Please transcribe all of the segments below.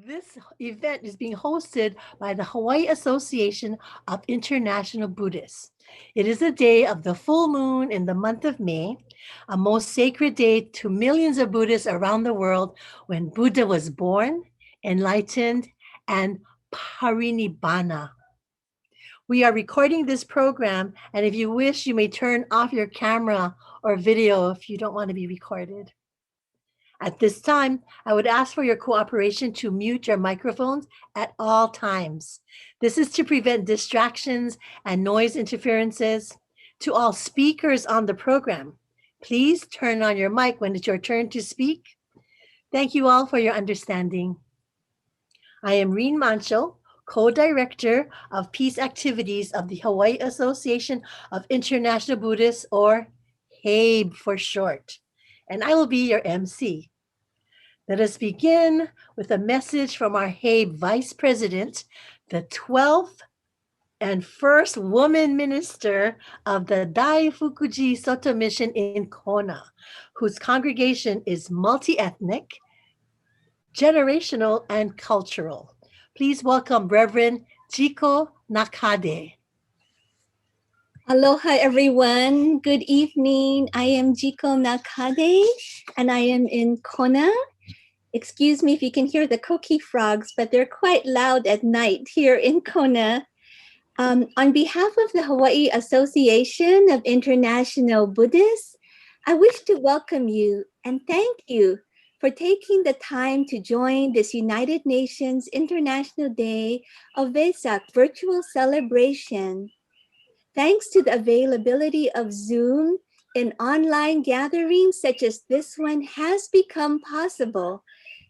This event is being hosted by the Hawaii Association of International Buddhists. It is a day of the full moon in the month of May, a most sacred day to millions of Buddhists around the world when Buddha was born, enlightened, and parinibbana. We are recording this program, and if you wish, you may turn off your camera or video if you don't want to be recorded. At this time, I would ask for your cooperation to mute your microphones at all times. This is to prevent distractions and noise interferences. To all speakers on the program, please turn on your mic when it's your turn to speak. Thank you all for your understanding. I am Rene Mansho, co-director of Peace Activities of the Hawaii Association of International Buddhists, or HAIB for short, and I will be your MC. Let us begin with a message from our HAIB Vice President, the 12th and first woman minister of the Daifukuji Soto Mission in Kona, whose congregation is multi-ethnic, generational, and cultural. Please welcome Reverend Jiko Nakade. Aloha, everyone. Good evening. I am Jiko Nakade, and I am in Kona. Excuse me if you can hear the koki frogs, but they're quite loud at night here in Kona. On behalf of the Hawaii Association of International Buddhists, I wish to welcome you and thank you for taking the time to join this United Nations International Day of Vesak virtual celebration. Thanks to the availability of Zoom, an online gathering such as this one has become possible,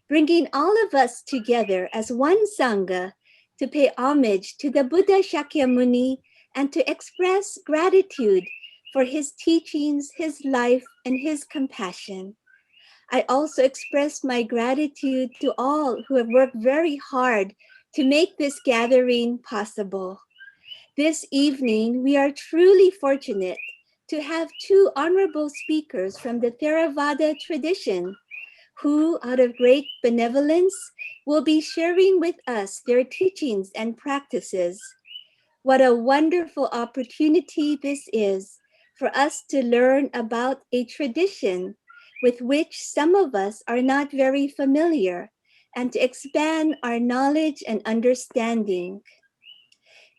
bringing all of us together as one Sangha to pay homage to the Buddha Shakyamuni and to express gratitude for his teachings, his life, and his compassion. I also express my gratitude to all who have worked very hard to make this gathering possible. This evening, we are truly fortunate to have two honorable speakers from the Theravada tradition who, out of great benevolence, will be sharing with us their teachings and practices. What a wonderful opportunity this is for us to learn about a tradition with which some of us are not very familiar and to expand our knowledge and understanding.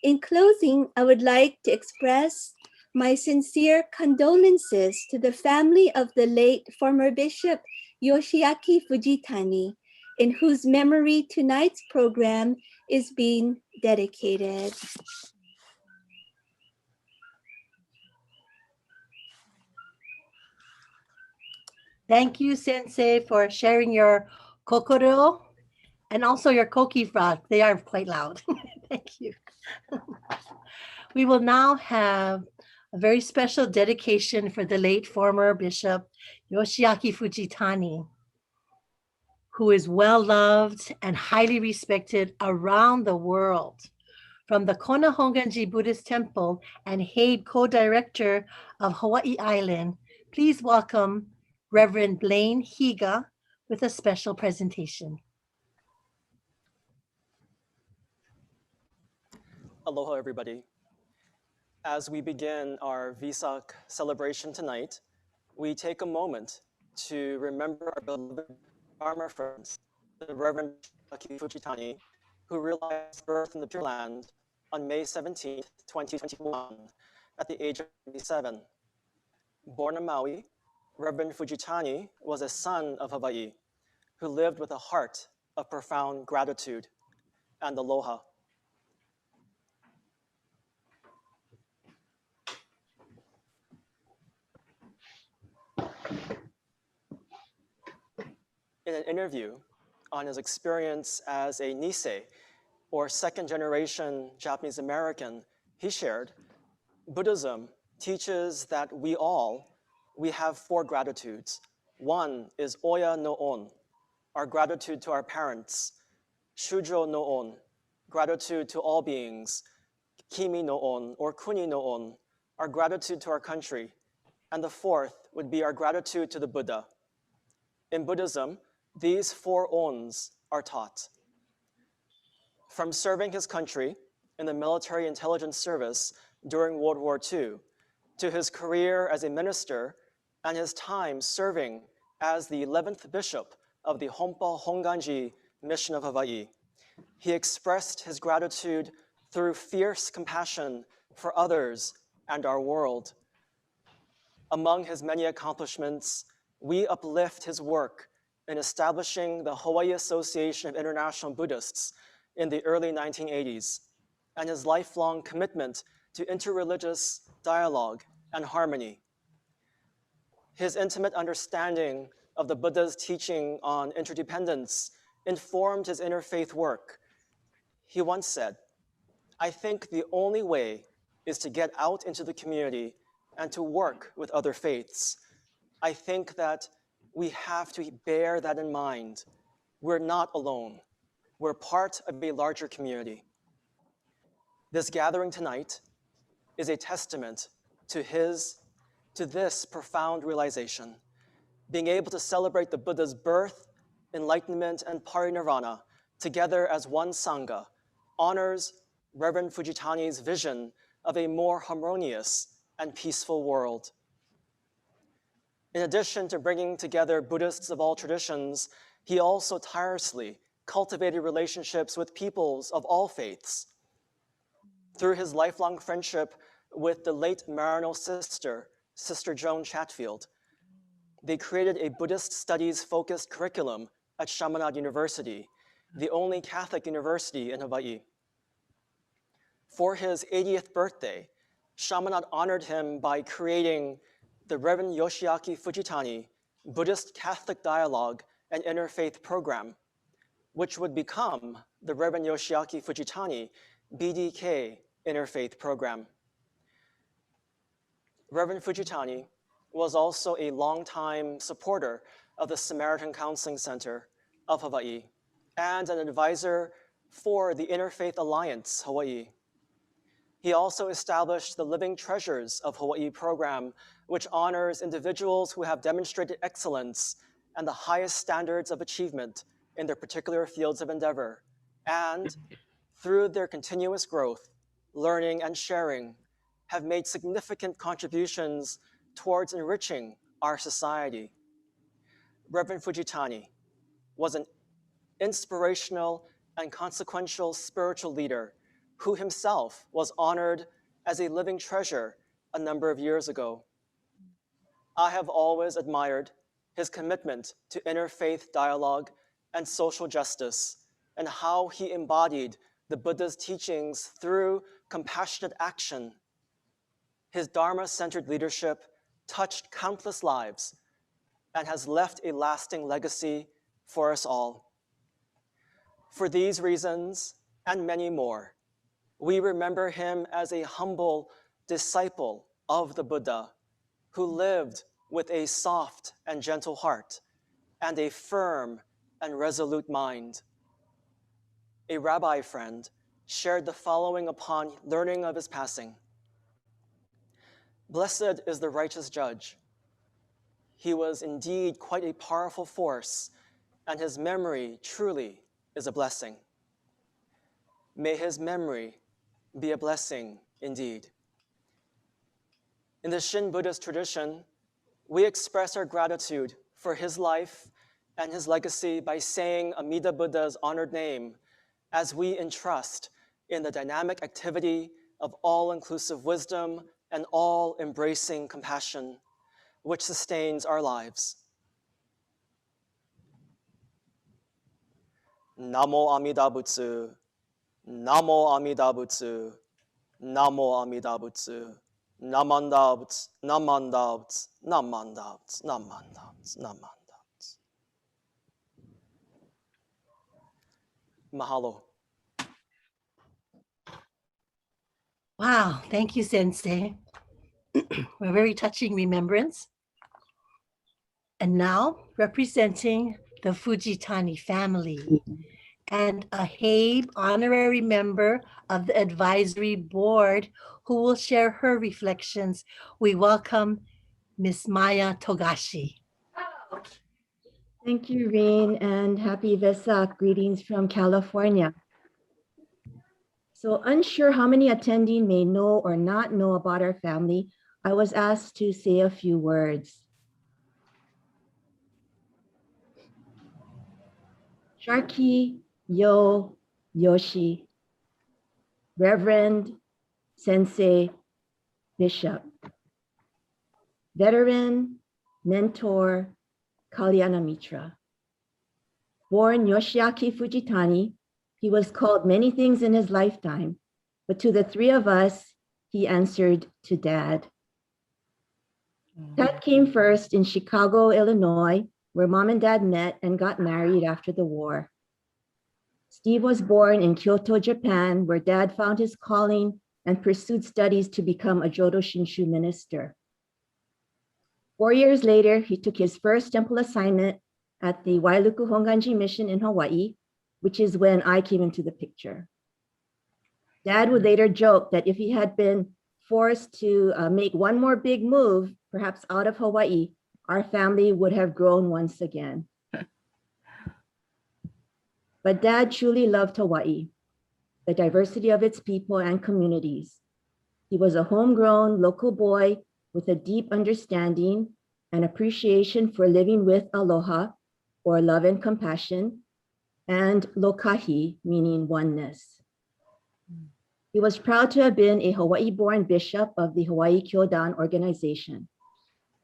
In closing, I would like to express my sincere condolences to the family of the late former Bishop Yoshiaki Fujitani, in whose memory tonight's program is being dedicated. Thank you, Sensei, for sharing your kokoro and also your koki frog. They are quite loud. Thank you. We will now have a very special dedication for the late former Bishop Yoshiaki Fujitani, who is well loved and highly respected around the world. From the Kona Hongwanji Buddhist Temple and HAIB co-director of Hawaii Island, please welcome Reverend Blayne Higa with a special presentation. Aloha, everybody. As we begin our Vesak celebration tonight, we take a moment to remember our beloved Dharma friends, the Reverend Yoshiaki Fujitani, who realized birth in the Pure Land on May 17, 2021, at the age of 87. Born in Maui, Reverend Fujitani was a son of Hawaii who lived with a heart of profound gratitude and aloha. In an interview on his experience as a Nisei, or second-generation Japanese American, he shared, Buddhism teaches that we have four gratitudes. One is Oya no On, our gratitude to our parents. Shujo no On, gratitude to all beings. Kimi no On, or Kuni no On, our gratitude to our country. And the fourth would be our gratitude to the Buddha. In Buddhism, these four ons are taught. From serving his country in the military intelligence service during World War II, to his career as a minister and his time serving as the 11th bishop of the Hongwanji mission of Hawaii, he expressed his gratitude through fierce compassion for others and our world. Among his many accomplishments, we uplift his work in establishing the Hawaii Association of International Buddhists in the early 1980s, and his lifelong commitment to interreligious dialogue and harmony. His intimate understanding of the Buddha's teaching on interdependence informed his interfaith work. He once said, "I think the only way is to get out into the community and to work with other faiths. I think that we have to bear that in mind. We're not alone. We're part of a larger community." This gathering tonight is a testament to this profound realization. Being able to celebrate the Buddha's birth, enlightenment, and parinirvana together as one Sangha honors Reverend Fujitani's vision of a more harmonious and peaceful world. In addition to bringing together Buddhists of all traditions, he also tirelessly cultivated relationships with peoples of all faiths. Through his lifelong friendship with the late Marino sister, Sister Joan Chatfield, they created a Buddhist studies-focused curriculum at Chaminade University, the only Catholic university in Hawaii. For his 80th birthday, Chaminade honored him by creating the Reverend Yoshiaki Fujitani Buddhist Catholic Dialogue and Interfaith Program, which would become the Reverend Yoshiaki Fujitani BDK Interfaith Program. Reverend Fujitani was also a longtime supporter of the Samaritan Counseling Center of Hawaii and an advisor for the Interfaith Alliance Hawaii. He also established the Living Treasures of Hawaii program, which honors individuals who have demonstrated excellence and the highest standards of achievement in their particular fields of endeavor, and through their continuous growth, learning, and sharing, have made significant contributions towards enriching our society. Reverend Fujitani was an inspirational and consequential spiritual leader who himself was honored as a living treasure a number of years ago. I have always admired his commitment to interfaith dialogue and social justice, and how he embodied the Buddha's teachings through compassionate action. His Dharma-centered leadership touched countless lives and has left a lasting legacy for us all. For these reasons, and many more, we remember him as a humble disciple of the Buddha who lived with a soft and gentle heart and a firm and resolute mind. A rabbi friend shared the following upon learning of his passing. "Blessed is the righteous judge. He was indeed quite a powerful force, and his memory truly is a blessing. May his memory be a blessing indeed." In the Shin Buddhist tradition, we express our gratitude for his life and his legacy by saying Amida Buddha's honored name as we entrust in the dynamic activity of all-inclusive wisdom and all-embracing compassion, which sustains our lives. Namo Amida Butsu, Namo Amida Butsu, Namo Amida Butsu, Namanda Butsu, Namanda Butsu, Namanda Butsu, Namanda Butsu, Namanda Butsu. Mahalo. Wow, thank you, Sensei. A very touching remembrance. And now, representing the Fujitani family and a HAIB honorary member of the advisory board who will share her reflections, we welcome Miss Maya Togashi. Thank you, Rene, and happy Vesak. Greetings from California. So unsure how many attending may know or not know about our family, I was asked to say a few words. Sharky Yo Yoshi, Reverend Sensei Bishop, veteran, mentor, Kalyana Mitra. Born Yoshiaki Fujitani, he was called many things in his lifetime, but to the three of us, he answered to Dad. Ted came first in Chicago, Illinois, where Mom and Dad met and got married after the war. Steve was born in Kyoto, Japan, where Dad found his calling and pursued studies to become a Jodo Shinshu minister. 4 years later, he took his first temple assignment at the Wailuku Hongwanji mission in Hawaii, which is when I came into the picture. Dad would later joke that if he had been forced to make one more big move, perhaps out of Hawaii, our family would have grown once again. But Dad truly loved Hawaii, the diversity of its people and communities. He was a homegrown local boy with a deep understanding and appreciation for living with aloha, or love and compassion, and lokahi, meaning oneness. He was proud to have been a Hawaii-born bishop of the Hawaii Kyodan organization,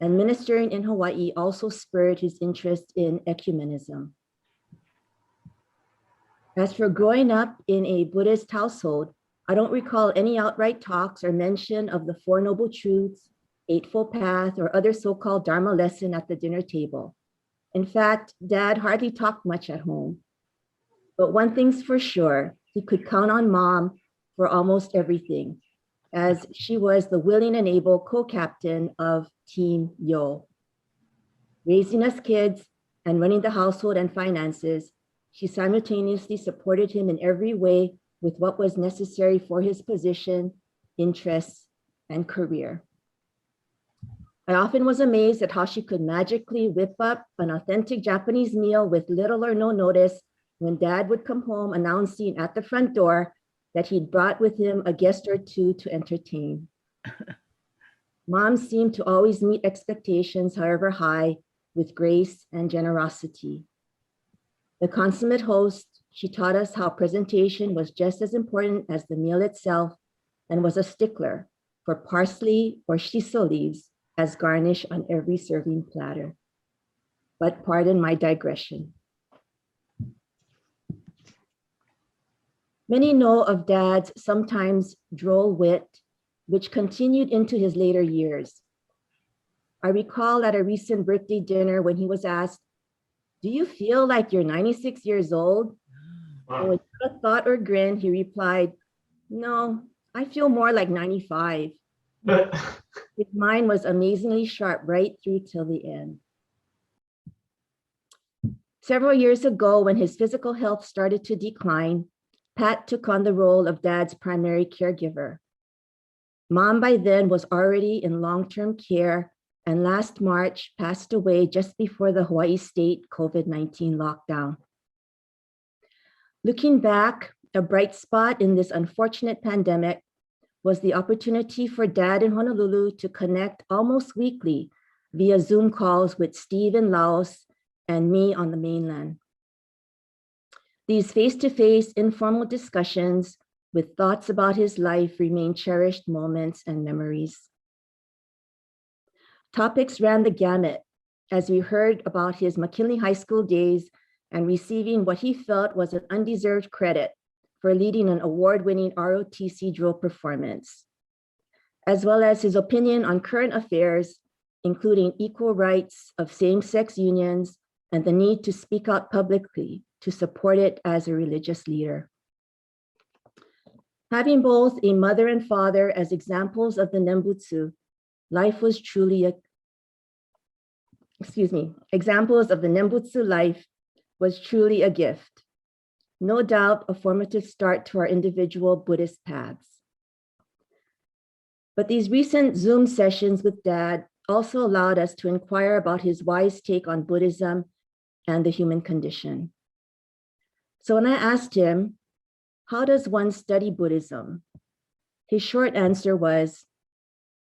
and ministering in Hawaii also spurred his interest in ecumenism. As for growing up in a Buddhist household, I don't recall any outright talks or mention of the Four Noble Truths, Eightfold Path, or other so-called Dharma lesson at the dinner table. In fact, Dad hardly talked much at home. But one thing's for sure, he could count on Mom for almost everything, as she was the willing and able co-captain of Team Yo. Raising us kids and running the household and finances, she simultaneously supported him in every way with what was necessary for his position, interests, and career. I often was amazed at how she could magically whip up an authentic Japanese meal with little or no notice when Dad would come home announcing at the front door that he'd brought with him a guest or two to entertain. Mom seemed to always meet expectations, however high, with grace and generosity. The consummate host, she taught us how presentation was just as important as the meal itself and was a stickler for parsley or shiso leaves as garnish on every serving platter. But pardon my digression. Many know of Dad's sometimes droll wit, which continued into his later years. I recall at a recent birthday dinner when he was asked, "Do you feel like you're 96 years old?" Wow. And without a thought or grin, he replied, "No, I feel more like 95. His mind was amazingly sharp right through till the end. Several years ago, when his physical health started to decline, Pat took on the role of Dad's primary caregiver. Mom by then was already in long-term care and last March passed away just before the Hawaii state COVID-19 lockdown. Looking back, a bright spot in this unfortunate pandemic was the opportunity for Dad in Honolulu to connect almost weekly via Zoom calls with Steve in Laos and me on the mainland. These face-to-face informal discussions with thoughts about his life remain cherished moments and memories. Topics ran the gamut as we heard about his McKinley High School days and receiving what he felt was an undeserved credit for leading an award-winning ROTC drill performance, as well as his opinion on current affairs, including equal rights of same-sex unions and the need to speak out publicly to support it as a religious leader. Having both a mother and father as examples of the Nembutsu, life was truly examples of the Nembutsu life was truly a gift. No doubt a formative start to our individual Buddhist paths. But these recent Zoom sessions with Dad also allowed us to inquire about his wise take on Buddhism and the human condition. So when I asked him, how does one study Buddhism? His short answer was,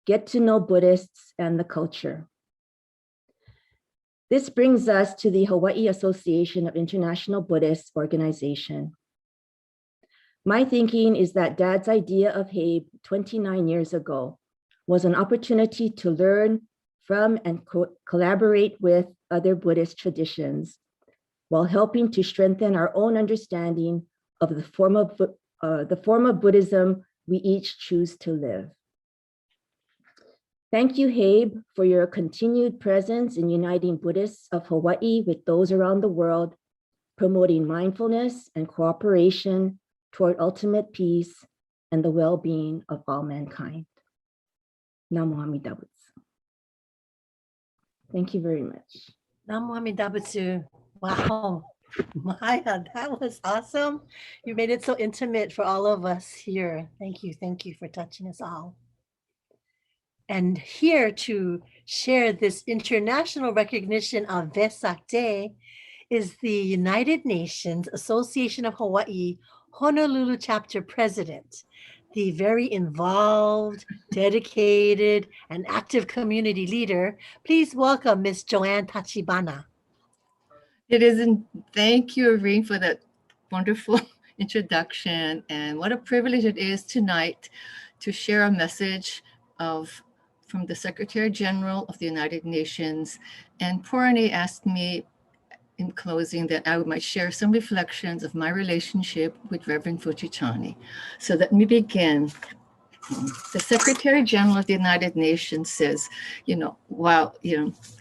get to know Buddhists and the culture. This brings us to the Hawaii Association of International Buddhist Organization. My thinking is that Dad's idea of HAIB 29 years ago was an opportunity to learn from and collaborate with other Buddhist traditions while helping to strengthen our own understanding of the form of Buddhism we each choose to live. Thank you, HAIB, for your continued presence in uniting Buddhists of Hawaii with those around the world, promoting mindfulness and cooperation toward ultimate peace and the well-being of all mankind. Namo Amida Butsu. Thank you very much. Namo Amida Butsu. Wow, Maya, that was awesome. You made it so intimate for all of us here. Thank you for touching us all. And here to share this international recognition of Vesak Day is the United Nations Association of Hawaii Honolulu Chapter President, the very involved, dedicated, and active community leader. Please welcome Ms. Joanne Tachibana. It isn't. Thank you, Irene, for that wonderful introduction. And what a privilege it is tonight to share a message from the Secretary General of the United Nations. And Purani asked me in closing that I might share some reflections of my relationship with Reverend Fujitani. So let me begin. The Secretary General of the United Nations says,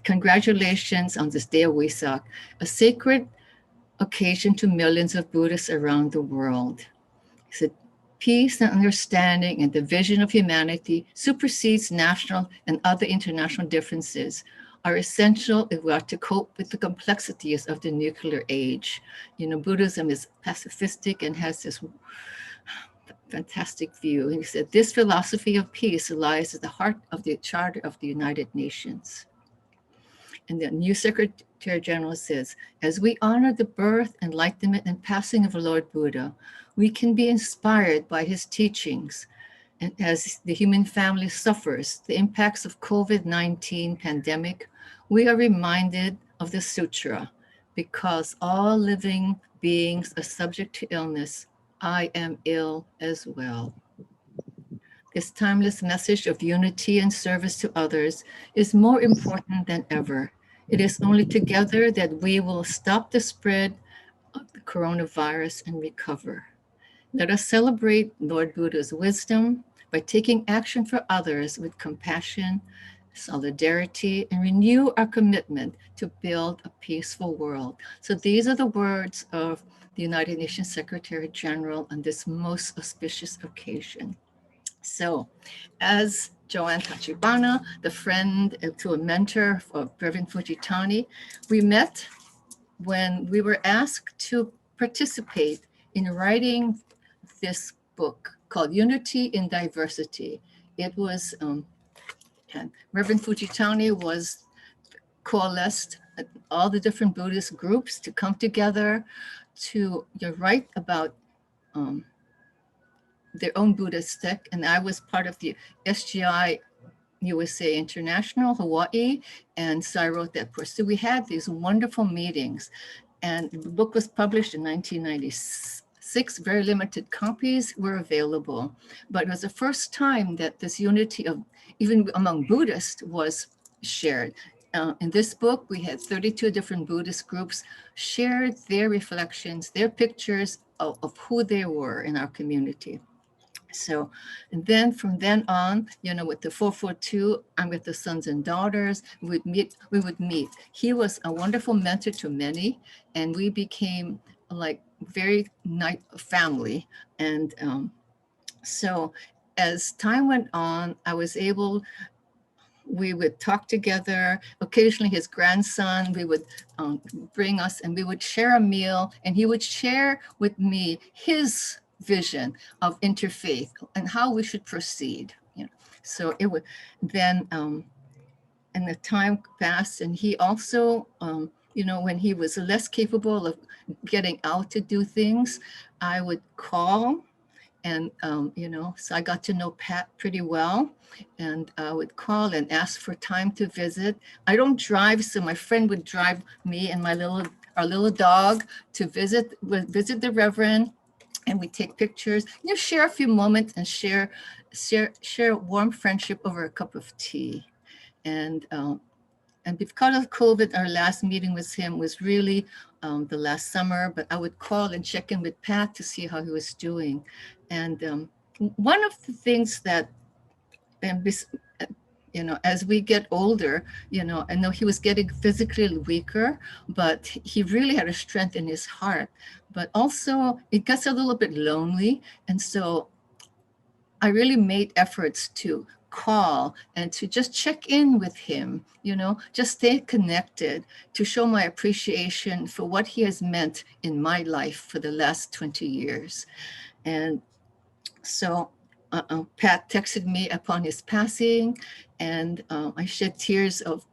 congratulations on this day of Vesak, a sacred occasion to millions of Buddhists around the world. He said, peace and understanding and the vision of humanity supersedes national and other international differences are essential if we are to cope with the complexities of the nuclear age. Buddhism is pacifistic and has this fantastic view. And he said, this philosophy of peace lies at the heart of the Charter of the United Nations. And the new Secretary General says, as we honor the birth, enlightenment, and passing of Lord Buddha, we can be inspired by his teachings. And as the human family suffers the impacts of COVID-19 pandemic, we are reminded of the sutra, because all living beings are subject to illness, I am ill as well. This timeless message of unity and service to others is more important than ever. It is only together that we will stop the spread of the coronavirus and recover. Let us celebrate Lord Buddha's wisdom by taking action for others with compassion, solidarity, and renew our commitment to build a peaceful world. So these are the words of the United Nations Secretary General on this most auspicious occasion. So as Joanne Tachibana, the friend to a mentor of Reverend Fujitani, we met when we were asked to participate in writing this book called Unity in Diversity. It was, and Reverend Fujitani was coalesced all the different Buddhist groups to come together to write about their own Buddhist tech. And I was part of the SGI USA International, Hawaii, and so I wrote that course. So we had these wonderful meetings, and the book was published in 1996. Very limited copies were available, but it was the first time that this unity of, even among Buddhists, was shared. In this book, we had 32 different Buddhist groups shared their reflections, their pictures of who they were in our community. So, and then from then on, with the 442, I'm with the sons and daughters, we would meet. He was a wonderful mentor to many, and we became like very nice family. And so as time went on, we would talk together. Occasionally his grandson, we would bring us and we would share a meal, and he would share with me his vision of interfaith and how we should proceed. So it would then, and the time passed, and he also when he was less capable of getting out to do things, I would call. And, so I got to know Pat pretty well, and I would call and ask for time to visit. I don't drive, so my friend would drive me and our little dog to visit the Reverend, and we take pictures, share a few moments and share warm friendship over a cup of tea. And because of COVID, our last meeting with him was really the last summer, but I would call and check in with Pat to see how he was doing. And one of the things that, as we get older, I know he was getting physically weaker, but he really had a strength in his heart. But also it gets a little bit lonely. And so I really made efforts to call and to just check in with him, just stay connected, to show my appreciation for what he has meant in my life for the last 20 years. And so Pat texted me upon his passing, and I shed tears of,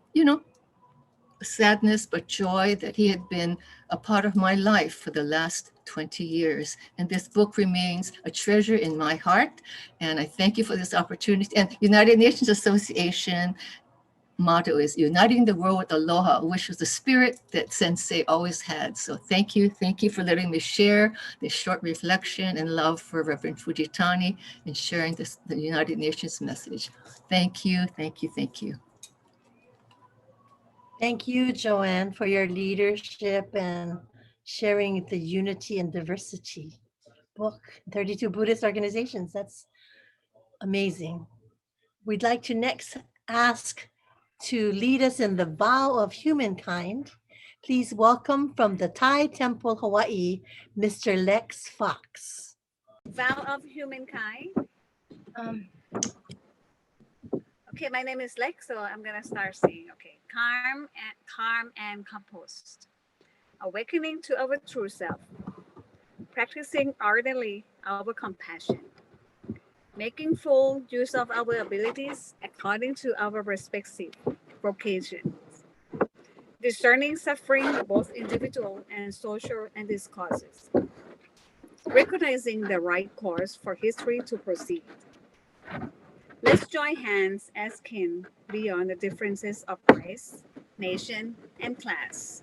sadness, but joy that he had been a part of my life for the last 20 years. And this book remains a treasure in my heart. And I thank you for this opportunity. And United Nations Association motto is uniting the world with aloha, which was the spirit that Sensei always had. So thank you for letting me share this short reflection and love for Reverend Fujitani and sharing the United Nations message. Thank you. Thank you, Joanne, for your leadership and sharing the Unity and Diversity book, 32 Buddhist organizations. That's amazing. We'd like to next ask to lead us in the vow of humankind. Please welcome from the Thai Temple, Hawaii, Mr. Lex Fox. Vow of humankind. Okay, my name is Lex, so I'm gonna start saying, okay, calm and composed. Awakening to our true self. Practicing ardently our compassion. Making full use of our abilities according to our respective vocations. Discerning suffering, both individual and social, and its causes. Recognizing the right course for history to proceed. Let's join hands as kin beyond the differences of race, nation, and class.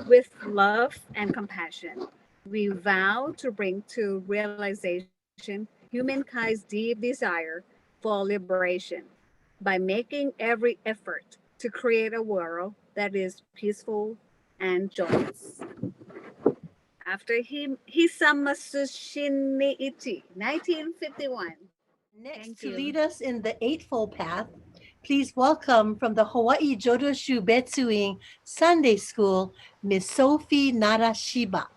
With love and compassion, we vow to bring to realization humankind's deep desire for liberation by making every effort to create a world that is peaceful and joyous. After Hisamatsushi Ichi, 1951. Next, to lead us in the Eightfold Path, please welcome from the Hawaii Jodo Shu Betsuin Sunday School, Miss Sophie Narashiba.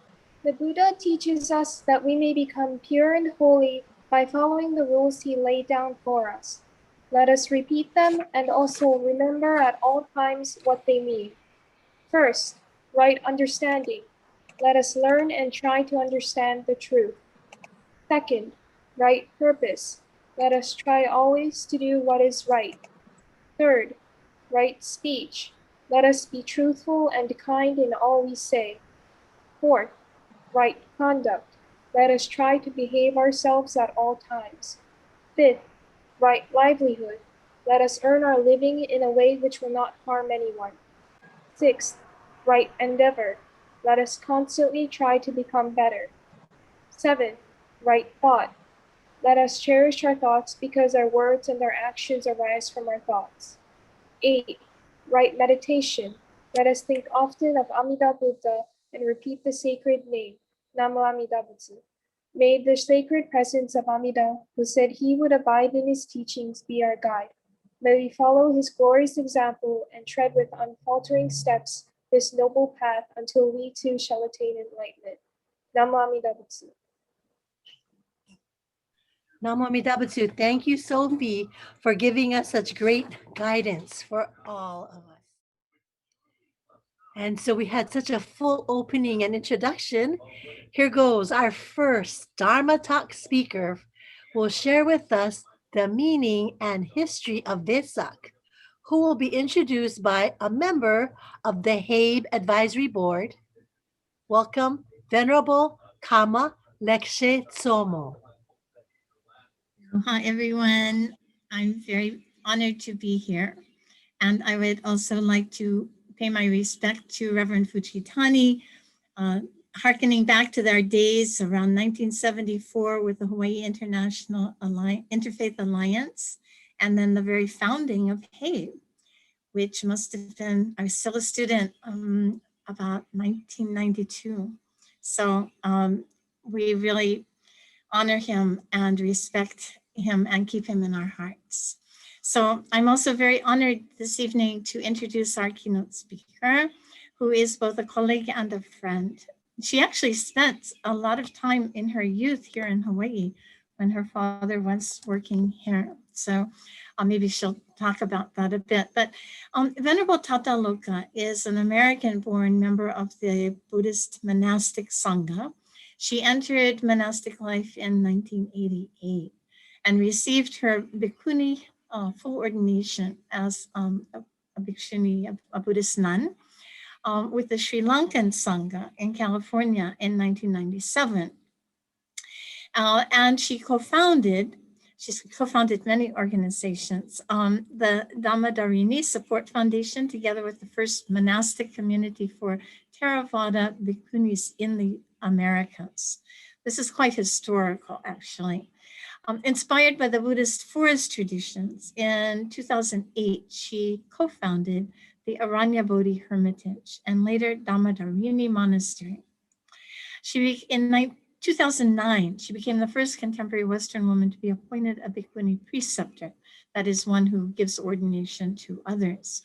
The Buddha teaches us that we may become pure and holy by following the rules he laid down for us. Let us repeat them and also remember at all times what they mean. First, right understanding. Let us learn and try to understand the truth. Second, right purpose. Let us try always to do what is right. Third, right speech. Let us be truthful and kind in all we say. Fourth, right conduct. Let us try to behave ourselves at all times. Fifth, right livelihood. Let us earn our living in a way which will not harm anyone. Sixth, right endeavor. Let us constantly try to become better. Seventh, right thought. Let us cherish our thoughts because our words and our actions arise from our thoughts. 8. Right meditation. Let us think often of Amida Buddha and repeat the sacred name, Namo Amida Butsu. May the sacred presence of Amida, who said he would abide in his teachings, be our guide. May we follow his glorious example and tread with unfaltering steps this noble path until we too shall attain enlightenment. Namo Amida Butsu. Namo Amida Butsu. Thank you, Sophie, for giving us such great guidance for all of us. And so we had such a full opening and introduction. Here goes our first Dharma Talk speaker will share with us the meaning and history of Vesak, who will be introduced by a member of the HAIB Advisory Board. Welcome, Venerable Kama Lekshe Tsomo. Hi, everyone. I'm very honored to be here. And I would also like to pay my respect to Reverend Fujitani, hearkening back to their days around 1974 with the Hawaii International Interfaith Alliance, and then the very founding of HAIB, which must have been, I was still a student, about 1992. So we really honor him and respect him and keep him in our hearts. So I'm also very honored this evening to introduce our keynote speaker, who is both a colleague and a friend. She actually spent a lot of time in her youth here in Hawaii when her father was working here. So maybe she'll talk about that a bit. But Venerable Tathālokā is an American-born member of the Buddhist monastic Sangha. She entered monastic life in 1988 and received her Bhikkhunī full ordination as a Bhikkhunī, a Buddhist nun, with the Sri Lankan Sangha in California in 1997. And she's co-founded many organizations, the Dhammadharini Support Foundation, together with the first monastic community for Theravada Bhikkhunis in the Americas. This is quite historical, actually. Inspired by the Buddhist forest traditions, in 2008, she co-founded the Aranya Bodhi Hermitage and later Dhammadharini Monastery. In 2009, she became the first contemporary Western woman to be appointed a Bhikkhunī preceptor, that is, one who gives ordination to others.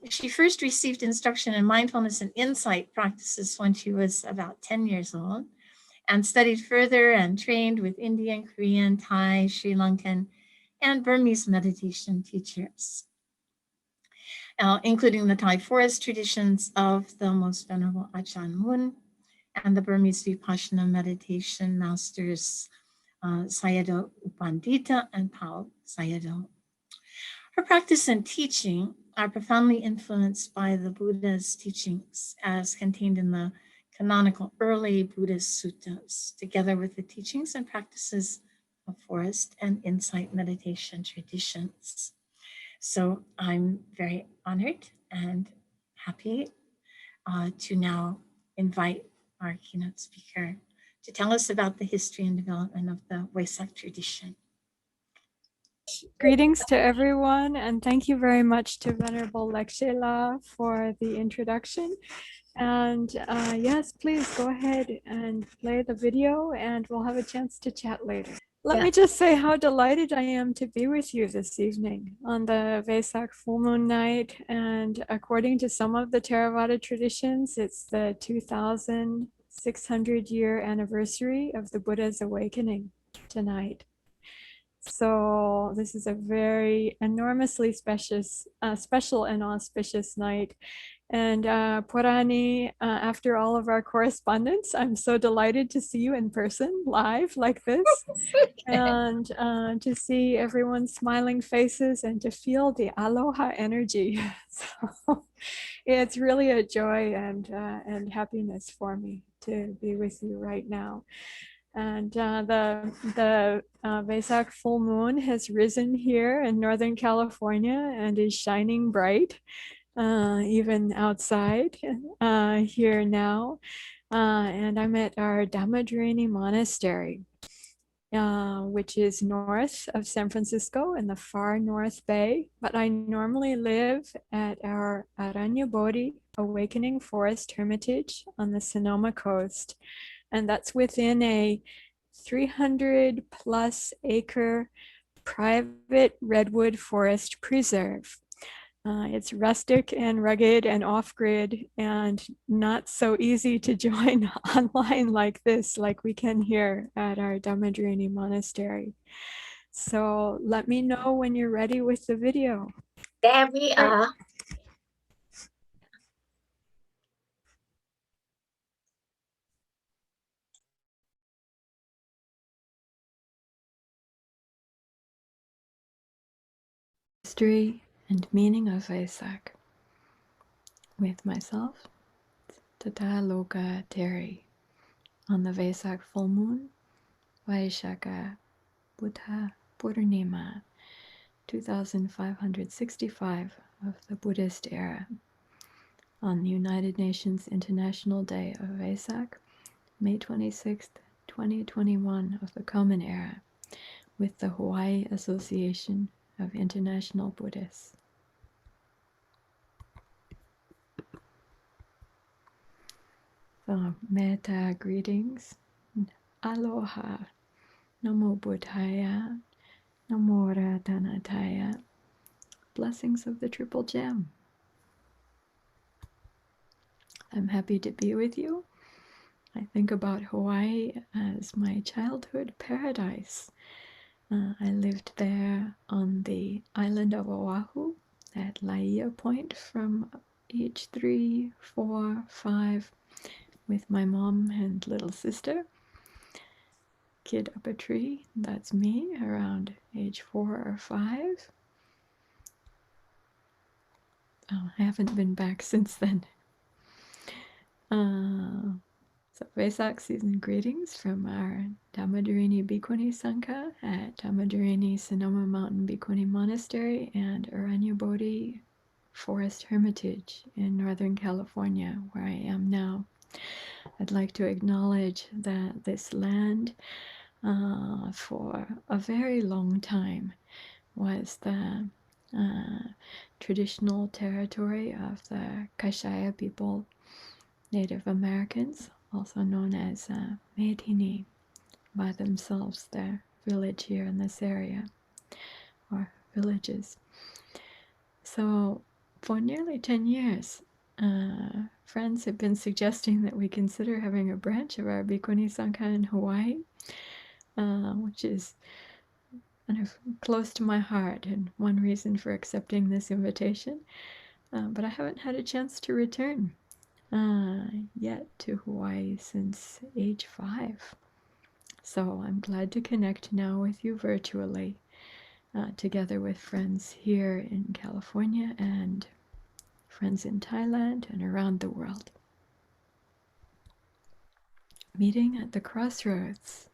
She first received instruction in mindfulness and insight practices when she was about 10 years old, and studied further and trained with Indian, Korean, Thai, Sri Lankan, and Burmese meditation teachers, including the Thai forest traditions of the Most Venerable Ajahn Mun and the Burmese Vipassana meditation masters Sayadaw U Pandita and Paul Sayadaw. Her practice and teaching are profoundly influenced by the Buddha's teachings as contained in the canonical early Buddhist suttas, together with the teachings and practices of forest and insight meditation traditions. So I'm very honored and happy to now invite our keynote speaker to tell us about the history and development of the Vesak tradition. Greetings to everyone, and thank you very much to Venerable Lekshe for the introduction. And yes, please go ahead and play the video and we'll have a chance to chat later. Let me just say how delighted I am to be with you this evening on the Vesak full moon night. And according to some of the Theravada traditions, it's the 2,600-year anniversary of the Buddha's awakening tonight. So this is a very enormously special and auspicious night. And Purani, after all of our correspondence, I'm so delighted to see you in person, live like this, and to see everyone's smiling faces and to feel the aloha energy. So it's really a joy and happiness for me to be with you right now. And the Vesak full moon has risen here in Northern California and is shining bright, even outside here now. And I'm at our Dhammadharini Monastery, which is north of San Francisco in the far North Bay. But I normally live at our Aranya Bodhi Awakening Forest Hermitage on the Sonoma coast. And that's within a 300+ acre private redwood forest preserve. It's rustic and rugged and off-grid and not so easy to join online like this, like we can here at our Dhammadharini Monastery. So let me know when you're ready with the video. There we are. History and meaning of Vesak. With myself, Tathālokā Terry, on the Vesak full moon, Vaishaka Buddha Purnima, 2565 of the Buddhist era, on the United Nations International Day of Vesak, May 26th, 2021 of the Common Era, with the Hawaii Association of International Buddhists. So, metta greetings, aloha, namo buddhaya, namo ratanataya, blessings of the Triple Gem. I'm happy to be with you. I think about Hawaii as my childhood paradise. I lived there on the island of Oahu at Laia Point from age 3, 4, 5 with my mom and little sister. Kid up a tree, that's me, around age 4 or 5. I haven't been back since then. So Vesak season greetings from our Dhammadharani Bhikkhunī Sangha at Dhammadharani Sonoma Mountain Bhikkhunī Monastery and Aranyabodhi Forest Hermitage in Northern California, where I am now. I'd like to acknowledge that this land for a very long time was the traditional territory of the Kashaya people, Native Americans, also known as Mahātherī, by themselves, their village here in this area, or villages. So for nearly 10 years, friends have been suggesting that we consider having a branch of our Bhikkhunī Sangha in Hawaii, which is kind of close to my heart and one reason for accepting this invitation. But I haven't had a chance to return yet to Hawaii since age 5. So I'm glad to connect now with you virtually, together with friends here in California and friends in Thailand and around the world. Meeting at the crossroads.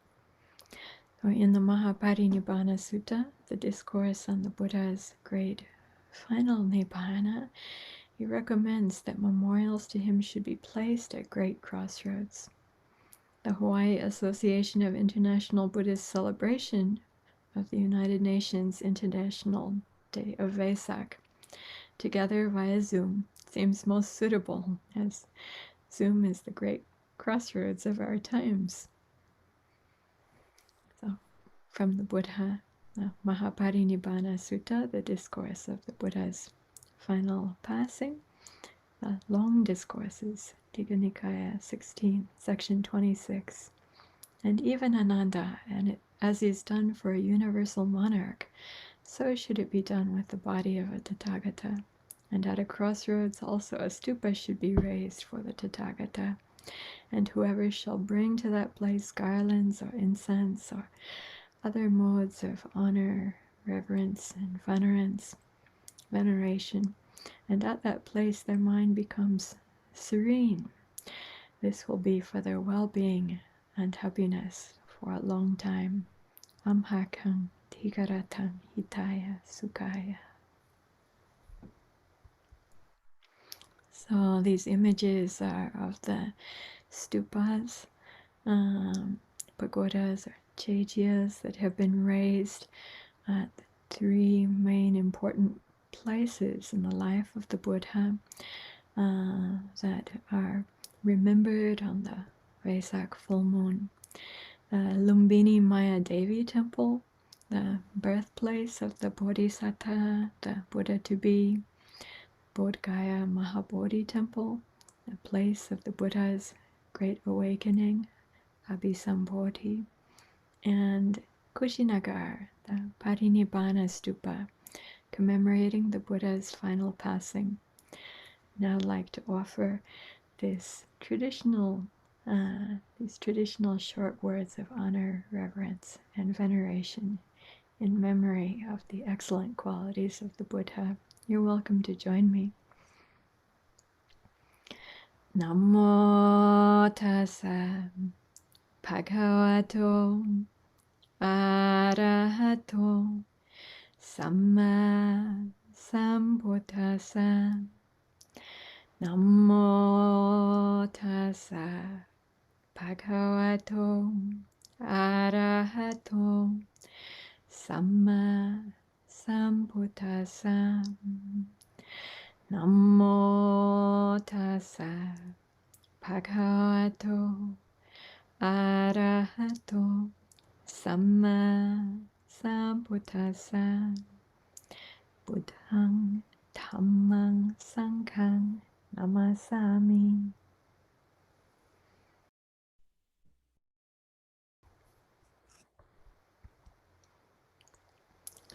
So in the Mahaparinibbana Sutta, the discourse on the Buddha's great final Nibbana, he recommends that memorials to him should be placed at great crossroads. The Hawaii Association of International Buddhist Celebration of the United Nations International Day of Vesak, together via Zoom, seems most suitable, as Zoom is the great crossroads of our times. So, from the Buddha, the Mahaparinibbana Sutta, the discourse of the Buddha's final passing, the long discourses, Digha Nikaya 16, section 26, and even Ananda, and as is done for a universal monarch, so should it be done with the body of a Tathagata. And at a crossroads also a stupa should be raised for the Tathagata, and whoever shall bring to that place garlands or incense or other modes of honor, reverence, and veneration, and at that place their mind becomes serene. This will be for their well-being and happiness for a long time. Amhakam Tigaratam Hitaya Sukhaya. So these images are of the stupas, pagodas or chaityas that have been raised at the 3 main important places in the life of the Buddha that are remembered on the Vesak full moon. The Lumbini Maya Devi temple, the birthplace of the Bodhisattva, the Buddha to be. Bodh Gaya Mahabodhi temple, the place of the Buddha's great awakening, Abhisambodhi. And Kushinagar, the Parinibbana stupa, commemorating the Buddha's final passing. Now I'd like to offer these traditional short words of honor, reverence, and veneration in memory of the excellent qualities of the Buddha you're welcome to join me. Namo tassa bhagavato arahato samma sambuddhassa. Namo tassa bhagavato arahato samma sambuddhassa. Namo tassa bhagavato arahato samma sambuddhassa. Buddhang dhammang sanghang namasami.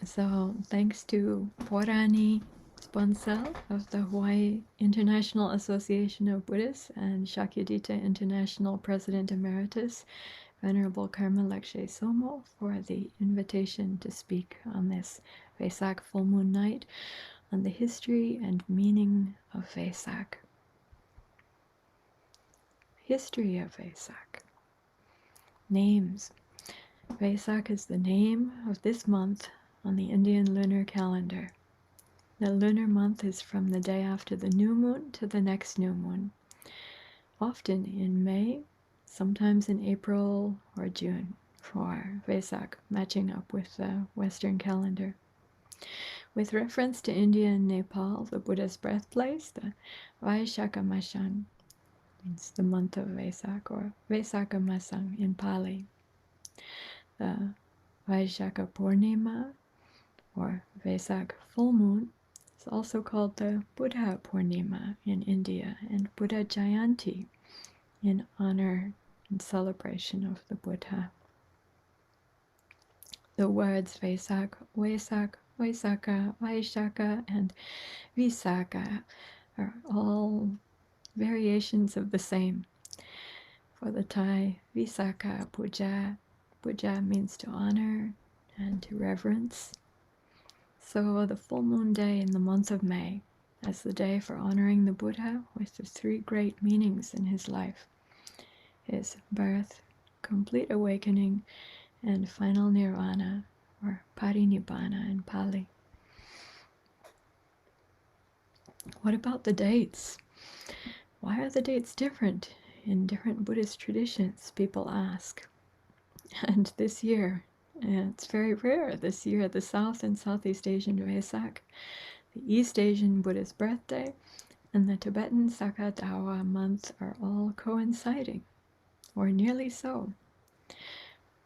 So thanks to Porani Sponsel of the Hawaii International Association of Buddhists and Shakyamuni International President Emeritus, Venerable Karma Lekshe Somo, for the invitation to speak on this Vesak full moon night on the history and meaning of Vesak. History of Vesak. Names. Vesak is the name of this month on the Indian lunar calendar. The lunar month is from the day after the new moon to the next new moon, often in May, sometimes in April or June for Vesak, matching up with the Western calendar. With reference to India and Nepal, the Buddha's birthplace, the Vaishaka Masang, means the month of Vesak, or Vesaka Masang in Pali. The Vaishaka Purnima, or Vesak full moon, is also called the Buddha Purnima in India, and Buddha Jayanti in honor and celebration of the Buddha. The words Vesak, Vesak, Vaisaka, Vaishaka, and Visaka are all variations of the same. For the Thai, Visaka Puja, Puja means to honor and to reverence. So the full moon day in the month of May as the day for honoring the Buddha with the three great meanings in his life: his birth, complete awakening, and final nirvana, or parinibbana in Pali. What about the dates? Why are the dates different in different Buddhist traditions, people ask. And this year, it's very rare this year, the South and Southeast Asian Vesak, the East Asian Buddhist birthday, and the Tibetan Sakadawa month are all coinciding, or nearly so.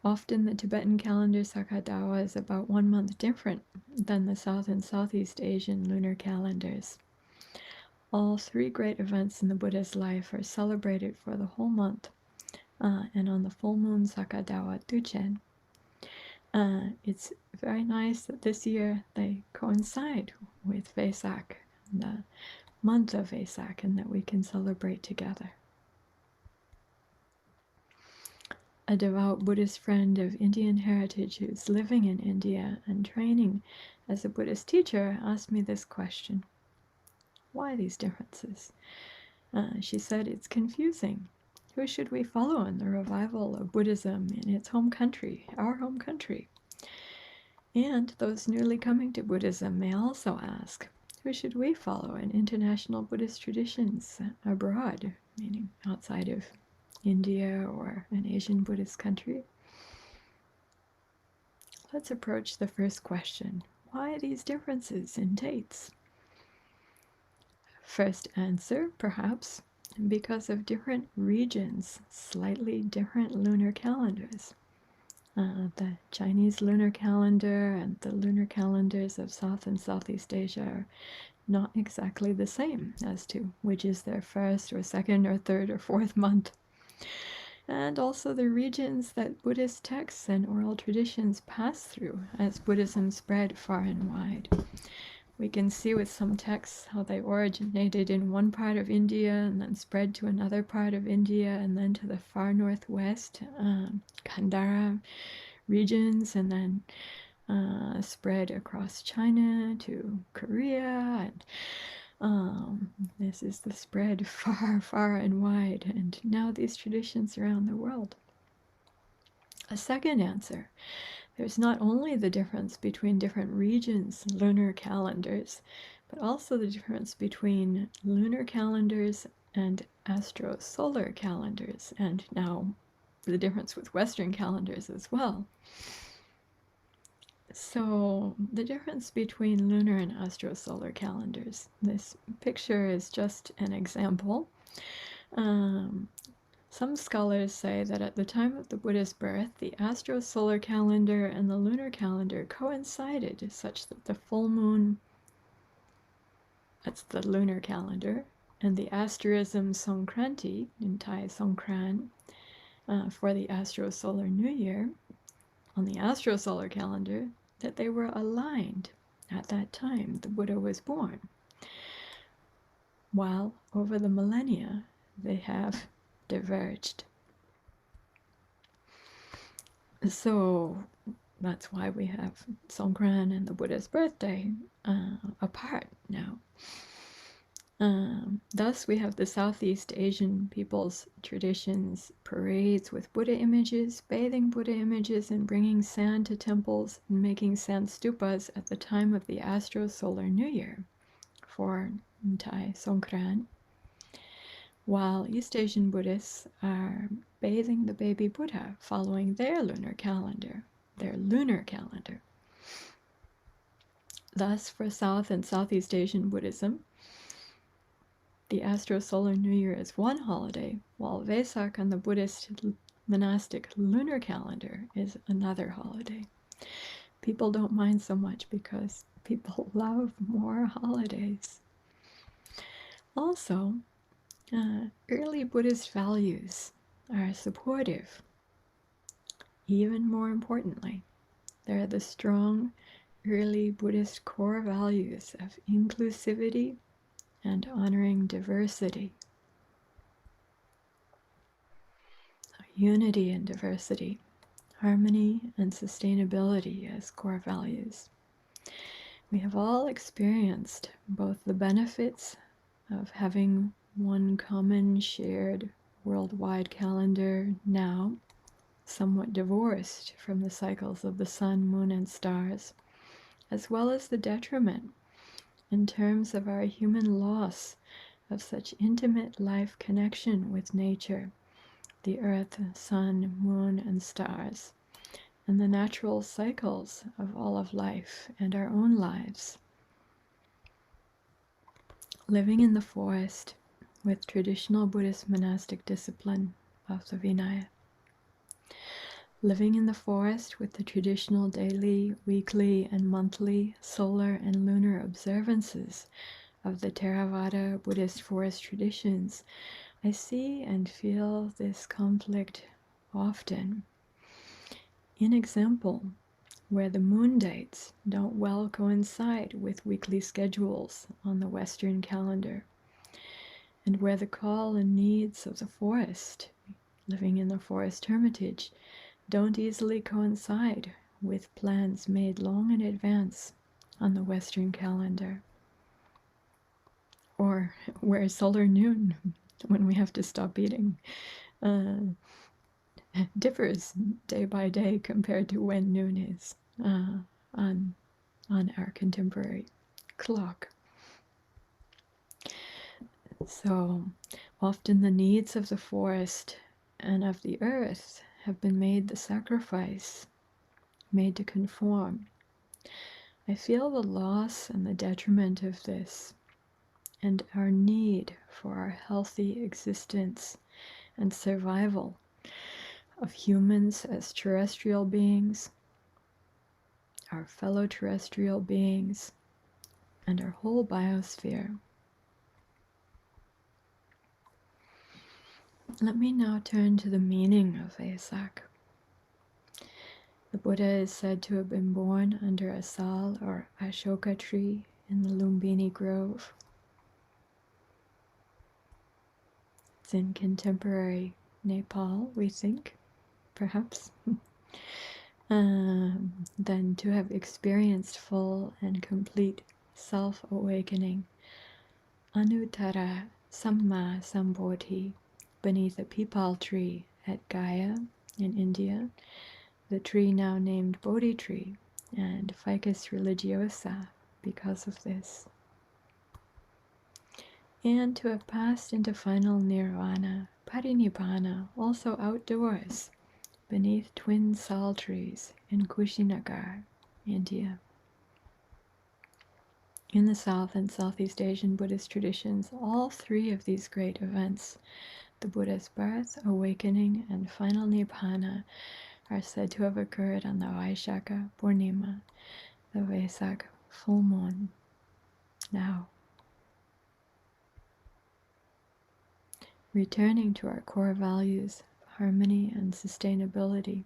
Often the Tibetan calendar Sakadawa is about 1 month different than the South and Southeast Asian lunar calendars. All three great events in the Buddha's life are celebrated for the whole month, and on the full moon Sakadawa Duchen. It's very nice that this year they coincide with Vesak, the month of Vesak, and that we can celebrate together. A devout Buddhist friend of Indian heritage who's living in India and training as a Buddhist teacher asked me this question: why these differences? She said it's confusing. Who should we follow in the revival of Buddhism in its home country, our home country? And those newly coming to Buddhism may also ask, who should we follow in international Buddhist traditions abroad, meaning outside of India or an Asian Buddhist country? Let's approach the first question. Why these differences in dates? First answer, perhaps, because of different regions, slightly different lunar calendars. The Chinese lunar calendar and the lunar calendars of South and Southeast Asia are not exactly the same as to which is their first or second or third or fourth month. And also the regions that Buddhist texts and oral traditions pass through as Buddhism spread far and wide. We can see with some texts how they originated in one part of India and then spread to another part of India and then to the far northwest, Kandara regions, and then spread across China to Korea, and this is the spread far, far and wide, and now these traditions around the world. A second answer: there's not only the difference between different regions' lunar calendars, but also the difference between lunar calendars and astro-solar calendars, and now the difference with Western calendars as well. So the difference between lunar and astro-solar calendars. This picture is just an example. Some scholars say that at the time of the Buddha's birth, the astro-solar calendar and the lunar calendar coincided such that the full moon, that's the lunar calendar, and the asterism Songkranti, in Thai Songkran, for the astro-solar new year, on the astro-solar calendar, that they were aligned at that time the Buddha was born. While over the millennia, they have diverged. So that's why we have Songkran and the Buddha's birthday apart now. Thus, we have the Southeast Asian people's traditions, parades with Buddha images, bathing Buddha images, and bringing sand to temples and making sand stupas at the time of the astro-solar new year for Thai Songkran, while East Asian Buddhists are bathing the baby Buddha following their lunar calendar. Thus, for South and Southeast Asian Buddhism, the astro-solar new year is one holiday, while Vesak on the Buddhist monastic lunar calendar is another holiday. People don't mind so much because people love more holidays. Also, early Buddhist values are supportive. Even more importantly, they're the strong early Buddhist core values of inclusivity and honoring diversity. Unity and diversity, harmony and sustainability as core values. We have all experienced both the benefits of having one common shared worldwide calendar now, somewhat divorced from the cycles of the sun, moon, and stars, as well as the detriment in terms of our human loss of such intimate life connection with nature, the earth, sun, moon, and stars, and the natural cycles of all of life and our own lives. Living in the forest with traditional Buddhist monastic discipline of the Vinaya. Living in the forest with the traditional daily, weekly, and monthly solar and lunar observances of the Theravada Buddhist forest traditions, I see and feel this conflict often. In example, where the moon dates don't well coincide with weekly schedules on the Western calendar, and where the call and needs of the forest, living in the forest hermitage, don't easily coincide with plans made long in advance on the Western calendar. Or where solar noon, when we have to stop eating, differs day by day compared to when noon is on our contemporary clock. So often the needs of the forest and of the earth have been made the sacrifice, made to conform. I feel the loss and the detriment of this, and our need for our healthy existence and survival of humans as terrestrial beings, our fellow terrestrial beings, and our whole biosphere. Let me now turn to the meaning of Vesak. The Buddha is said to have been born under a sal or ashoka tree in the Lumbini Grove. It's in contemporary Nepal, we think, perhaps. than to have experienced full and complete self-awakening, Anuttara Samma Sambodhi, beneath a peepal tree at Gaya in India, the tree now named Bodhi tree, and Ficus religiosa because of this. And to have passed into final nirvana, parinibbana, also outdoors, beneath twin sal trees in Kushinagar, India. In the South and Southeast Asian Buddhist traditions, all three of these great events, the Buddha's birth, awakening, and final Nibbana, are said to have occurred on the Vaishaka Purnima, the Vesak full moon. Now, returning to our core values, harmony and sustainability.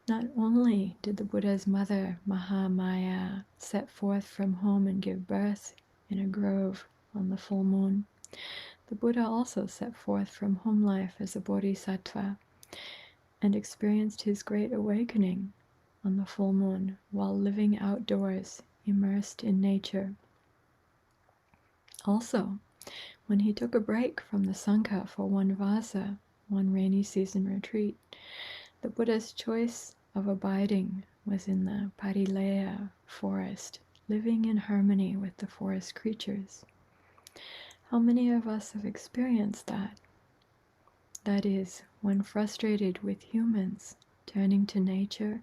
Not only did the Buddha's mother, Mahamaya, set forth from home and give birth in a grove on the full moon, the Buddha also set forth from home life as a bodhisattva and experienced his great awakening on the full moon while living outdoors, immersed in nature. Also, when he took a break from the Sangha for one vasa, one rainy season retreat, the Buddha's choice of abiding was in the Parilaya forest, living in harmony with the forest creatures. How many of us have experienced that? That is, when frustrated with humans, turning to nature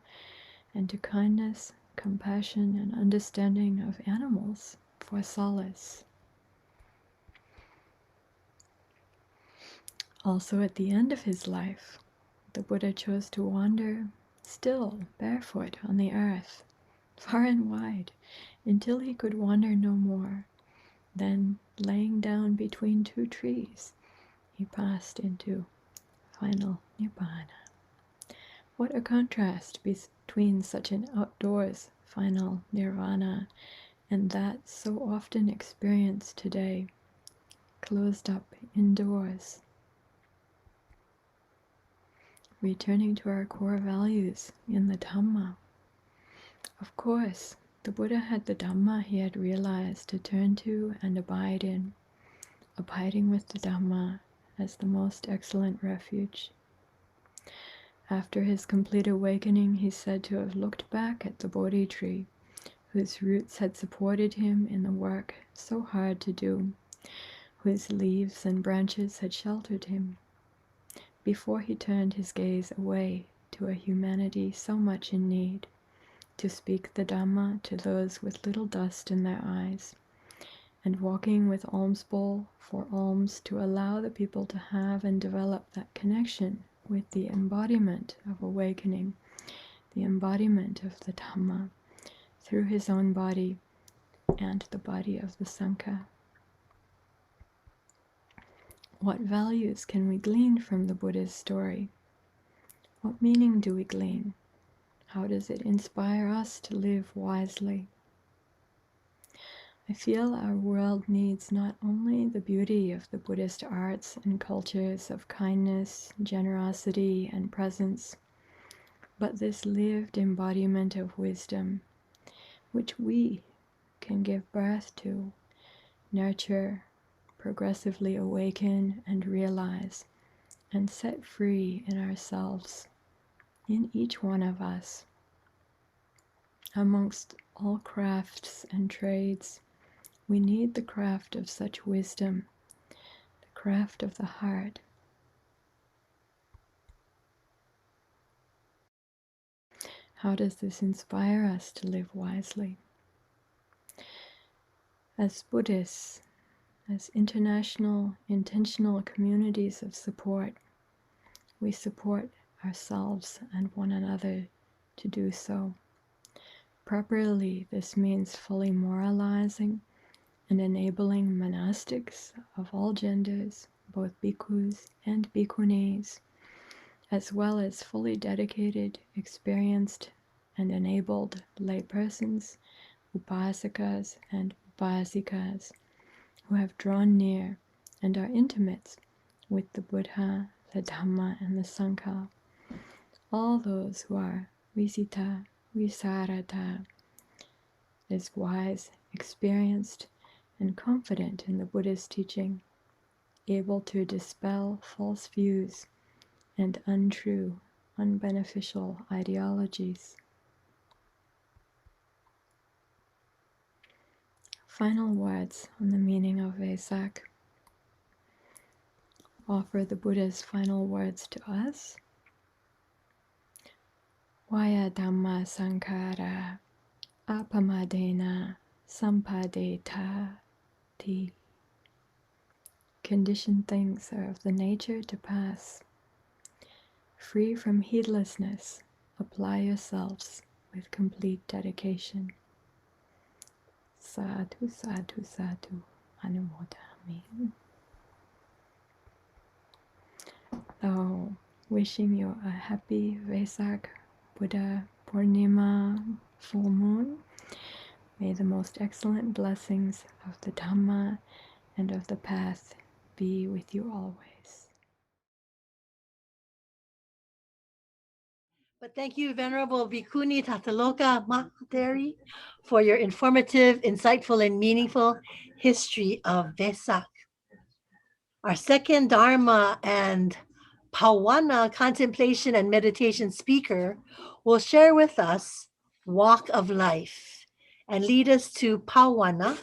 and to kindness, compassion, and understanding of animals for solace. Also, at the end of his life, the Buddha chose to wander, still barefoot on the earth, far and wide, until he could wander no more. Then, laying down between two trees, he passed into final Nibbana. What a contrast between such an outdoors final nirvana and that so often experienced today, closed up indoors. Returning to our core values in the Dhamma. Of course, the Buddha had the Dhamma he had realized to turn to and abide in, abiding with the Dhamma as the most excellent refuge. After his complete awakening, he's said to have looked back at the Bodhi tree, whose roots had supported him in the work so hard to do, whose leaves and branches had sheltered him, before he turned his gaze away to a humanity so much in need, to speak the Dhamma to those with little dust in their eyes, and walking with alms bowl for alms to allow the people to have and develop that connection with the embodiment of awakening, the embodiment of the Dhamma, through his own body and the body of the Sangha. What values can we glean from the Buddha's story? What meaning do we glean? How does it inspire us to live wisely? I feel our world needs not only the beauty of the Buddhist arts and cultures of kindness, generosity, and presence, but this lived embodiment of wisdom, which we can give birth to, nurture, progressively awaken and realize, and set free in ourselves, in each one of us. Amongst all crafts and trades, we need the craft of such wisdom, the craft of the heart. How does this inspire us to live wisely? As Buddhists, as international, intentional communities of support, we support ourselves and one another to do so. Properly, this means fully moralizing and enabling monastics of all genders, both bhikkhus and bhikkhunis, as well as fully dedicated, experienced, and enabled laypersons, upasakas and upasikas, who have drawn near and are intimate with the Buddha, the Dhamma, and the Sangha, all those who are Visita, Visarada, is wise, experienced, and confident in the Buddhist teaching, able to dispel false views and untrue, unbeneficial ideologies. Final words on the meaning of Vesak. Offer the Buddha's final words to us. Vaya Dhamma Sankara Apamadena Sampadeta Ti. Conditioned things are of the nature to pass. Free from heedlessness, apply yourselves with complete dedication. Sadhu, sadhu, sadhu, anumodami. So, wishing you a happy Vesak Buddha Purnima full moon. May the most excellent blessings of the Dhamma and of the path be with you always. But thank you, Venerable Bhikkhunī Tathālokā Mahātherī, for your informative, insightful, and meaningful history of Vesak. Our second Dharma and Pawana contemplation and meditation speaker will share with us Walk of Life and lead us to Pawana.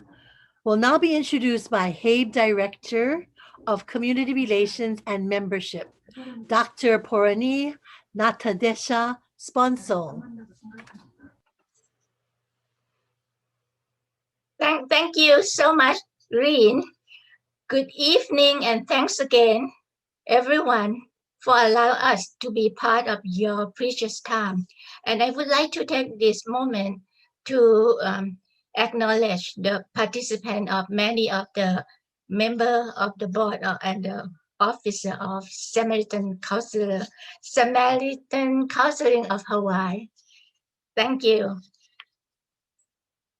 Will now be introduced by HAIB Director of Community Relations and Membership, Dr. Porani Natadesha Sponsor. Thank you so much, Rene. Good evening, and thanks again, everyone, for allowing us to be part of your precious time. And I would like to take this moment to acknowledge the participant of many of the members of the board and the officer of Samaritan Counseling of Hawaii. Thank you.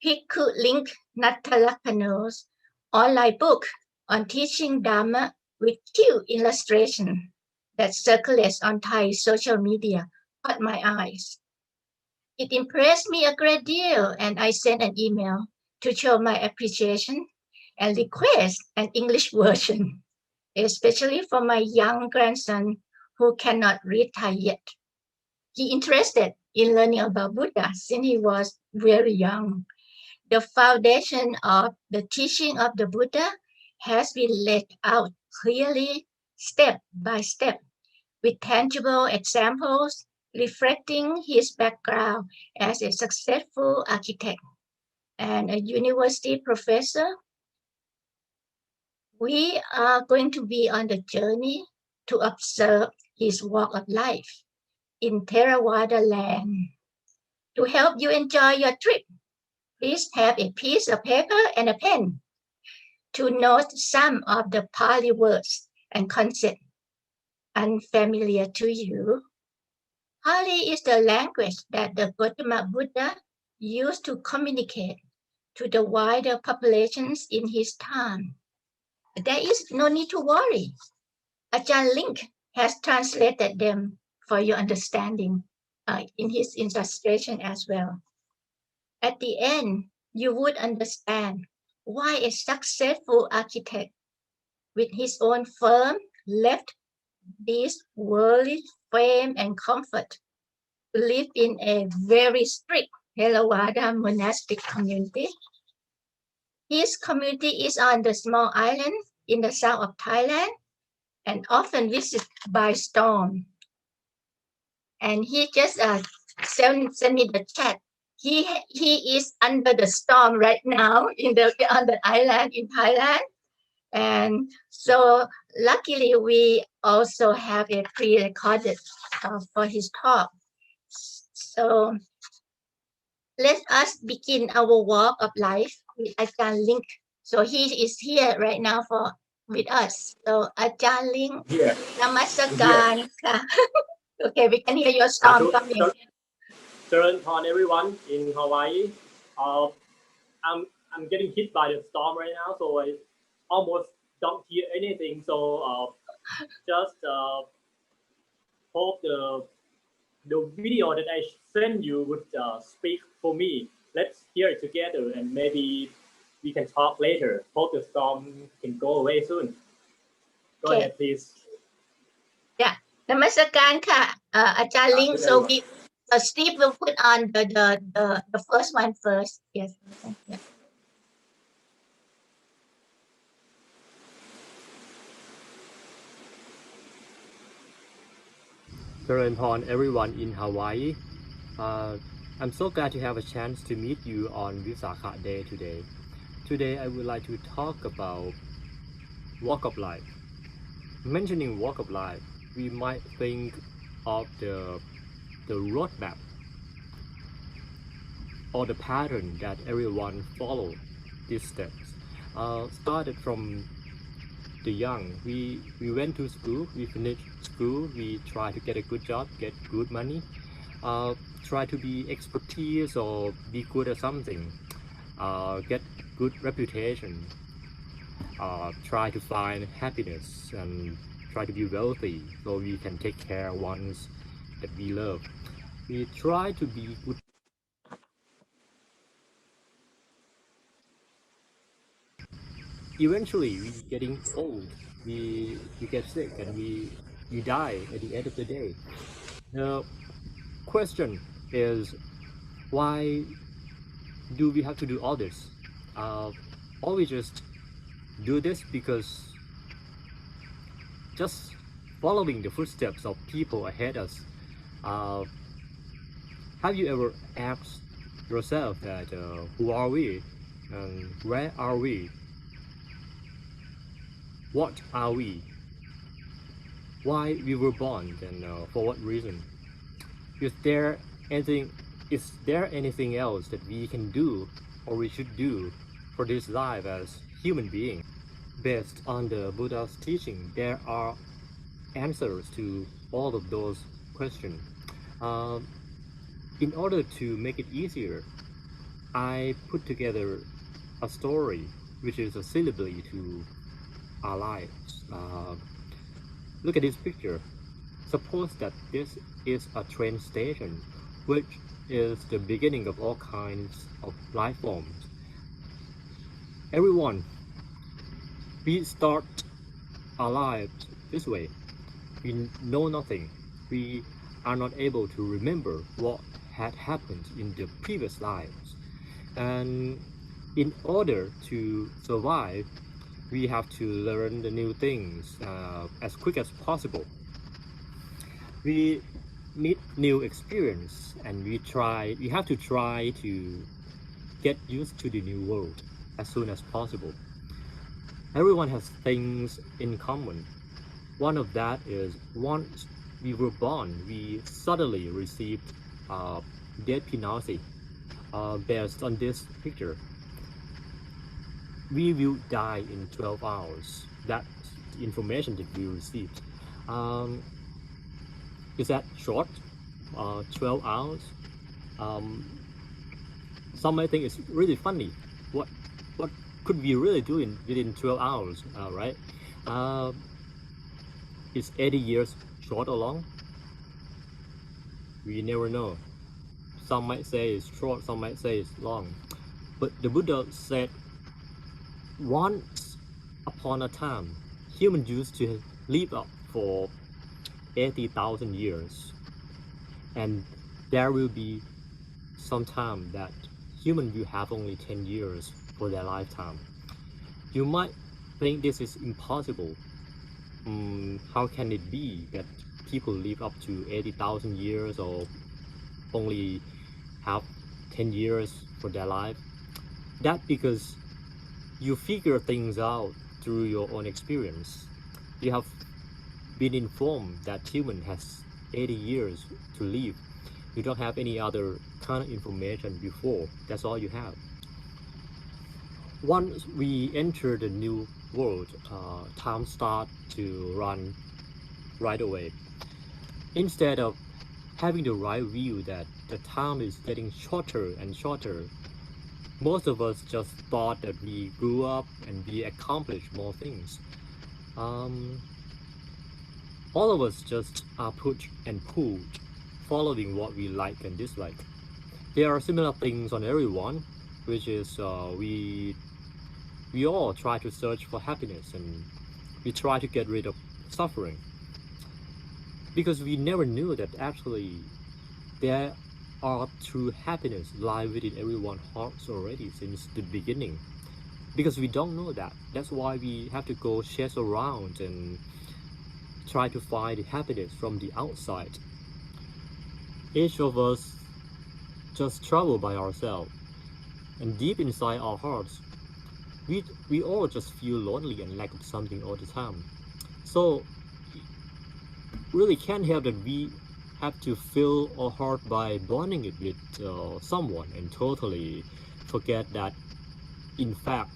Bhikkhu Link Natalakano's online book on teaching Dharma with cute illustration that circulates on Thai social media caught my eyes. It impressed me a great deal, and I sent an email to show my appreciation and request an English version, especially for my young grandson who cannot read Thai yet. He interested in learning about Buddha since he was very young. The foundation of the teaching of the Buddha has been laid out clearly, step by step, with tangible examples reflecting his background as a successful architect and a university professor. We are going to be on the journey to observe his walk of life in Theravada land. To help you enjoy your trip, please have a piece of paper and a pen to note some of the Pali words and concepts unfamiliar to you. Pali is the language that the Gautama Buddha used to communicate to the wider populations in his time. There is no need to worry. Ajahn Link has translated them for your understanding in his illustration as well. At the end, you would understand why a successful architect with his own firm left this worldly fame and comfort to live in a very strict Theravada monastic community. His community is on the small island in the south of Thailand and often visited by storm. And he just sent me the chat. He is under the storm right now on the island in Thailand. And so luckily we also have a pre-recorded for his talk. So let us begin our walk of life with Ajahn Link. So he is here right now with us. So Ajahn Link, Namaskar. Okay, we can hear your storm coming. Turn on everyone in Hawaii. I'm getting hit by the storm right now, so I almost don't hear anything. So just hope the the video that I sent you would speak for me. Let's hear it together and maybe we can talk later. Hope the storm can go away soon. Go Okay. ahead, please. Yeah. นมัสการค่ะอาจารย์ลิง so we Steve will put on the first one first. Yes. Yeah. Upon everyone in Hawaii. I'm so glad to have a chance to meet you on Vesak Day today. Today I would like to talk about walk of life. Mentioning walk of life, we might think of the roadmap or the pattern that everyone follows these steps. Started from the young, we went to school, we finished school, we try to get a good job, get good money, try to be expertise or be good at something, get good reputation, try to find happiness and try to be wealthy so we can take care of ones that we love. We try to be good. Eventually we getting old, we get sick and we die at the end of the day. The question is, why do we have to do all this? Or we just do this because just following the footsteps of people ahead us. Have you ever asked yourself that who are we and where are we? What are we? Why we were born and for what reason? Is there anything else that we can do or we should do for this life as human beings? Based on the Buddha's teaching, there are answers to all of those questions. In order to make it easier, I put together a story which is a syllabary to our lives. Look at this picture. Suppose that this is a train station, which is the beginning of all kinds of life forms. Everyone, we start our lives this way. We know nothing. We are not able to remember what had happened in the previous lives. And in order to survive, we have to learn the new things as quick as possible. We need new experience and we have to try to get used to the new world as soon as possible. Everyone has things in common. One of that is once we were born, we suddenly received death penalty based on this picture. We will die in 12 hours. That's the information that we received. Is that short? 12 hours? Some might think it's really funny. What could we really do within 12 hours, right? Is 80 years short or long? We never know. Some might say it's short, some might say it's long. But the Buddha said, once upon a time, humans used to live up for 80,000 years. And there will be some time that humans will have only 10 years for their lifetime. You might think this is impossible. How can it be that people live up to 80,000 years or only have 10 years for their life? That's because you figure things out through your own experience. You have been informed that human has 80 years to live. You don't have any other kind of information before. That's all you have. Once we enter the new world, time starts to run right away. Instead of having the right view that the time is getting shorter and shorter, most of us just thought that we grew up and we accomplished more things. All of us just are pushed and pulled following what we like and dislike. There are similar things on everyone, which is we all try to search for happiness, and we try to get rid of suffering, because we never knew that actually there are true happiness lie within everyone's hearts already since the beginning. Because we don't know that. That's why we have to go chase around and try to find happiness from the outside. Each of us just travel by ourselves, and deep inside our hearts, we all just feel lonely and lack of something all the time. So really can't help that we have to fill our heart by bonding it with someone, and totally forget that in fact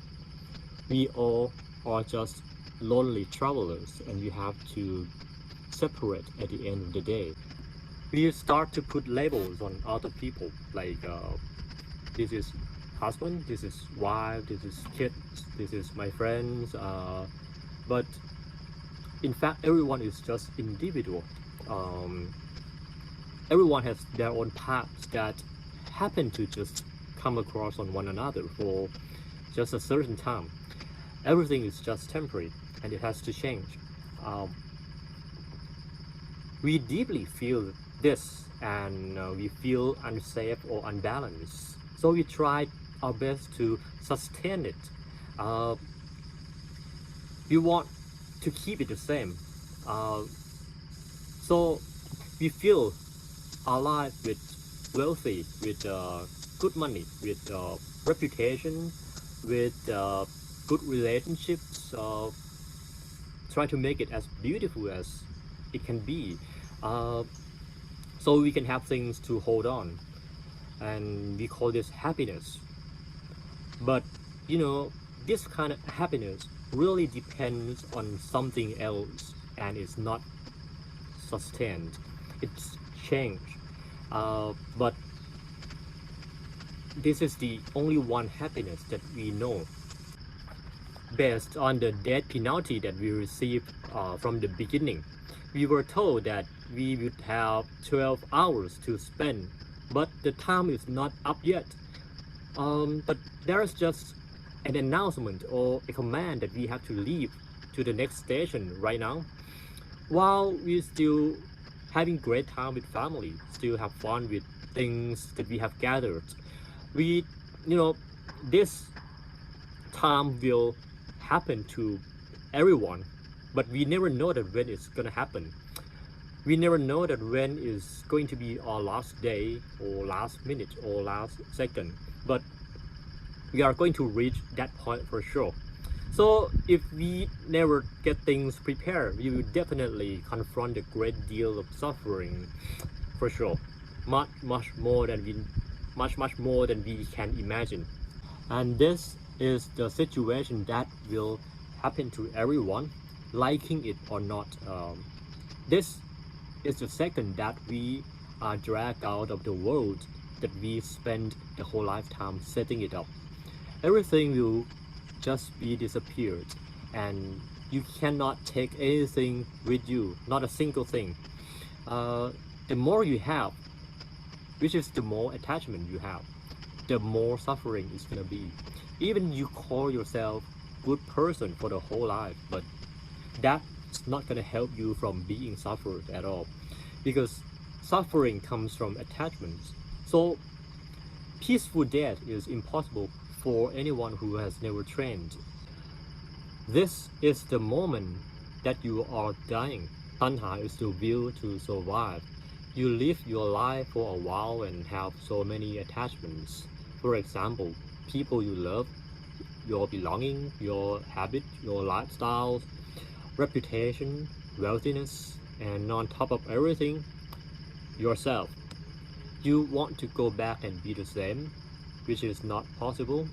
we all are just lonely travelers, and we have to separate at the end of the day. We start to put labels on other people, like this is husband, this is wife, this is kids, this is my friends, but in fact everyone is just individual. Everyone has their own paths that happen to just come across on one another for just a certain time. Everything is just temporary, and it has to change. We deeply feel this, and we feel unsafe or unbalanced. So we try our best to sustain it. We want to keep it the same. So we fill our life with wealthy, with good money, with reputation, with good relationships, try to make it as beautiful as it can be, so we can have things to hold on, and we call this happiness. But you know, this kind of happiness really depends on something else, and it's not sustained, it's changed. But this is the only one happiness that we know. Based on the death penalty that we received from the beginning, we were told that we would have 12 hours to spend, but the time is not up yet. But there is just an announcement or a command that we have to leave to the next station right now, while we're still having great time with family, still have fun with things that we have gathered. We, you know, this time will happen to everyone, but we never know that when it's gonna happen. We never know that when is going to be our last day or last minute or last second, but we are going to reach that point for sure. So if we never get things prepared, we will definitely confront a great deal of suffering for sure, much more than we can imagine. And this is the situation that will happen to everyone, liking it or not. This is the second that we are dragged out of the world that we spend the whole lifetime setting it up. Everything will just be disappeared, and you cannot take anything with you, not a single thing. The more you have, which is the more attachment you have, the more suffering is gonna be. Even you call yourself good person for the whole life, but that's not gonna help you from being suffered at all, because suffering comes from attachments. So peaceful death is impossible for anyone who has never trained. This is the moment that you are dying. Tanha is the will to survive. You live your life for a while and have so many attachments. For example, people you love, your belonging, your habit, your lifestyle, reputation, wealthiness, and on top of everything, yourself. You want to go back and be the same, which is not possible.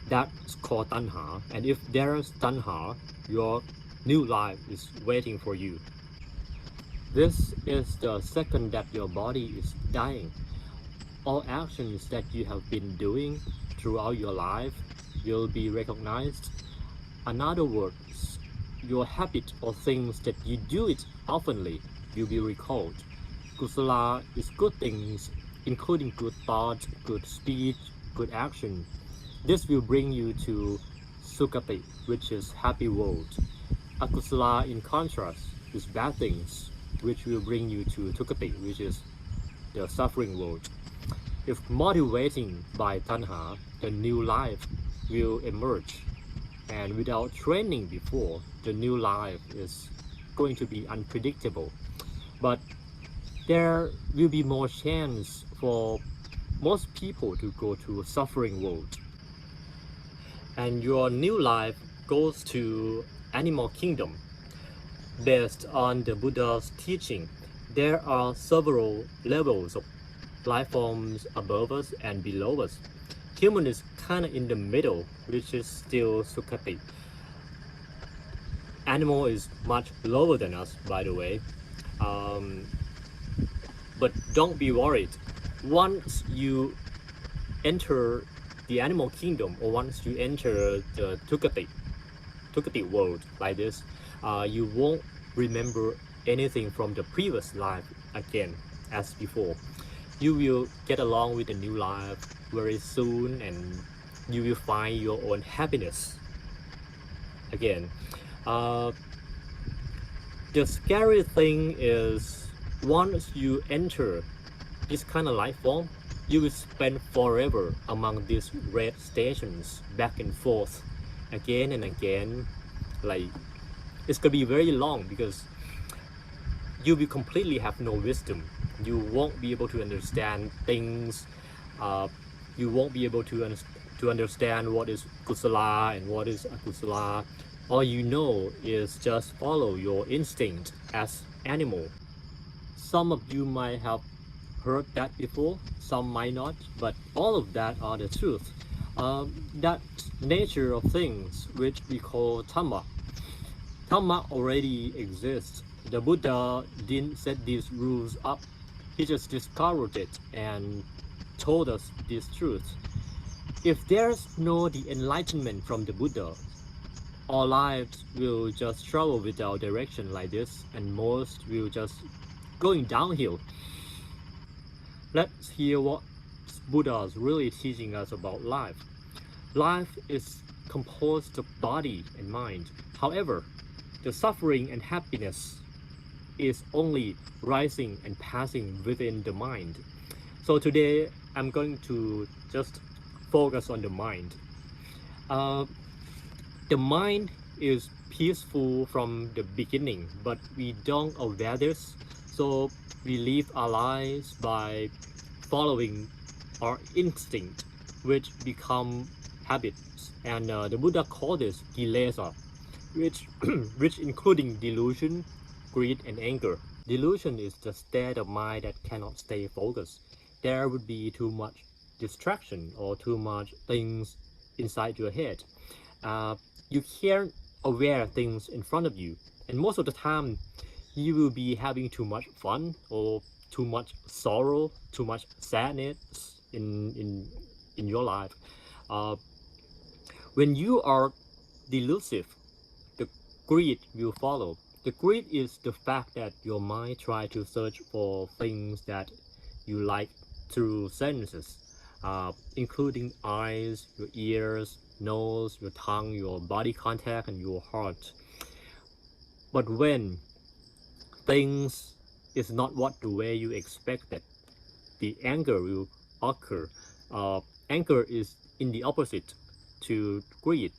That's called Tanha, and if there is Tanha, your new life is waiting for you. This is the second that your body is dying. All actions that you have been doing throughout your life will be recognized. In other words, your habit or things that you do it oftenly will be recalled. kusala is good things, including good thoughts, good speech, good action. This will bring you to Sukati, which is happy world. Akusala, in contrast, is bad things, which will bring you to Tukati, which is the suffering world. If motivating by tanha, the new life will emerge. And without training before, the new life is going to be unpredictable. But there will be more chance for most people to go to a suffering world. And your new life goes to animal kingdom. Based on the Buddha's teaching, there are several levels of life forms above us and below us. Human is kind of in the middle, which is still Sukati. Animal is much lower than us, by the way. But don't be worried. Once you enter the animal kingdom, or once you enter the Tukati world like this, you won't remember anything from the previous life again as before. You will get along with the new life very soon, and you will find your own happiness again. The scary thing is, once you enter this kind of life form, you will spend forever among these red stations, back and forth, again and again. Like, it's gonna be very long because you will completely have no wisdom. You won't be able to understand things. You won't be able to understand what is kusala and what is akusala. All you know is just follow your instinct as animal. Some of you might have heard that before, some might not, but all of that are the truth. That nature of things which we call Dhamma. Dhamma already exists. The Buddha didn't set these rules up. He just discovered it and told us this truth. If there's no the enlightenment from the Buddha, our lives will just travel without direction like this, and most will just going downhill. Let's hear what Buddha is really teaching us about life. Life is composed of body and mind. However, the suffering and happiness is only rising and passing within the mind. So today I'm going to just focus on the mind. The mind is peaceful from the beginning, but we don't aware this, so we live our lives by following our instinct, which become habits. And the Buddha called this kilesa, which including delusion, greed, and anger. Delusion is the state of mind that cannot stay focused. There would be too much distraction or too much things inside your head. You can't aware things in front of you, and most of the time you will be having too much fun or too much sorrow, too much sadness in your life. When you are delusive, the greed will follow. The greed is the fact that your mind tries to search for things that you like through senses, including eyes, your ears, nose, your tongue, your body contact, and your heart. But when things is not what the way you expected, the anger will occur. Anger is in the opposite to greed.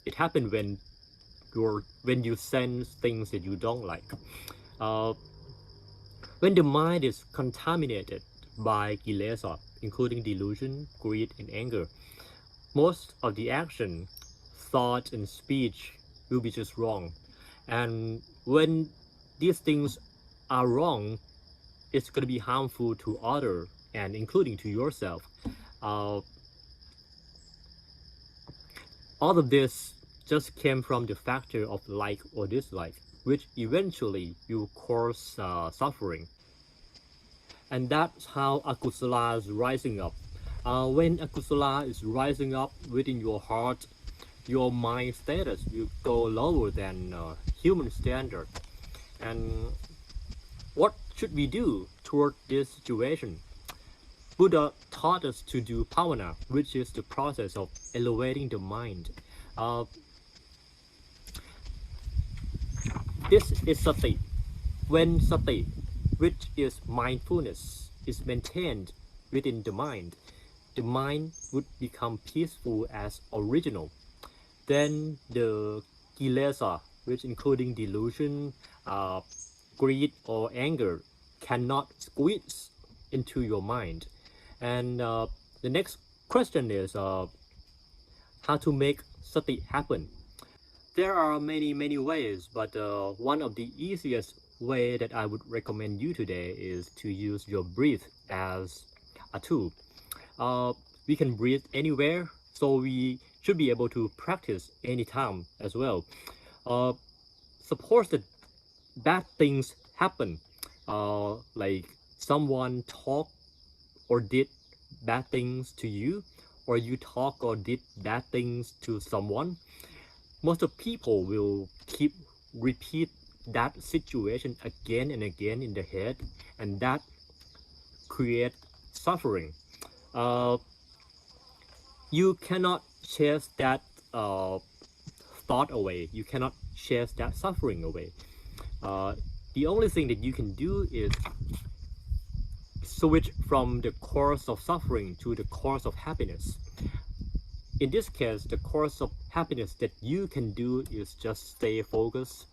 It happens when you sense things that you don't like. When the mind is contaminated by kilesa, including delusion, greed, and anger, most of the action, thought, and speech will be just wrong. And when these things are wrong, it's going to be harmful to others and including to yourself. All of this just came from the factor of like or dislike, which eventually will cause suffering. And that's how akusala is rising up. When akusala is rising up within your heart, your mind status will go lower than human standard. And what should we do toward this situation? Buddha taught us to do bhavana, which is the process of elevating the mind. This is sati. When sati, which is mindfulness, is maintained within the mind would become peaceful as original. Then the kilesa, which including delusion, greed or anger, cannot squeeze into your mind. And the next question is how to make sati happen. There are many ways, but one of the easiest way that I would recommend you today is to use your breath as a tool. We can breathe anywhere, so we should be able to practice anytime as well. Suppose that bad things happen, like someone talk or did bad things to you, or you talk or did bad things to someone. Most of people will repeat that situation again and again in the head, and that creates suffering. You cannot chase that thought away. You cannot chase that suffering away. The only thing that you can do is switch from the course of suffering to the course of happiness. In this case, the course of happiness that you can do is just stay focused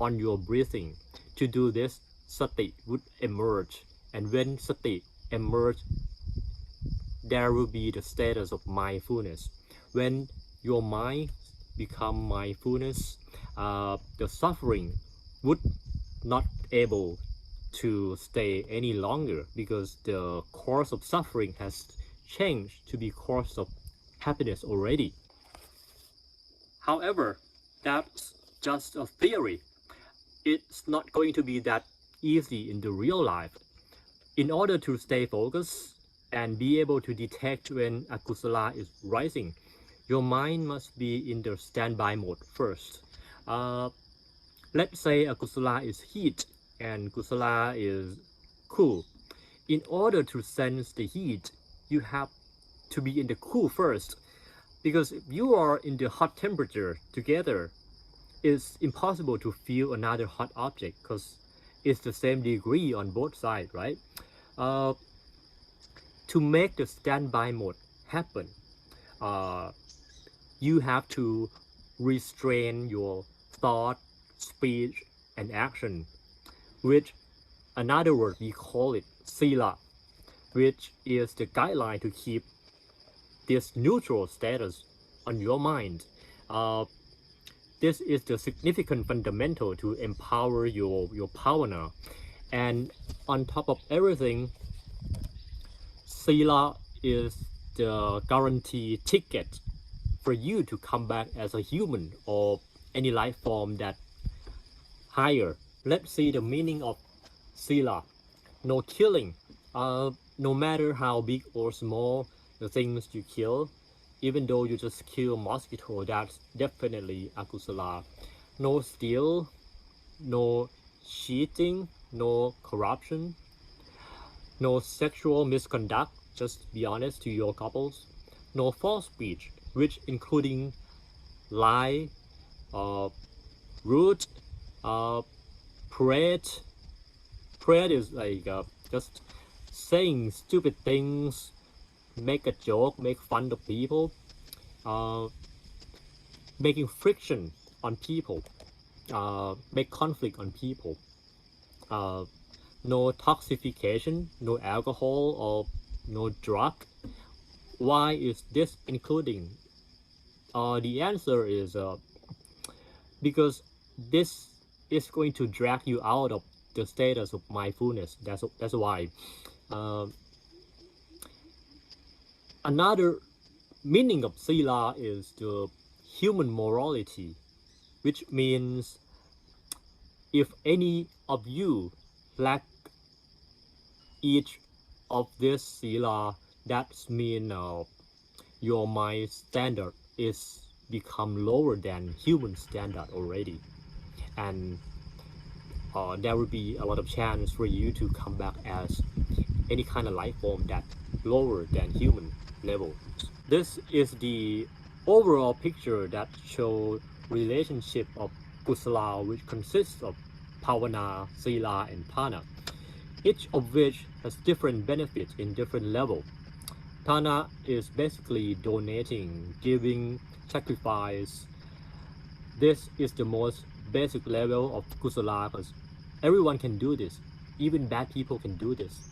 on your breathing. To do this, sati would emerge, and when sati emerges, there will be the status of mindfulness. When your mind becomes mindfulness, the suffering would not able to stay any longer, because the course of suffering has changed to be course of happiness already. However, that's just a theory. It's not going to be that easy in the real life. In order to stay focused and be able to detect when a kusala is rising, your mind must be in the standby mode first. Let's say a kusala is heat and kusala is cool. In order to sense the heat, you have to be in the cool first, because if you are in the hot temperature together, it's impossible to feel another hot object because it's the same degree on both sides, right? To make the standby mode happen, you have to restrain your thought, speech, and action, which another word we call it sila, which is the guideline to keep this neutral status on your mind. This is the significant fundamental to empower your bhavana. And on top of everything, sila is the guarantee ticket for you to come back as a human or any life form that higher. Let's see the meaning of sila. No killing. No matter how big or small the things you kill, even though you just kill a mosquito, that's definitely akusala. No steal, no cheating, no corruption, no sexual misconduct, just be honest to your couples, no false speech, which including lie, rude, pride. Pride is like just saying stupid things, make a joke, make fun of people, making friction on people, make conflict on people, no toxification, no alcohol or no drug. Why is this including? The answer is because this is going to drag you out of the status of mindfulness. That's why. Another meaning of sila is the human morality, which means if any of you lack each of this sila, that means your mind standard is become lower than human standard already. And there will be a lot of chance for you to come back as any kind of life form that lower than human level. This is the overall picture that shows relationship of kusala, which consists of pavana, sila, and thana, each of which has different benefits in different level. Thana is basically donating, giving, sacrifice. This is the most basic level of kusala because everyone can do this. Even bad people can do this.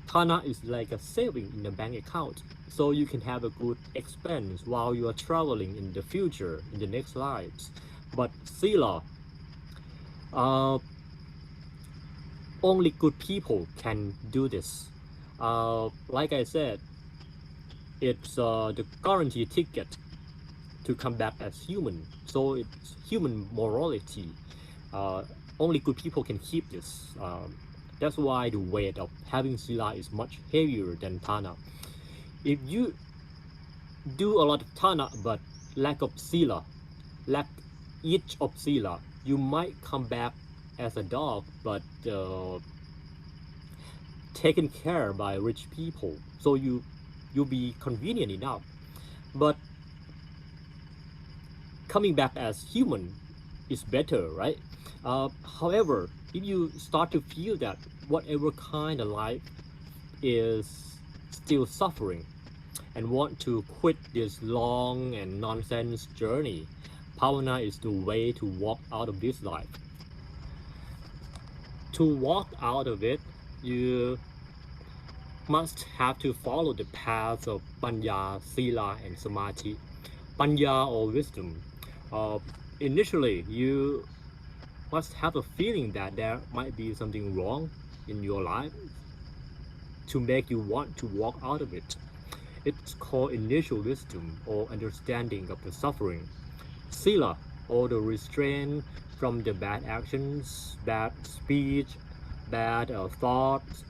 Thana is like a saving in a bank account, so you can have a good expense while you are traveling in the future, in the next lives. But sila, only good people can do this. Like I said, it's the guarantee ticket to come back as human. So it's human morality. Only good people can keep this. That's why the weight of having sila is much heavier than thana. If you do a lot of thana but lack of sila, lack each of sila, you might come back as a dog but taken care by rich people. So you'll be convenient enough. But coming back as human is better, right? However, if you start to feel that whatever kind of life is still suffering and want to quit this long and nonsense journey, Pavana is the way to walk out of this life. To walk out of it, you must have to follow the paths of Panya, Sila, and Samadhi. Panya or wisdom. Initially, you must have a feeling that there might be something wrong in your life to make you want to walk out of it. It's called initial wisdom or understanding of the suffering. Sila, or the restraint from the bad actions, bad speech, bad thoughts.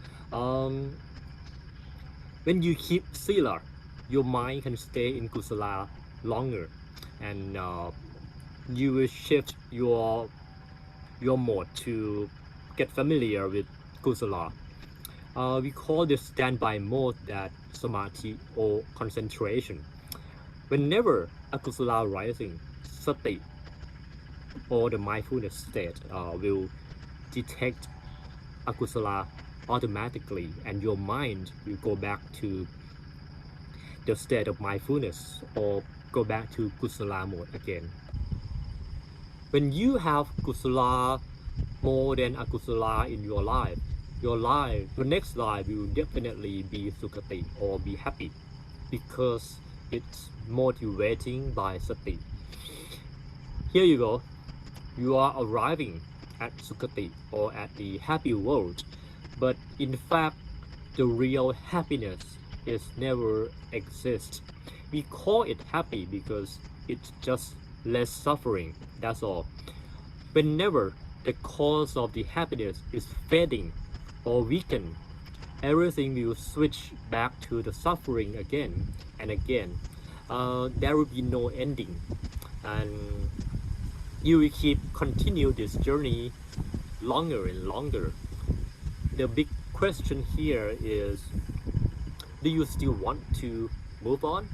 When you keep sila, your mind can stay in kusala longer, and you will shift your mode to get familiar with kusala. We call this standby mode that samadhi or concentration. Whenever a kusala rising, sati or the mindfulness state will detect a kusala automatically, and your mind will go back to the state of mindfulness or go back to kusala mode again. When you have kusala more than akusala in your life, your next life will definitely be sukhati or be happy, because it's motivating by sati. Here you go. You are arriving at sukhati or at the happy world, but in fact, the real happiness is never exist. We call it happy because it's just less suffering, that's all. Whenever the cause of the happiness is fading or weakened, everything will switch back to the suffering again and again. There will be no ending, and you will continue this journey longer and longer. The big question here is, do you still want to move on?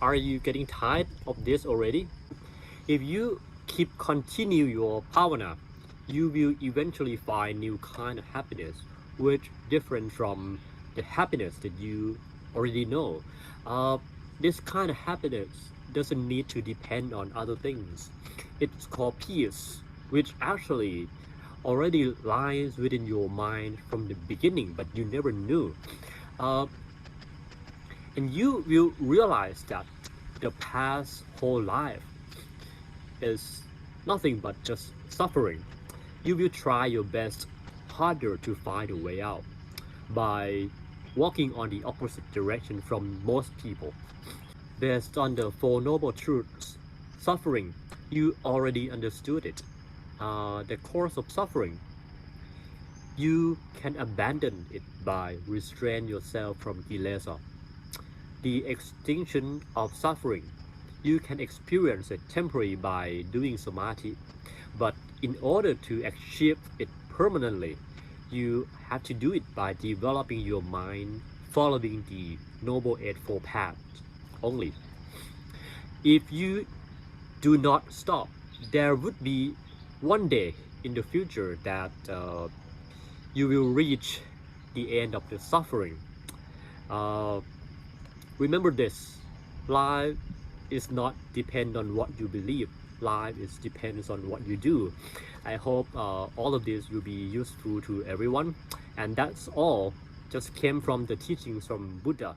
Are you getting tired of this already? If you continue your bhavana, you will eventually find new kind of happiness, which different from the happiness that you already know. This kind of happiness doesn't need to depend on other things. It's called peace, which actually already lies within your mind from the beginning, but you never knew. And you will realize that the past whole life is nothing but just suffering. You will try your best harder to find a way out by walking on the opposite direction from most people. Based on the Four Noble Truths, suffering, you already understood it. The course of suffering, you can abandon it by restrain yourself from kilesa. The extinction of suffering, you can experience it temporarily by doing samadhi, but in order to achieve it permanently, you have to do it by developing your mind, following the Noble Eightfold Path only. If you do not stop, there would be one day in the future that you will reach the end of the suffering. Remember this, life is not depend on what you believe, life is depends on what you do. I hope all of this will be useful to everyone, and that's all just came from the teachings from Buddha.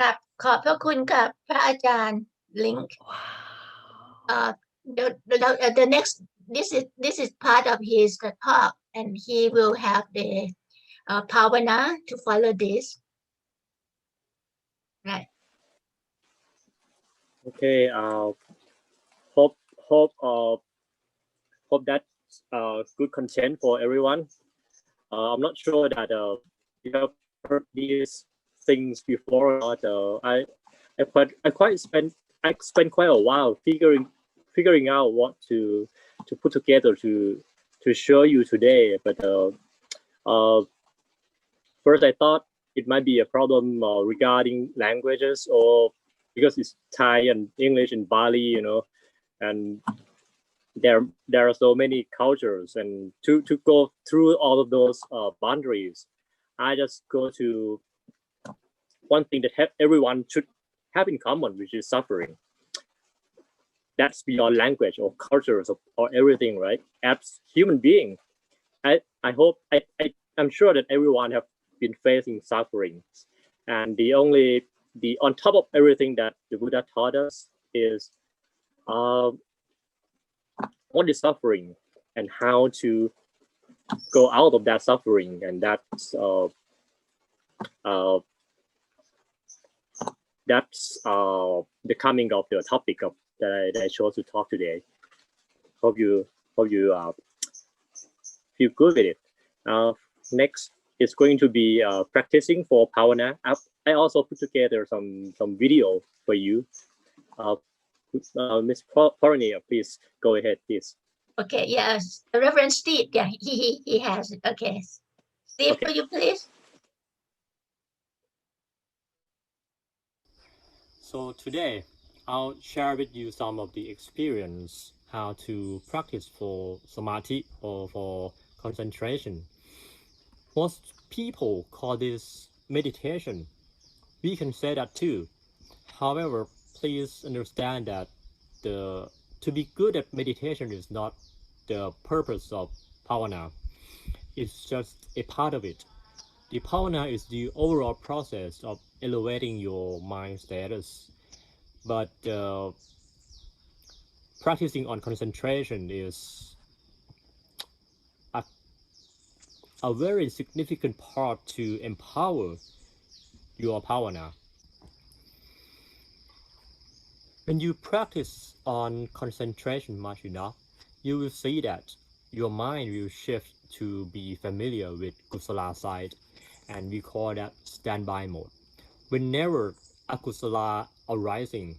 ครับขอบพระคุณกับพระอาจารย์ลิงค์ the next this is part of his talk, and he will have the pavana to follow this, right? Okay. Hope that's good content for everyone. I'm not sure that you have heard these things before or not. I spent quite a while figuring out what to put together to show you today. But first I thought it might be a problem regarding languages, or because it's Thai and English and Bali, you know, and there are so many cultures, and to go through all of those boundaries, I just go to one thing that everyone should have in common, which is suffering. That's beyond language or cultures or everything, right? As human being, I'm sure that everyone have been facing suffering, and the on top of everything that the Buddha taught us is what is suffering and how to go out of that suffering, and that's the coming of the topic of that I chose to talk today. Hope you feel good with it. Next is going to be practicing for Pavana. I also put together some video for you. Ms. Pornia, please go ahead, please. Okay, yes. Reverend Steve, yeah, he has it. Okay. Steve, Okay. will you please? So today, I'll share with you some of the experience how to practice for samadhi or for concentration. Most people call this meditation. We can say that too. However, please understand that to be good at meditation is not the purpose of Pavana. It's just a part of it. The Pavana is the overall process of elevating your mind status. But practicing on concentration is a very significant part to empower your Pavana. When you practice on concentration much enough, you will see that your mind will shift to be familiar with Kusala side, and we call that standby mode. Whenever akusala arising,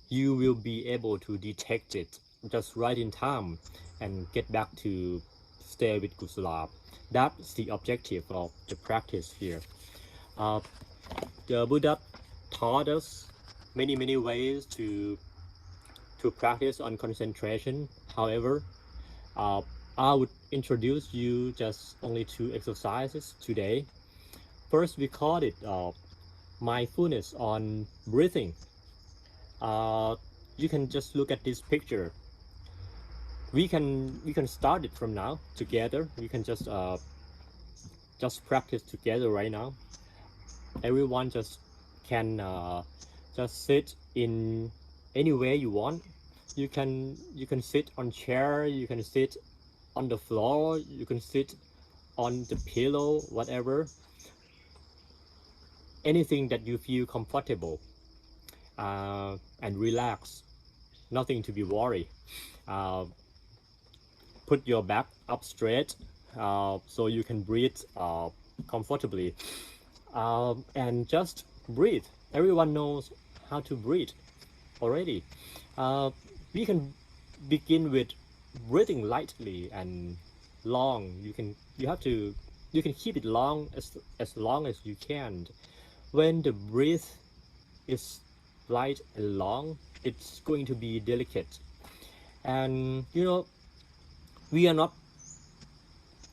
you will be able to detect it just right in time and get back to stay with Kusala. That's the objective of the practice here. The Buddha taught us many ways to practice on concentration. However, I would introduce you just only 2 exercises today. First, we call it mindfulness on breathing. You can just look at this picture. We can start it from now together. We can just practice together right now. Everyone just can just sit in any way you want. You can sit on chair, you can sit on the floor, you can sit on the pillow, whatever. Anything that you feel comfortable and relax. Nothing to be worried. Put your back up straight so you can breathe comfortably. And just breathe. Everyone knows how to breathe already. We can begin with breathing lightly and long. You can keep it long as long as you can. When the breath is light and long, it's going to be delicate. And you know,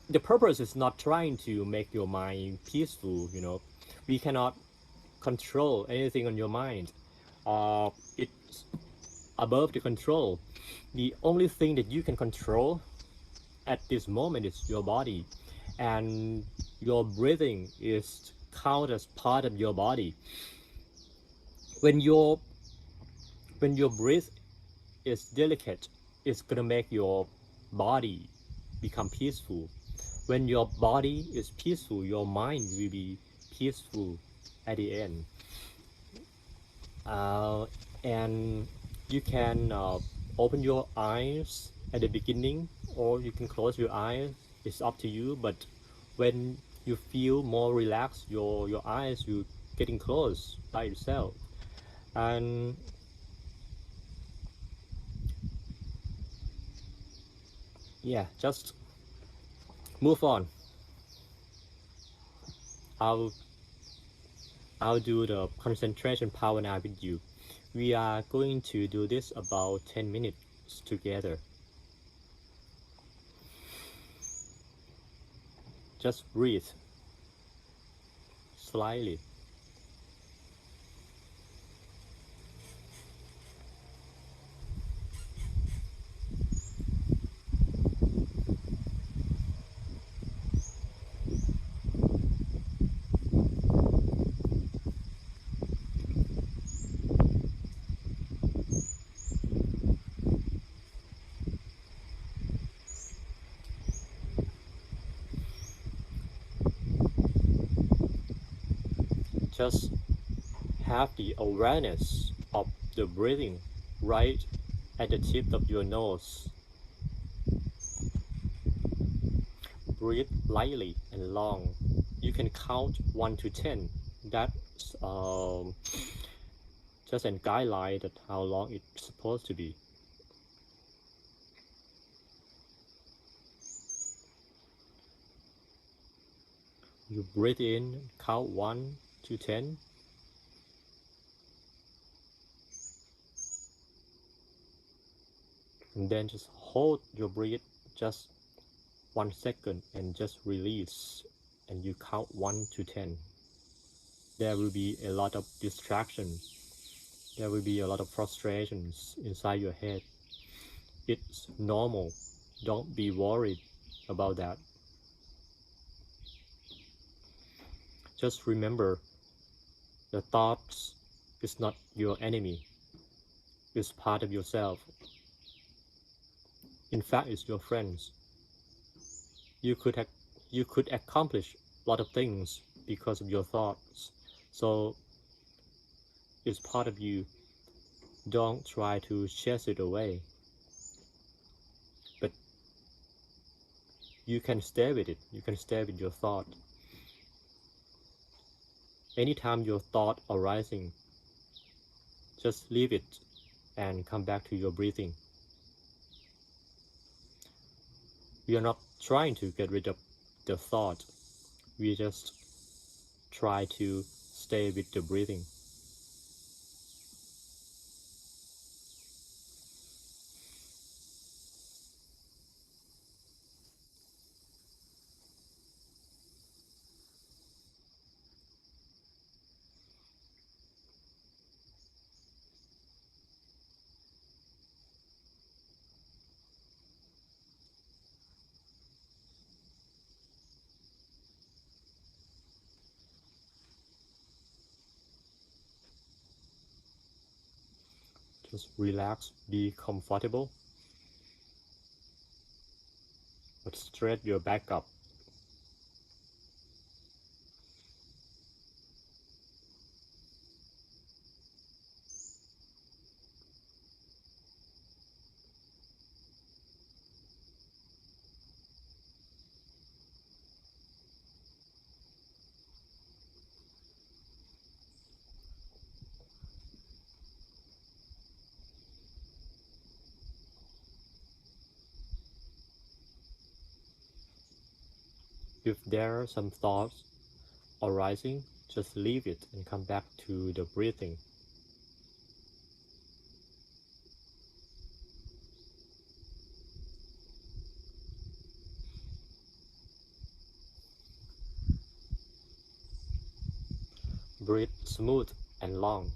the purpose is not trying to make your mind peaceful, you know. We cannot control anything on your mind. It's above the control. The only thing that you can control at this moment is your body, and your breathing is counted as part of your body. When your breath is delicate, it's gonna make your body become peaceful. When your body is peaceful, your mind will be peaceful at the end. And you can open your eyes at the beginning, or you can close your eyes. It's up to you. But when you feel more relaxed, your eyes you getting closed by itself. And yeah, just move on. I'll do the concentration pavana with you. We are going to do this about 10 minutes together. Just breathe slightly. Just have the awareness of the breathing right at the tip of your nose. Breathe lightly and long. You can count 1 to 10. That's just a guideline that how long it's supposed to be. You breathe in, count 1 to 10. And then just hold your breath just 1 second and just release. And you count 1 to 10. There will be a lot of distractions. There will be a lot of frustrations inside your head. It's normal. Don't be worried about that. Just remember, the thoughts is not your enemy. It's part of yourself. In fact, it's your friends. You could accomplish a lot of things because of your thoughts. So it's part of you. Don't try to chase it away. But you can stay with it. You can stay with your thought. Anytime your thought arising, just leave it and come back to your breathing. We are not trying to get rid of the thought. We just try to stay with the breathing. Just relax, be comfortable, but straight your back up. If there are some thoughts arising, just leave it and come back to the breathing. Breathe smooth and long.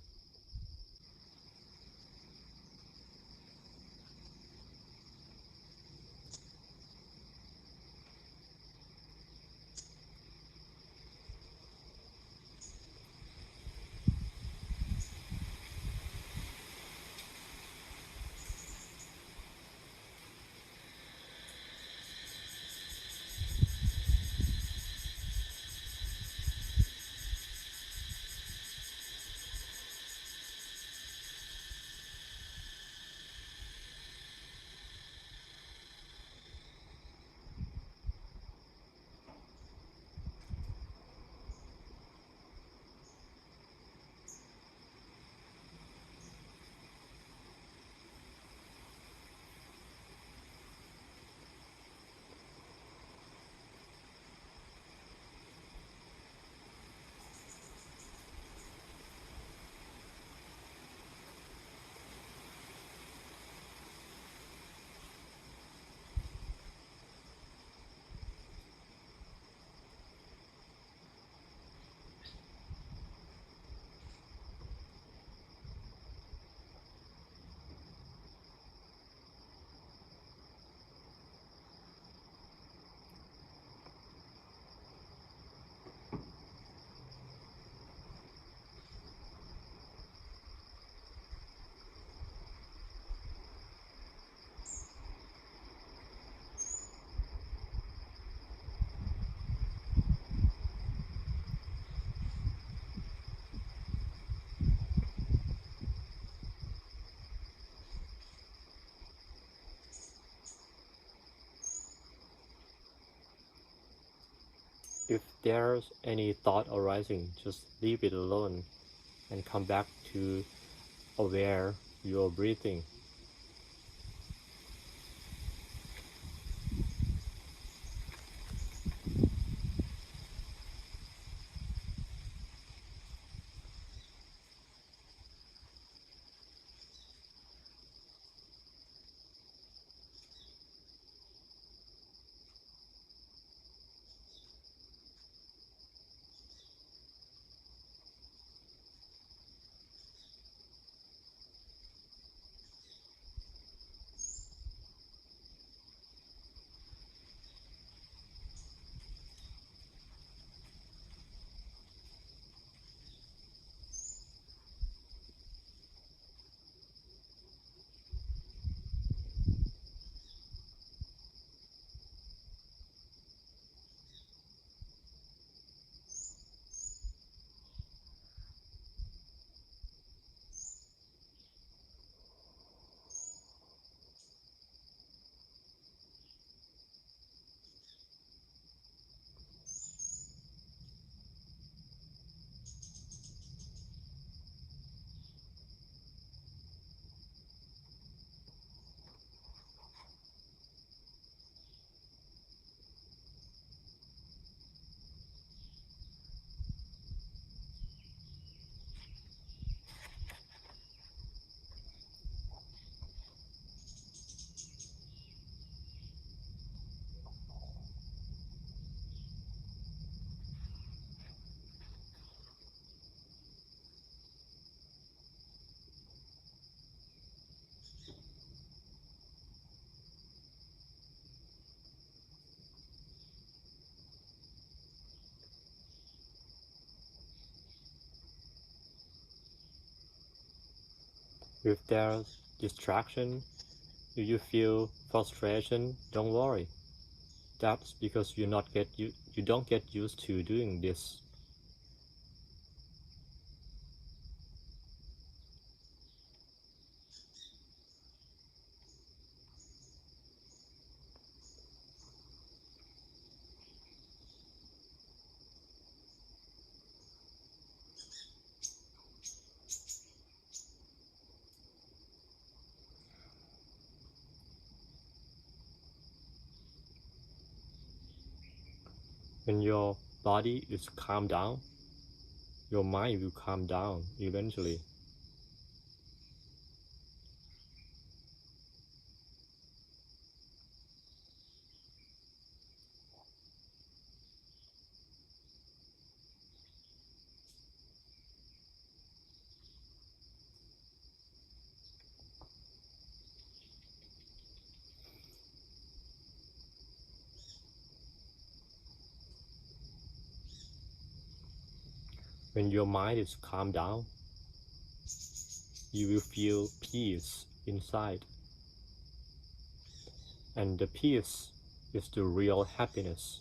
If there's any thought arising, just leave it alone and come back to aware your breathing. If there's distraction, if you feel frustration, don't worry. That's because you don't get used to doing this. When your body is calmed down, your mind will calm down eventually. When your mind is calmed down, you will feel peace inside. And the peace is the real happiness.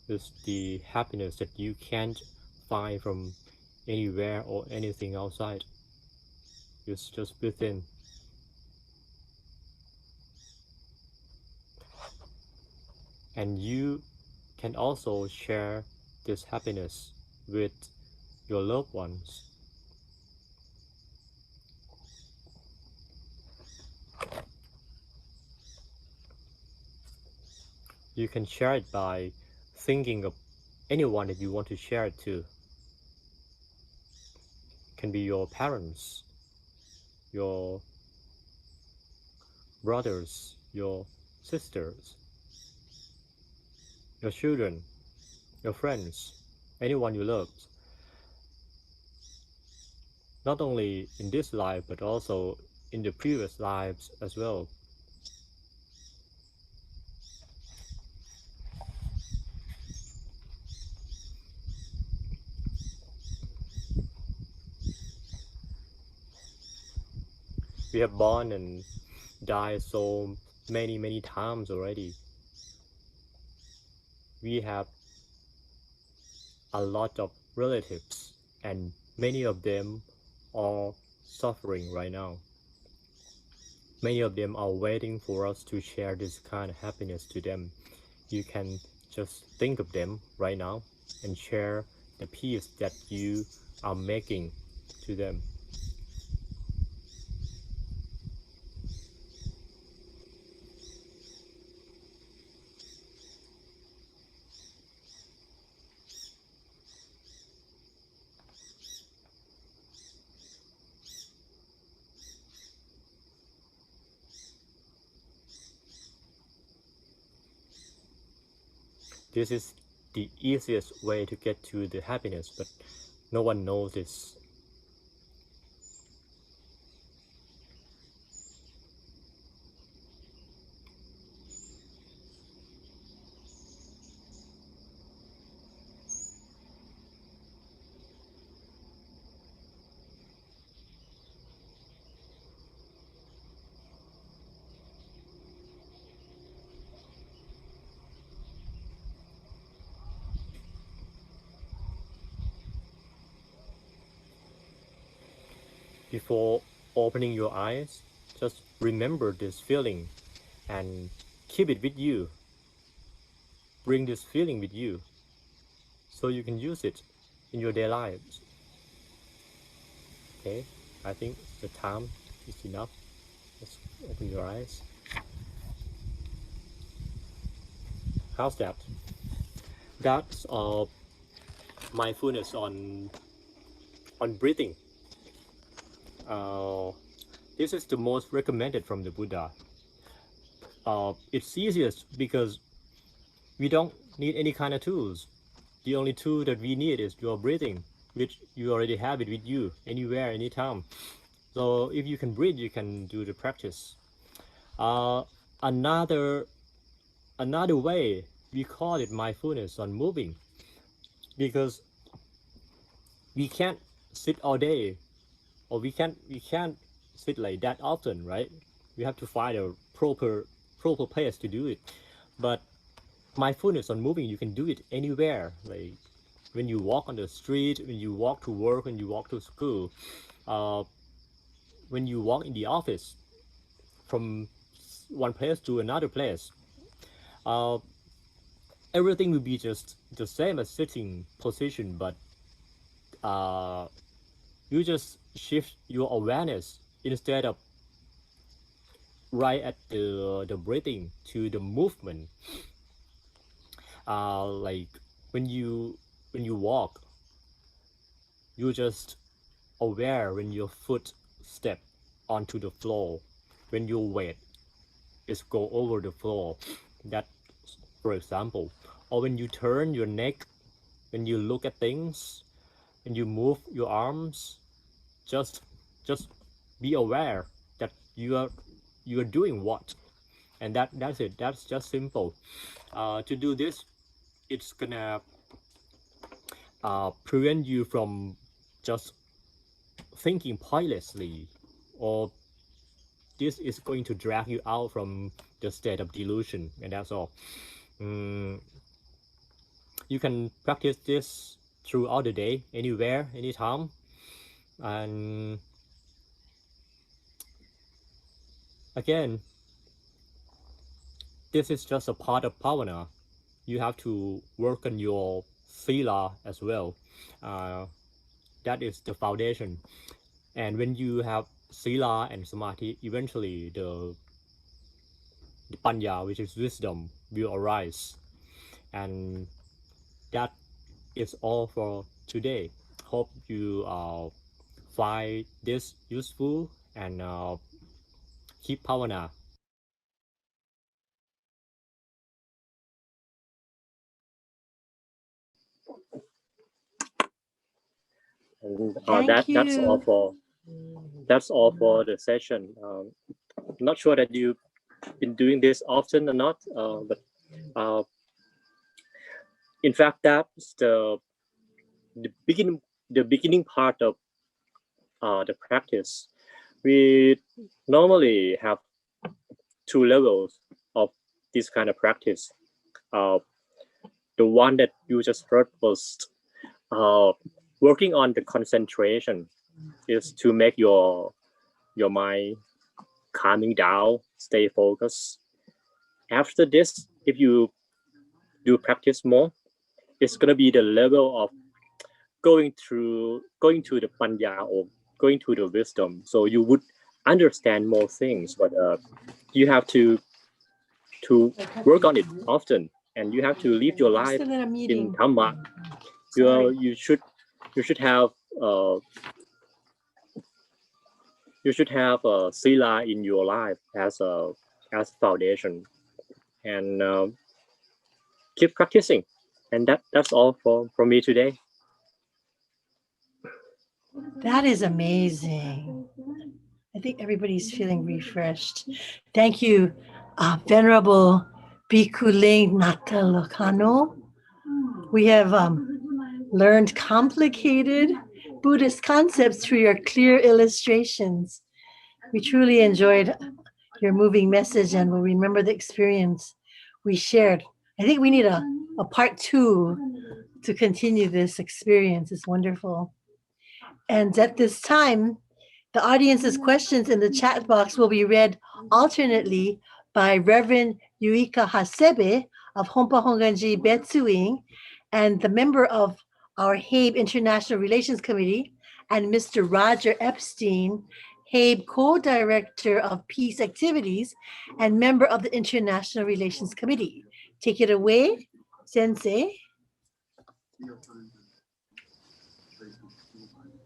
It's the happiness that you can't find from anywhere or anything outside. It's just within. And you can also share this happiness with your loved ones. You can share it by thinking of anyone that you want to share it to. It can be your parents, your brothers, your sisters, your children, your friends, anyone you love. Not only in this life, but also in the previous lives as well. We have born and died so many times already. We have a lot of relatives, and many of them are suffering right now. Many of them are waiting for us to share this kind of happiness to them. You can Just think of them right now and share the peace that you are making to them. This is the easiest way to get to the happiness, but no one knows this. Before opening your eyes, just remember this feeling and keep it with you. Bring this feeling with you so you can use it in your daily lives. Okay, I think the time is enough. Let's open your eyes. How's that? That's mindfulness on breathing. This is the most recommended from the Buddha. It's easiest because we don't need any kind of tools. The only tool that we need is your breathing, which you already have it with you anywhere, anytime. So if you can breathe, you can do the practice. Another way, we call it mindfulness on moving, because we can't sit all day, or we can't sit like that often, right? We have to find a proper place to do it. But mindfulness on moving, you can do it anywhere, like when you walk on the street, when you walk to work, when you walk to school, when you walk in the office, from one place to another place. Everything will be just the same as sitting position, but you just shift your awareness instead of right at the breathing to the movement. Like when you walk, you just aware when your foot step onto the floor, when your weight is go over the floor. That, for example, or when you turn your neck, when you look at things, when you move your arms, just be aware that you are doing what, and that's it. That's just simple. To do this, it's gonna prevent you from just thinking pointlessly, or this is going to drag you out from the state of delusion, and that's all. You can practice this throughout the day, anywhere, anytime, and again, this is just a part of Pāvana. You have to work on your sila as well. That is the foundation. And when you have sila and samadhi, eventually the panya, which is wisdom, will arise. And that is all for today. Hope you find this useful and keep Pāvana. And that's all for the session. I'm not sure that you've been doing this often or not, but in fact, that's the beginning part of the practice. We normally have two levels of this kind of practice. The one that you just heard was working on the concentration, is to make your mind calming down, stay focused. After this, if you do practice more, it's gonna be the level of going to the panya, or going to the wisdom. So you would understand more things, but you have to work on it often, and you have to live your life in Dhamma. You should have sila in your life as foundation, and keep practicing. And that's all from me today. That is amazing. I think everybody's feeling refreshed. Thank you, Venerable Bhikkhunī Tathālokā. We have learned complicated Buddhist concepts through your clear illustrations. We truly enjoyed your moving message and will remember the experience we shared. I think we need a part 2 to continue this experience. It's wonderful. And at this time, the audience's questions in the chat box will be read alternately by Reverend Yuika Hasebe of Hompa Hongwanji Betsuin and the member of our HAIB International Relations Committee, and Mr. Roger Epstein, HAIB co-director of Peace Activities and member of the International Relations Committee. Take it away, Sensei.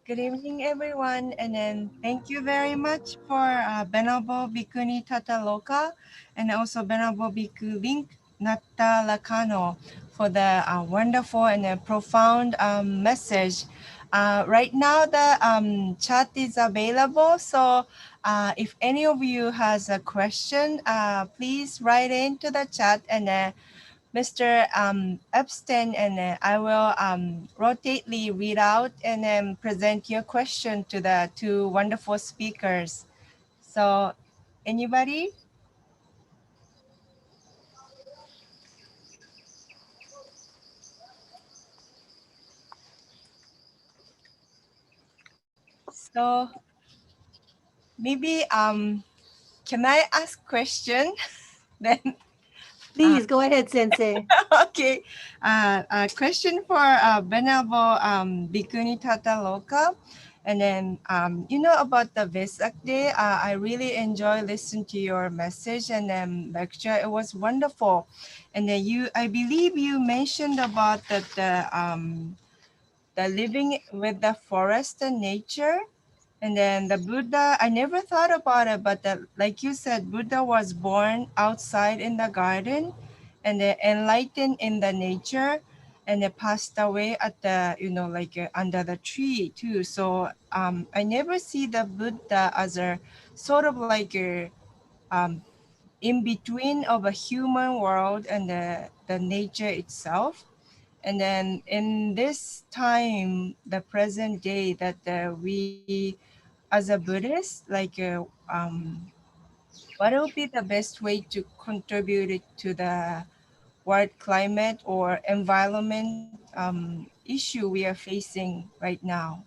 Good evening, everyone, and then thank you very much for Venerable Bhikkhunī Tathālokā and also Venerable Bhikkhu Tathālokā for the wonderful and profound message. Right now, the chat is available, so if any of you has a question, please write into the chat, and Mr. Epstein and I will rotately read out and then present your question to the 2 wonderful speakers. So anybody? So maybe can I ask question then? Please go ahead, Sensei. Okay. A question for Venerable Bhikkhunī Tathālokā. And then, you know, about the Vesak Day, I really enjoy listening to your message and lecture. It was wonderful. And then I believe you mentioned about the living with the forest and nature. And then the Buddha, I never thought about it, but like you said, Buddha was born outside in the garden and then enlightened in the nature, and then passed away at the, you know, like under the tree too. So I never see the Buddha as a sort of like a in between of a human world and the nature itself. And then in this time, the present day, that we as a Buddhist, like what will be the best way to contribute it to the world climate or environment issue we are facing right now?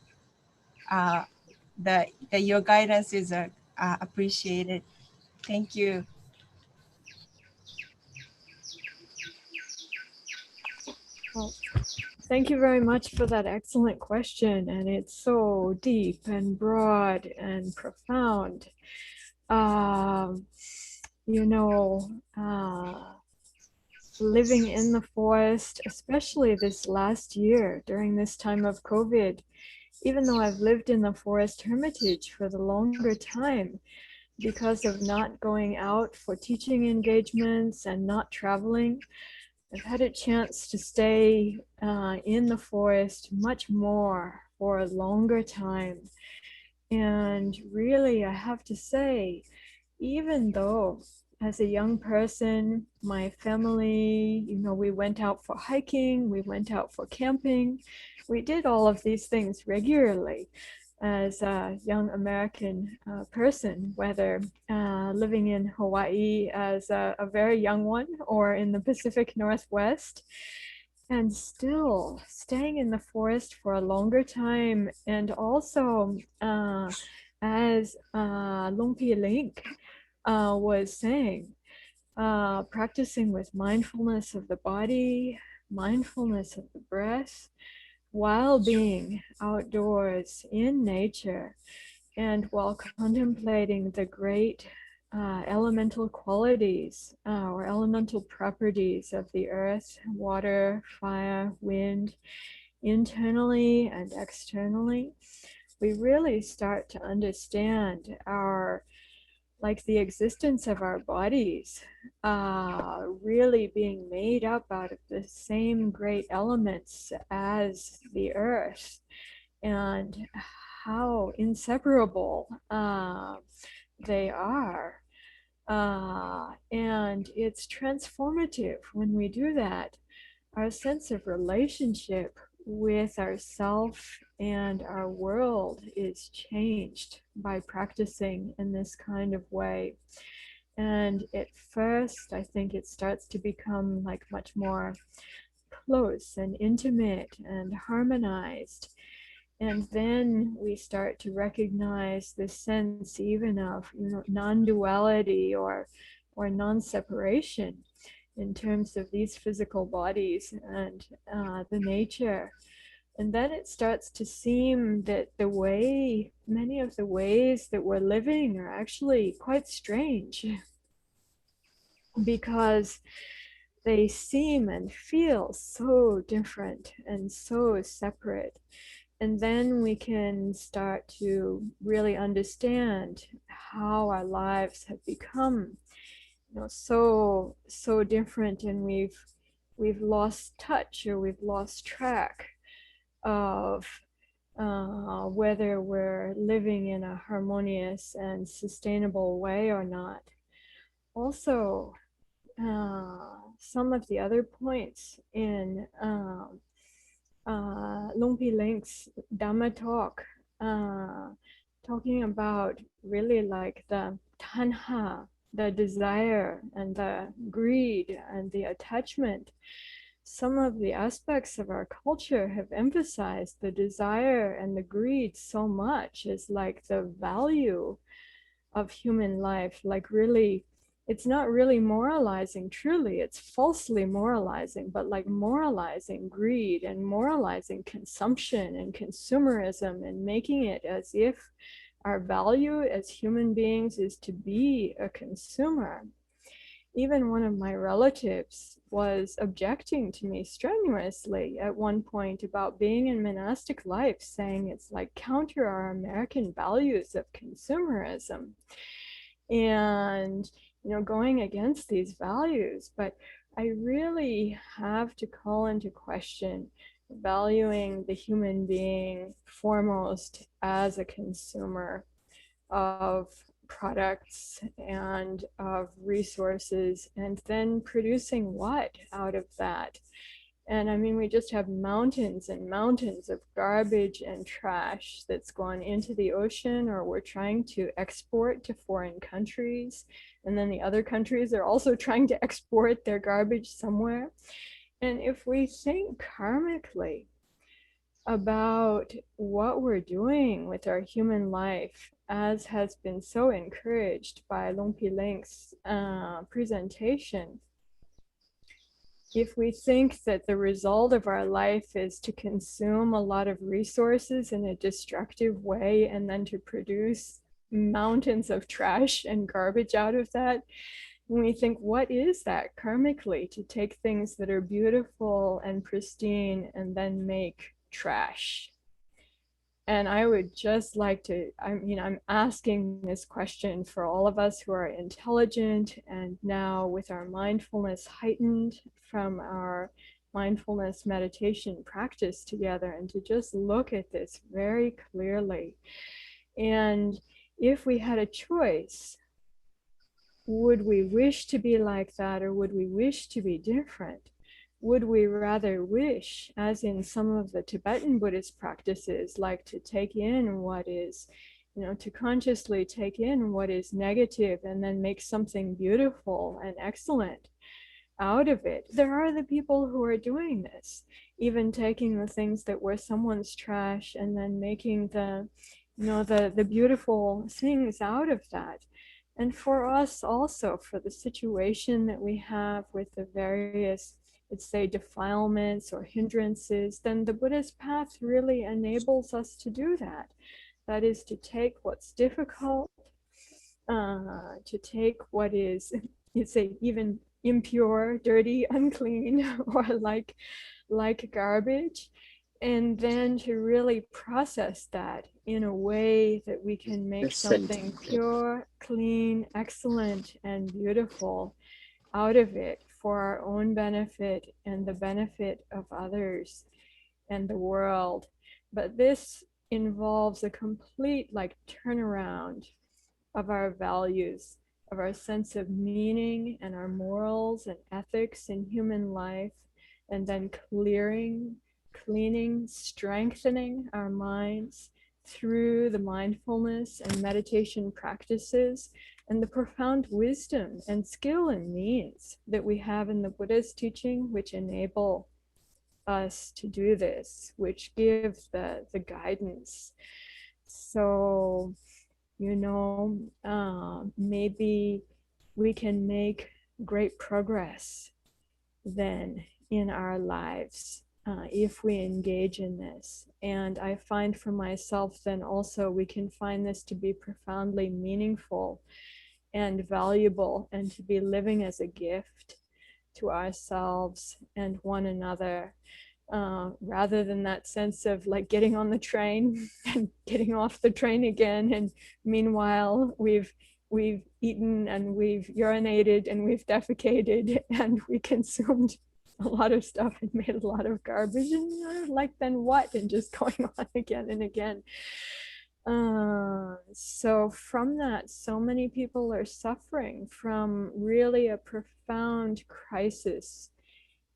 Your guidance is appreciated. Thank you. Well, thank you very much for that excellent question. And it's so deep and broad and profound. You know, living in the forest, especially this last year during this time of COVID, even though I've lived in the forest hermitage for the longer time, because of not going out for teaching engagements and not traveling, I've had a chance to stay in the forest much more for a longer time. And really, I have to say, even though as a young person, my family, you know, we went out for hiking, we went out for camping, we did all of these things regularly as a young American person, whether living in Hawaii as a very young one or in the Pacific Northwest, and still staying in the forest for a longer time. And also as Lumpy Link was saying, practicing with mindfulness of the body, mindfulness of the breath, while being outdoors in nature and while contemplating the great elemental qualities or elemental properties of the earth, water, fire, wind, internally and externally, we really start to understand the existence of our bodies really being made up out of the same great elements as the earth, and how inseparable they are. And it's transformative when we do that. Our sense of relationship with ourself and our world is changed by practicing in this kind of way. And at first, I think it starts to become like much more close and intimate and harmonized. And then we start to recognize the sense even of, you know, non-duality or non-separation in terms of these physical bodies and the nature. And then it starts to seem that many of the ways that we're living are actually quite strange, because they seem and feel so different and so separate. And then we can start to really understand how our lives have become, you know, so different, and we've lost touch or we've lost track of whether we're living in a harmonious and sustainable way or not. Also, some of the other points in Lumpy Link's Dhamma talk, talking about really like the tanha, the desire and the greed and the attachment. Some of the aspects of our culture have emphasized the desire and the greed so much as like the value of human life. Like really, it's not really moralizing truly, it's falsely moralizing, but like moralizing greed and moralizing consumption and consumerism and making it as if our value as human beings is to be a consumer. Even one of my relatives was objecting to me strenuously at one point about being in monastic life, saying it's like counter our American values of consumerism and, you know, going against these values. But I really have to call into question valuing the human being foremost as a consumer of products and of resources, and then producing what out of that. And I mean, we just have mountains and mountains of garbage and trash that's gone into the ocean, or we're trying to export to foreign countries, and then the other countries are also trying to export their garbage somewhere. And if we think karmically about what we're doing with our human life, as has been so encouraged by Lumpy Link's presentation, if we think that the result of our life is to consume a lot of resources in a destructive way and then to produce mountains of trash and garbage out of that, and we think, what is that karmically, to take things that are beautiful and pristine and then make trash? And I would just like to, I'm asking this question for all of us who are intelligent and now with our mindfulness heightened from our mindfulness meditation practice together, and to just look at this very clearly. And if we had a choice, would we wish to be like that, or would we wish to be different? Would we rather wish, as in some of the Tibetan Buddhist practices, like to take in what is, you know, to consciously take in what is negative and then make something beautiful and excellent out of it? There are the people who are doing this, even taking the things that were someone's trash and then making the, you know, the beautiful things out of that. And for us also, for the situation that we have with the various, let's say, defilements or hindrances, then the Buddhist path really enables us to do that. That is to take what's difficult, to take what is, you'd say, even impure, dirty, unclean, or like garbage, and then to really process that in a way that we can make something pure, clean, excellent, and beautiful out of it for our own benefit and the benefit of others and the world. But this involves a complete turnaround of our values, of our sense of meaning and our morals and ethics in human life, and then cleaning, strengthening our minds through the mindfulness and meditation practices and the profound wisdom and skill and means that we have in the Buddha's teaching, which enable us to do this, which give the guidance. So, maybe we can make great progress then in our lives if we engage in this. And I find for myself then also we can find this to be profoundly meaningful and valuable, and to be living as a gift to ourselves and one another, rather than that sense of getting on the train and getting off the train again, and meanwhile we've eaten and we've urinated and we've defecated and we consumed a lot of stuff and made a lot of garbage, and then what, and just going on again and again. So from that, so many people are suffering from really a profound crisis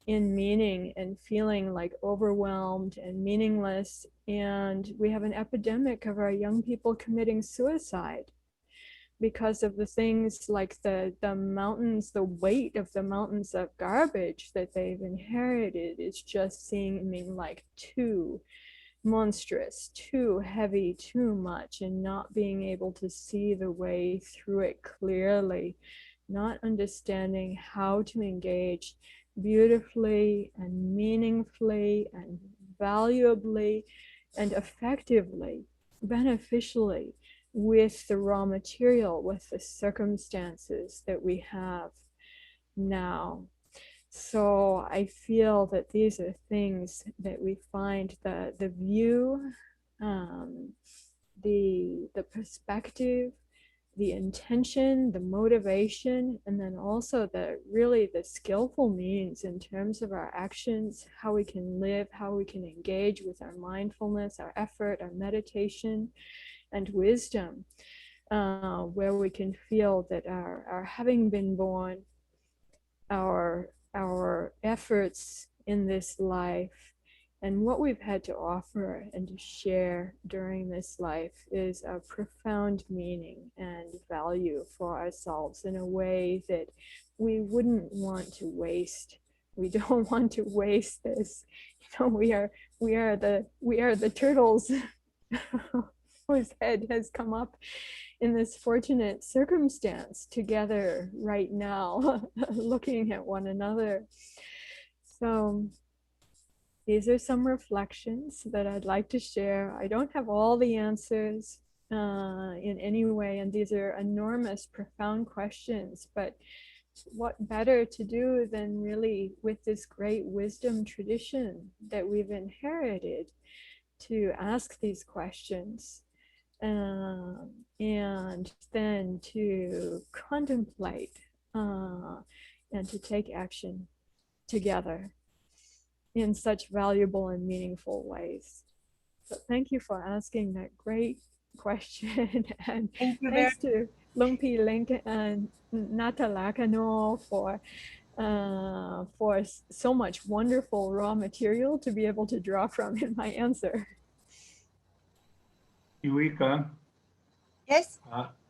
in meaning and feeling overwhelmed and meaningless. And we have an epidemic of our young people committing suicide because of the things like the mountains, the weight of the mountains of garbage that they've inherited is just seeming too monstrous, too heavy, too much, and not being able to see the way through it clearly, not understanding how to engage beautifully and meaningfully and valuably and effectively, beneficially with the raw material, with the circumstances that we have now. So I feel that these are things that we find the view, the perspective, the intention, the motivation, and then also the skillful means in terms of our actions, how we can live, how we can engage with our mindfulness, our effort, our meditation, and wisdom, where we can feel that our having been born, our efforts in this life, and what we've had to offer and to share during this life is a profound meaning and value for ourselves in a way that we wouldn't want to waste. We don't want to waste this. We are the turtles whose head has come up in this fortunate circumstance together right now, looking at one another. So these are some reflections that I'd like to share. I don't have all the answers in any way, and these are enormous, profound questions, but what better to do than really with this great wisdom tradition that we've inherited to ask these questions. And then to contemplate and to take action together in such valuable and meaningful ways. So thank you for asking that great question, and thanks to Lumpi Link and Natalakano for so much wonderful raw material to be able to draw from in my answer. Eureka. Yes.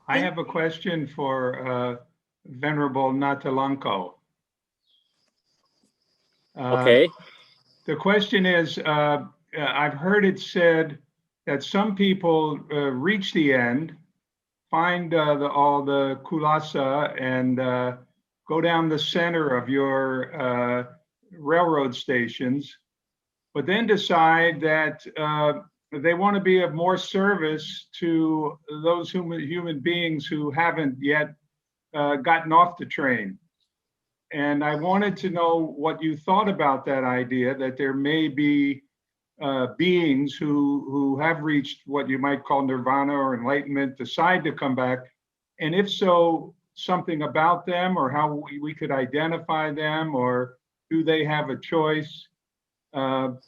I have a question for Venerable Natalanko. Okay. The question is, I've heard it said that some people reach the end find all the kulasa and go down the center of your railroad stations, but then decide that they want to be of more service to those human beings who haven't yet gotten off the train. And I wanted to know what you thought about that idea, that there may be beings who have reached what you might call nirvana or enlightenment, decide to come back. And if so, something about them, or how we could identify them, or do they have a choice? Do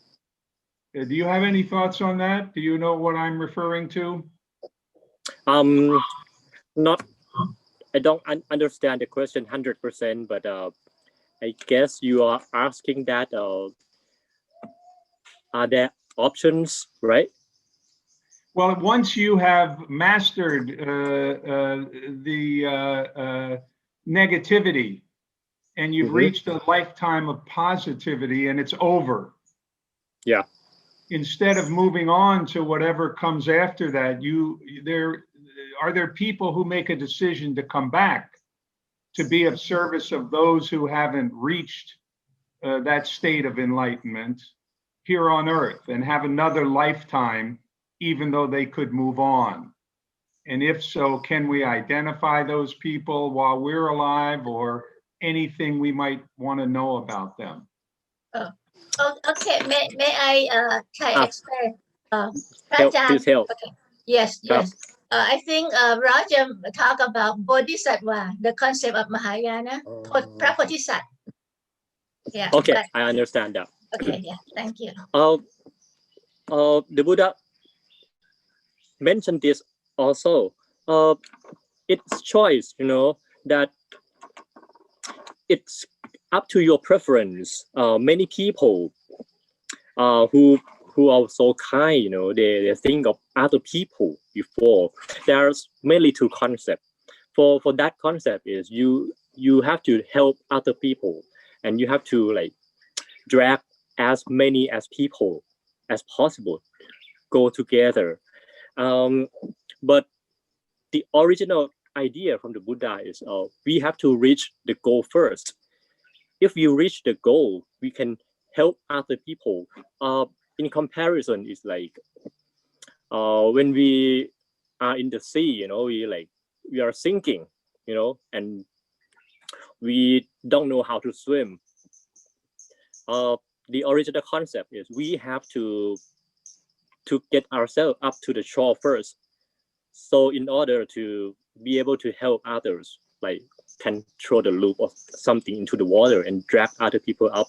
you have any thoughts on that? Do you know what I'm referring to? Not, I don't understand the question 100%, but I guess you are asking that are there options, right? Well, once you have mastered the negativity and you've reached a lifetime of positivity and it's over. Yeah. Instead of moving on to whatever comes after that, are there people who make a decision to come back to be of service of those who haven't reached that state of enlightenment here on earth and have another lifetime, even though they could move on? And if so, can we identify those people while we're alive, or anything we might want to know about them? Oh, okay, may I try explain? Please help. Okay. Yes. I think Roger talked about Bodhisattva, the concept of Mahayana, Prapodhisattva. Yeah. Okay, I understand that. Okay, yeah, thank you. The Buddha mentioned this also. It's choice, that it's up to your preference. Many people who are so kind, they think of other people before. There's mainly two concepts. For that concept is you have to help other people, and you have to drag as many as people as possible go together. But the original idea from the Buddha is we have to reach the goal first. If you reach the goal, we can help other people. In comparison, it's like when we are in the sea, we are sinking, and we don't know how to swim. The original concept is we have to get ourselves up to the shore first. So in order to be able to help others, can throw the loop or something into the water and drag other people up.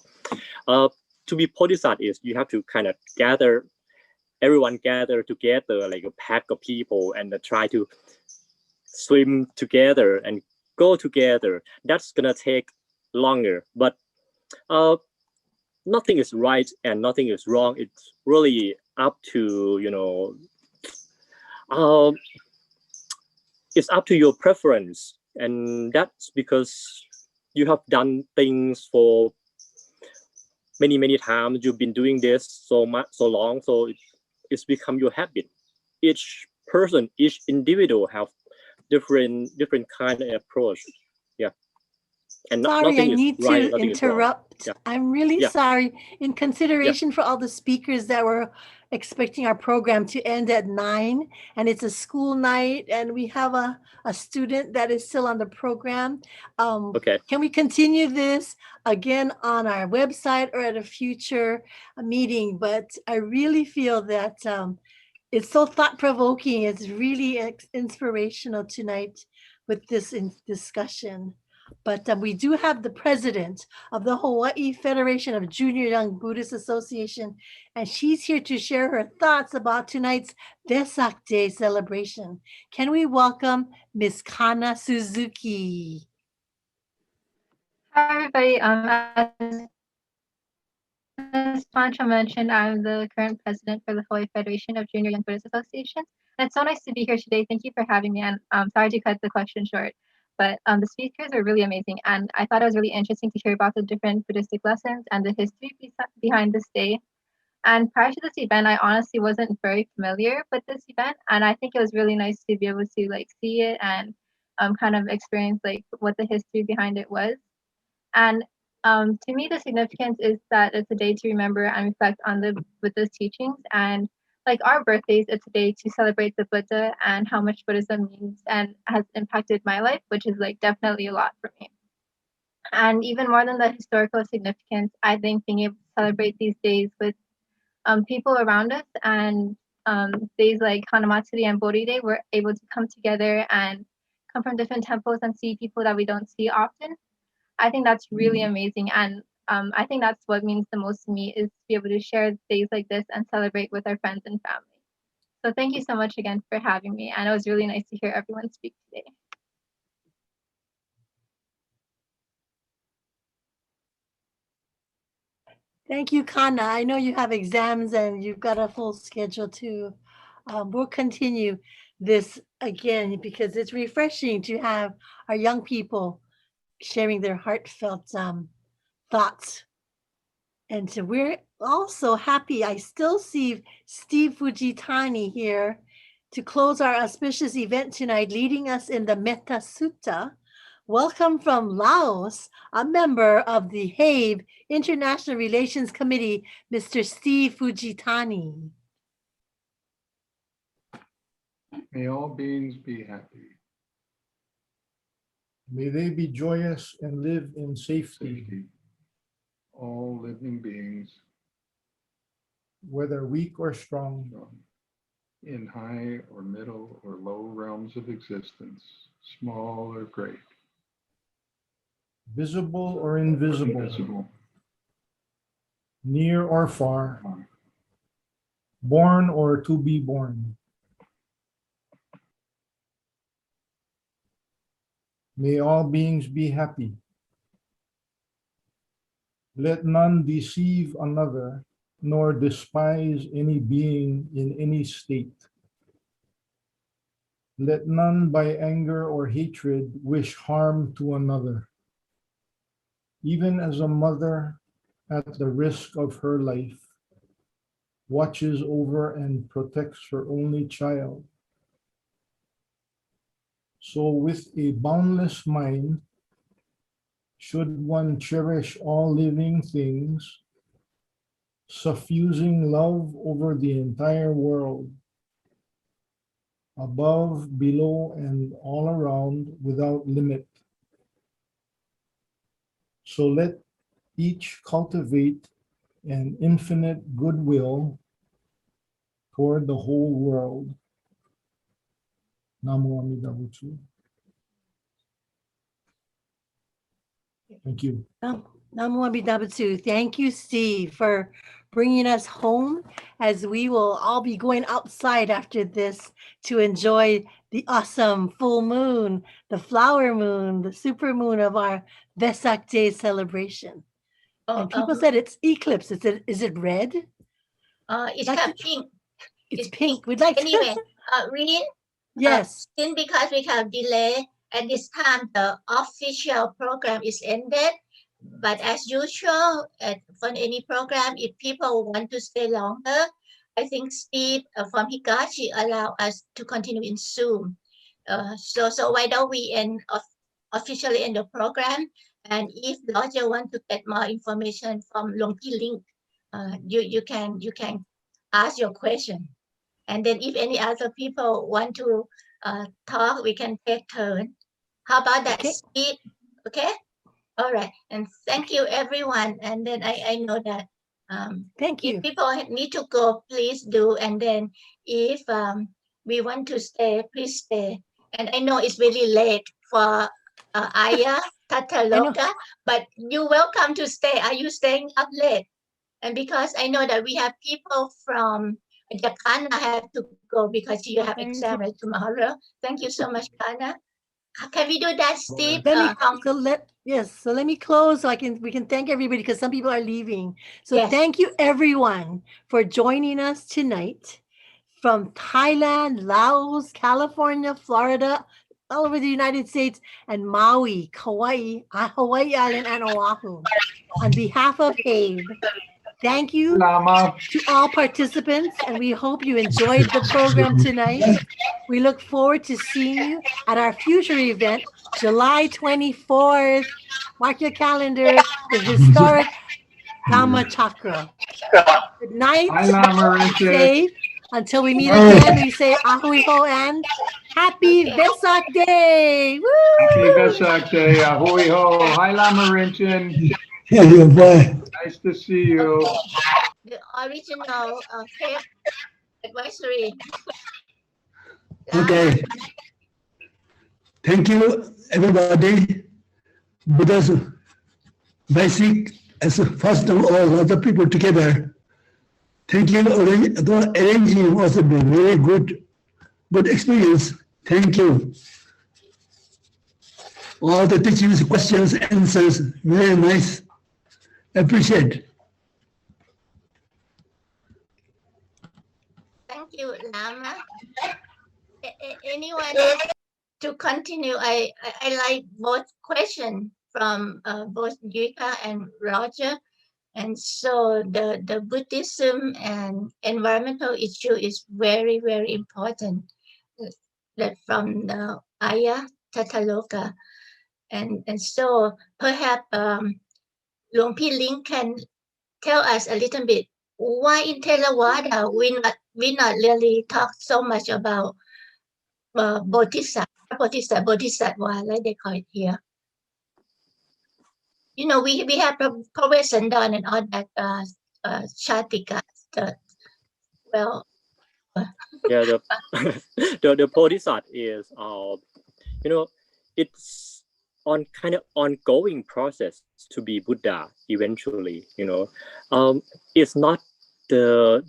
To be Bodhisattva is you have to kind of everyone gather together like a pack of people and try to swim together and go together. That's gonna take longer, but nothing is right and nothing is wrong. It's really up to, it's up to your preference. And that's because you have done things for many times. You've been doing this so long, so it's become your habit. Each person, each individual have different kind of approach. Yeah. And sorry, I need right, to interrupt. Yeah. I'm really sorry. In consideration for all the speakers that were expecting our program to end at 9, and it's a school night, and we have a student that is still on the program. Okay. Can we continue this again on our website or at a future meeting? But I really feel that it's so thought-provoking. It's really inspirational tonight with this discussion. But we do have the president of the Hawaii Federation of Junior Young Buddhist Association, and she's here to share her thoughts about tonight's Vesak Day celebration. Can we welcome Ms. Kana Suzuki? Hi, everybody. As Pancho mentioned, I'm the current president for the Hawaii Federation of Junior Young Buddhist Associations. And it's so nice to be here today. Thank you for having me. And I'm sorry to cut the question short, but the speakers are really amazing. And I thought it was really interesting to hear about the different Buddhistic lessons and the history behind this day. And prior to this event, I honestly wasn't very familiar with this event, and I think it was really nice to be able to like see it and kind of experience like what the history behind it was. And to me, the significance is that it's a day to remember and reflect on the Buddha's teachings. And like our birthdays, it's a day to celebrate the Buddha and how much Buddhism means and has impacted my life, which is like definitely a lot for me. And even more than the historical significance, I think being able to celebrate these days with people around us and days like Hanamatsuri and Bodhi Day, we're able to come together and come from different temples and see people that we don't see often. I think that's really amazing. And I think that's what means the most to me is to be able to share days like this and celebrate with our friends and family. So thank you so much again for having me. And it was really nice to hear everyone speak today. Thank you, Kona. I know you have exams and you've got a full schedule too. We'll continue this again because it's refreshing to have our young people sharing their heartfelt thoughts. And so we're also happy. I still see Steve Fujitani here to close our auspicious event tonight, leading us in the Metta Sutta. Welcome from Laos, a member of the HAIB International Relations Committee, Mr. Steve Fujitani. May all beings be happy. May they be joyous and live in safety. All living beings, whether weak or strong, in high or middle or low realms of existence, small or great, visible or invisible, near or far, born or to be born. May all beings be happy. Let none deceive another, nor despise any being in any state. Let none by anger or hatred wish harm to another. Even as a mother, at the risk of her life, watches over and protects her only child, so with a boundless mind, should one cherish all living things, suffusing love over the entire world, above, below, and all around without limit. So let each cultivate an infinite goodwill toward the whole world. Namo Amida Butsu. Thank you. Namo Amida Butsu. Thank you, Steve, for bringing us home, as we will all be going outside after this to enjoy the awesome full moon, the flower moon, the super moon of our Vesak Day celebration. And people said it's eclipse. Is it red? It's kind of pink. It's pink. We'd like anyway, Rene? Yes. Since because we have delay, at this time the official program is ended. But as usual, for any program, if people want to stay longer, I think Steve from Higashi allow us to continue in Zoom. So why don't we officially end the program? And if Roger want to get more information from Longki Link, you can ask your question. And then if any other people want to talk, we can take turn. How about that, Steve? Okay. All right, and thank you, everyone. And then I know that thank you. If people need to go, please do. And then if we want to stay, please stay. And I know it's really late for Aya, Tathālokā, but you're welcome to stay. Are you staying up late? And because I know that we have people from Japan have to go because you have exam tomorrow. Thank you so much, Kana. Can we do that, Steve? So let me close so we can thank everybody because some people are leaving. So yes. Thank you everyone for joining us tonight from Thailand, Laos, California, Florida, all over the United States, and Maui, Hawaii Island, and Oahu. On behalf of HAIB, Thank you Lama. to all participants, and we hope you enjoyed the program tonight. We look forward to seeing you at our future event, July 24th. Mark your calendar, the historic Dhamma Chakra. Good night. Hi, Lama Be Rinchen. safe. Until we meet again, we say ahui ho and happy Vesak Day. Woo! Happy Vesak Day. Ahoy ho. Hi, Lama Rinchen. Nice to see you. The original tape advisory. Okay. Thank you, everybody. Buddha's basic, as first of all, other people together. Thank you. The arranging was a very good experience. Thank you. All the teachings, questions, answers, very nice. Appreciate. Thank you, Lama. Anyone else to continue? I like both questions from both Jika and Roger. And so the Buddhism and environmental issue is very, very important. That from the Ayah Tathālokā. And so perhaps Luang Pi Ling can tell us a little bit why in Theravada we not really talk so much about bodhisattva, like they call it here. You know, we have Professor Sandan and all that Shatika. Well, Yeah, the bodhisattva is you know, it's on kind of ongoing process to be Buddha eventually. You know, it's not they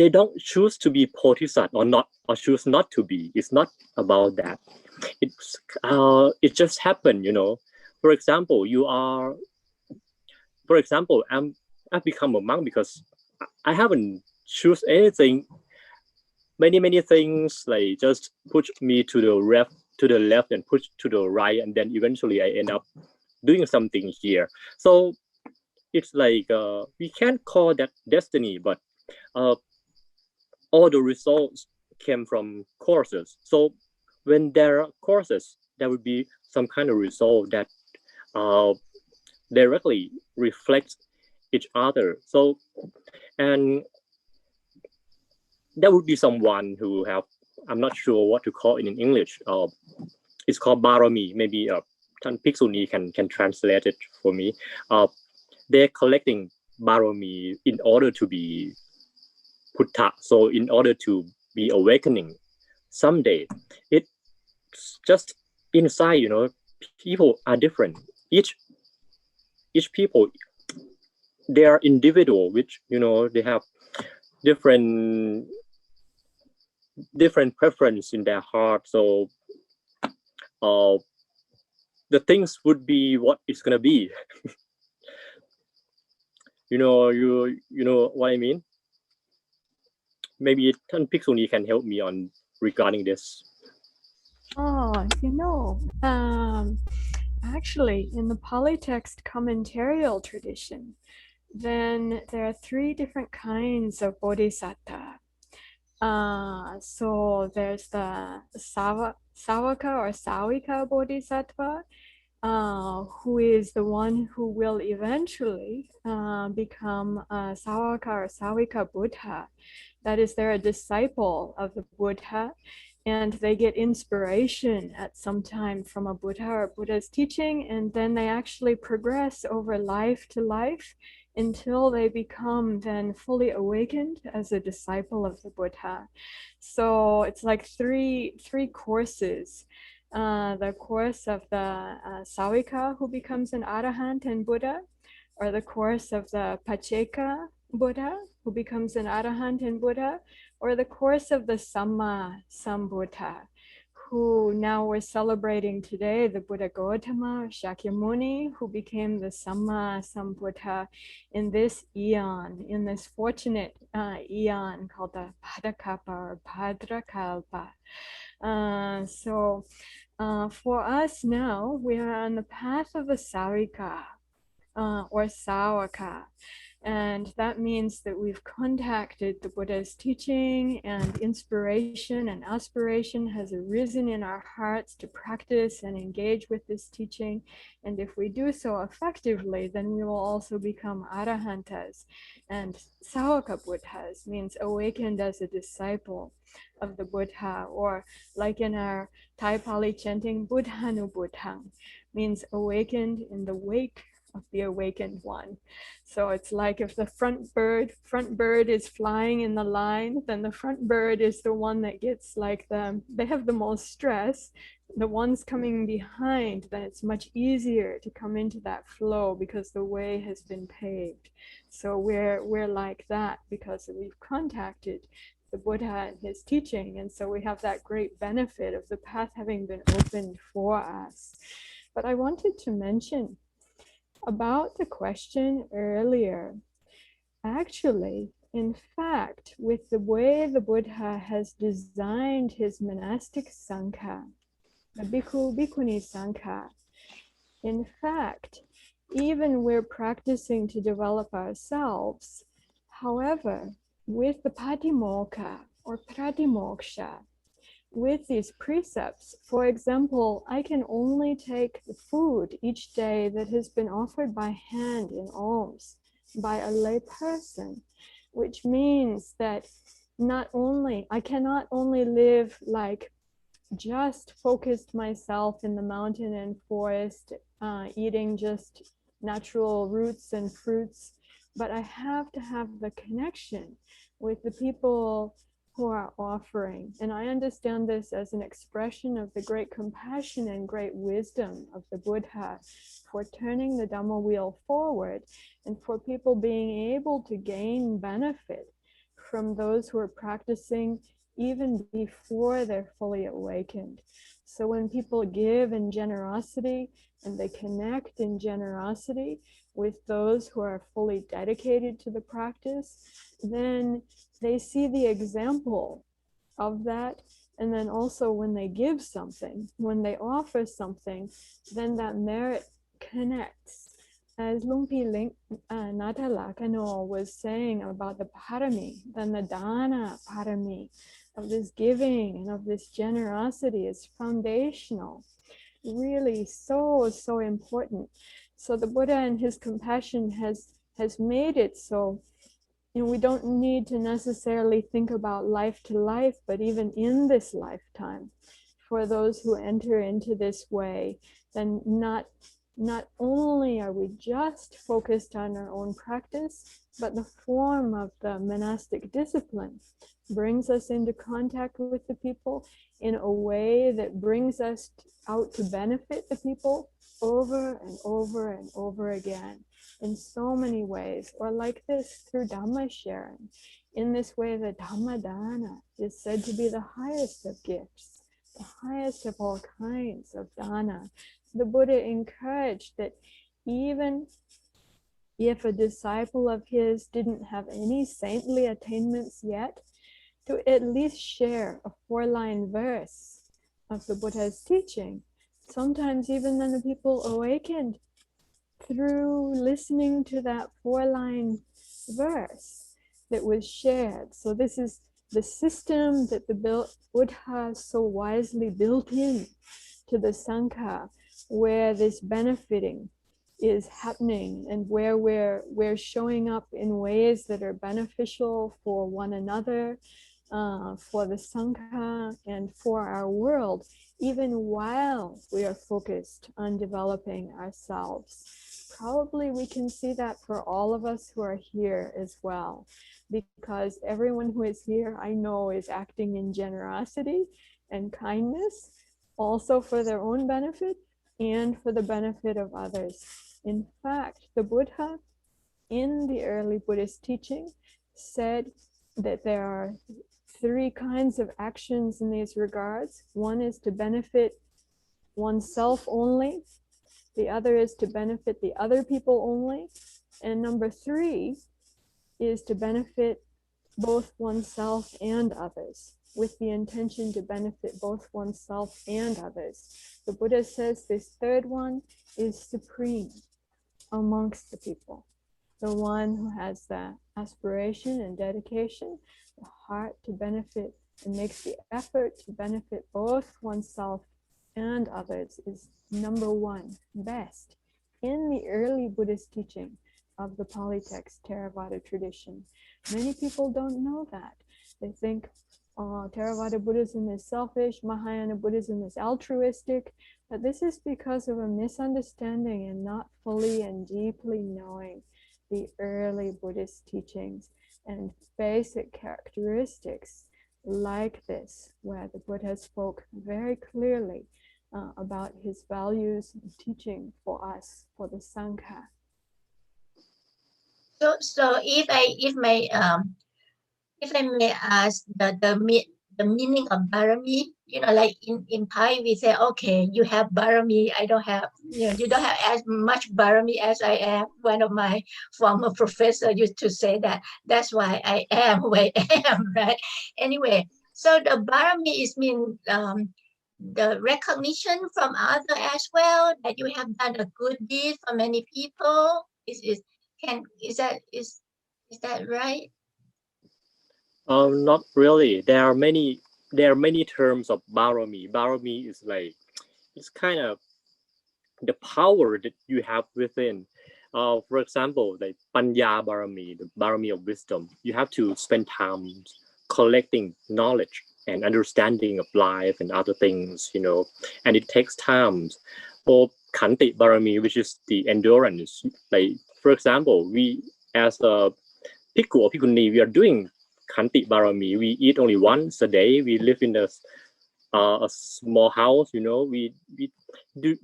don't choose to be bodhisattva or choose not to be. It's not about that. It just happened. You know, for example, I've become a monk because I haven't choose anything. Many things like just push me to the left and push to the right, and then eventually I end up doing something here. So it's like we can't call that destiny, but all the results came from courses. So when there are courses, there will be some kind of result that directly reflects each other. So, and there would be someone who have, I'm not sure what to call it in English. It's called barami. Maybe Bhikkhunī can translate it for me. They're collecting barami in order to be Buddha. So in order to be awakening someday, it's just inside. You know, people are different. Each people, they are individual, which, you know, they have different preference in their heart. So the things would be what it's gonna be. you know what I mean? Maybe Bhikkhunī can help me on regarding this. Oh, you know, actually, in the polytext commentarial tradition, then there are 3 different kinds of bodhisattva. So there's the Savaka or Sāvika bodhisattva, who is the one who will eventually become a Savaka or Sāvika Buddha. That is, they're a disciple of the Buddha, and they get inspiration at some time from a Buddha or Buddha's teaching, and then they actually progress over life to life until they become then fully awakened as a disciple of the Buddha. So it's like three courses. The course of the Sāvika, who becomes an Arahant and Buddha, or the course of the Pacceka Buddha, who becomes an Arahant and Buddha, or the course of the Samma Sambuddha, who now we're celebrating today, the Buddha Gautama, Shakyamuni, who became the Samma Sambuddha in this eon, in this fortunate eon called the Bhadakapa or Bhadrakalpa. So for us now, we are on the path of the Sāvika. or Sāvaka. And that means that we've contacted the Buddha's teaching, and inspiration and aspiration has arisen in our hearts to practice and engage with this teaching. And if we do so effectively, then we will also become Arahantas. And Sāvaka Buddhas means awakened as a disciple of the Buddha, or like in our Thai Pali chanting, Buddhanu Buddhang, means awakened in the wake of the awakened one. So it's like if the front bird is flying in the line, then the front bird is the one that gets like they have the most stress. The ones coming behind, then it's much easier to come into that flow because the way has been paved. So we're like that because we've contacted the Buddha and his teaching, and so we have that great benefit of the path having been opened for us. But I wanted to mention about the question earlier. Actually, in fact, with the way the Buddha has designed his monastic sangha, the Bhikkhu Bhikkhunī sangha, in fact, even we're practicing to develop ourselves. However, with the Patimokkha or Pratimoksha, with these precepts, for example, I can only take the food each day that has been offered by hand in alms by a lay person, which means that I cannot only live like just focused myself in the mountain and forest, eating just natural roots and fruits, but I have to have the connection with the people who are offering. And I understand this as an expression of the great compassion and great wisdom of the Buddha for turning the Dhamma wheel forward and for people being able to gain benefit from those who are practicing even before they're fully awakened. So when people give in generosity and they connect in generosity with those who are fully dedicated to the practice, then they see the example of that. And then also when they give something, when they offer something, then that merit connects. As Lumpy Natalakano was saying about the parami, then the dana parami of this giving and of this generosity is foundational, really so important. So the Buddha and his compassion has made it so, we don't need to necessarily think about life to life, but even in this lifetime, for those who enter into this way, then not only are we just focused on our own practice, but the form of the monastic discipline brings us into contact with the people in a way that brings us out to benefit the people over and over and over again in so many ways, or like this through Dhamma sharing. In this way, the Dhamma dana is said to be the highest of gifts, the highest of all kinds of dana. The Buddha encouraged that even if a disciple of his didn't have any saintly attainments yet, to at least share a 4-line verse of the Buddha's teaching. Sometimes even then the people awakened through listening to that 4-line verse that was shared. So this is the system that the Buddha so wisely built in to the Sangha, where this benefiting is happening and where we're showing up in ways that are beneficial for one another, for the Sangha and for our world, even while we are focused on developing ourselves. Probably we can see that for all of us who are here as well, because everyone who is here, I know, is acting in generosity and kindness, also for their own benefit and for the benefit of others. In fact, the Buddha in the early Buddhist teaching said that there are 3 kinds of actions in these regards. One is to benefit oneself only. The other is to benefit the other people only. And number 3 is to benefit both oneself and others, with the intention to benefit both oneself and others. The Buddha says this 3rd one is supreme. amongst the people. The one who has the aspiration and dedication, the heart to benefit, and makes the effort to benefit both oneself and others is number one, best, in the early Buddhist teaching of the Pali text Theravada tradition. Many people don't know that. They think Theravada Buddhism is selfish, Mahayana Buddhism is altruistic, but this is because of a misunderstanding and not fully and deeply knowing the early Buddhist teachings and basic characteristics like this, where the Buddha spoke very clearly about his values and teaching for us, for the Sangha. So if I may ask the meaning of barami, like in Thai we say, okay, you have barami, I don't have, you don't have as much barami as I am. One of my former professor used to say that. That's why I am where I am, right? Anyway, so the barami is mean the recognition from others as well, that you have done a good deed for many people. Is that right? Not really. There are many terms of barami. Barami is like, it's kind of the power that you have within. For example, like panya barami, the barami of wisdom. You have to spend time collecting knowledge and understanding of life and other things, and it takes time. Or khanti barami, which is the endurance. Like, for example, we as a bhikkhu or bhikkhunī, we are doing khanti barami. We eat only once a day. We live in a small house. We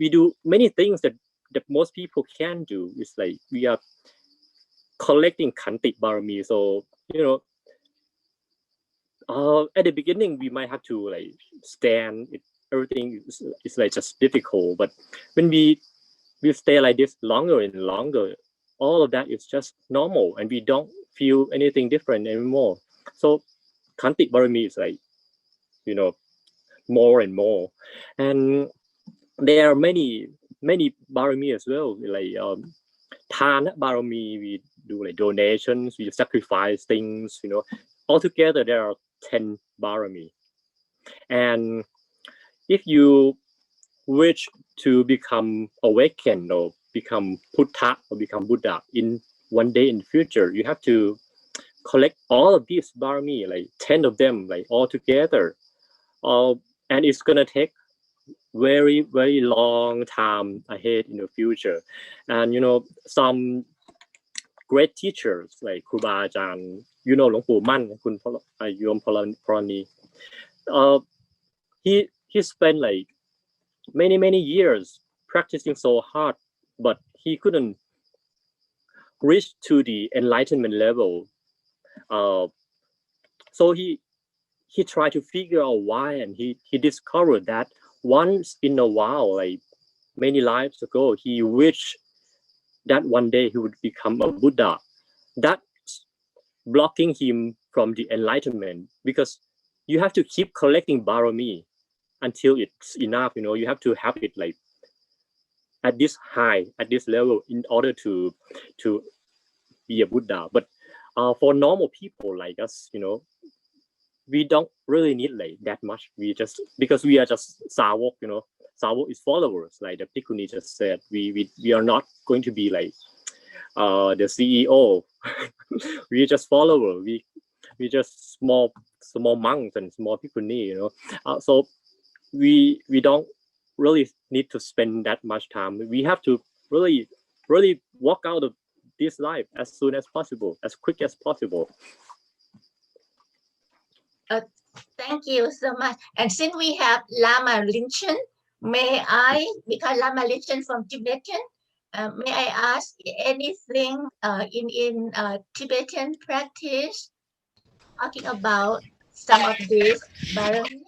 do many things that most people can't do. It's like we are collecting khanti barami. So at the beginning we might have to like stand. Everything is like just difficult. But when we stay like this longer and longer, all of that is just normal, and we don't feel anything different anymore. So khanti barami is like, more and more. And there are many barami as well, like thana barami. We do like donations, we sacrifice things, altogether there are 10 barami. And if you wish to become awakened or become Buddha or become Buddha in one day in the future, you have to collect all of these barami, like 10 of them, like all together. And it's gonna take very, very long time ahead in the future. And some great teachers like Kru Ba Ajahn, Hluang Pu Man, Kun Yom Pharani, he spent like many years practicing so hard, but he couldn't reach to the enlightenment level. So he tried to figure out why, and he discovered that once in a while, like many lives ago, he wished that one day he would become a Buddha. That's blocking him from the enlightenment, because you have to keep collecting barami until it's enough. You have to have it like at this high, at this level, in order to be a Buddha. But for normal people like us, we don't really need like that much. We just, because we are just sawok, sawok is followers, like the Bhikkhunī just said. We are not going to be like the CEO. We just follower. We just small monks and small Bhikkhunī, so we don't really need to spend that much time. We have to really walk out of this life as soon as possible, as quick as possible. Thank you so much. And since we have Lama Rinchen, may I, because Lama Rinchen from Tibetan, may I ask anything in Tibetan practice, talking about some of these barami?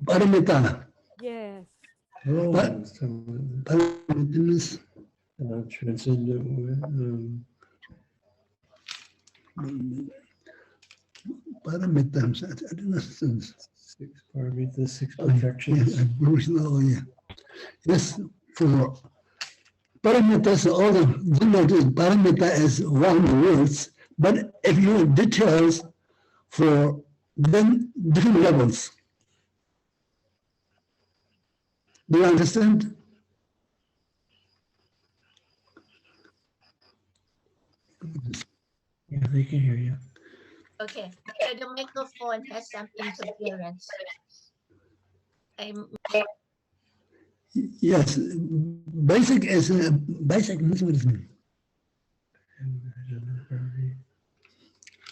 Paramita. Yes. Paramita, I don't know. 6 paramita, 6 perfections. Yes, for paramitas, all the paramita is one words, but if you details for then different levels. Do you understand? Yeah, they can hear you. Okay, so the microphone has some interference. Yes, basic is basic means what is it?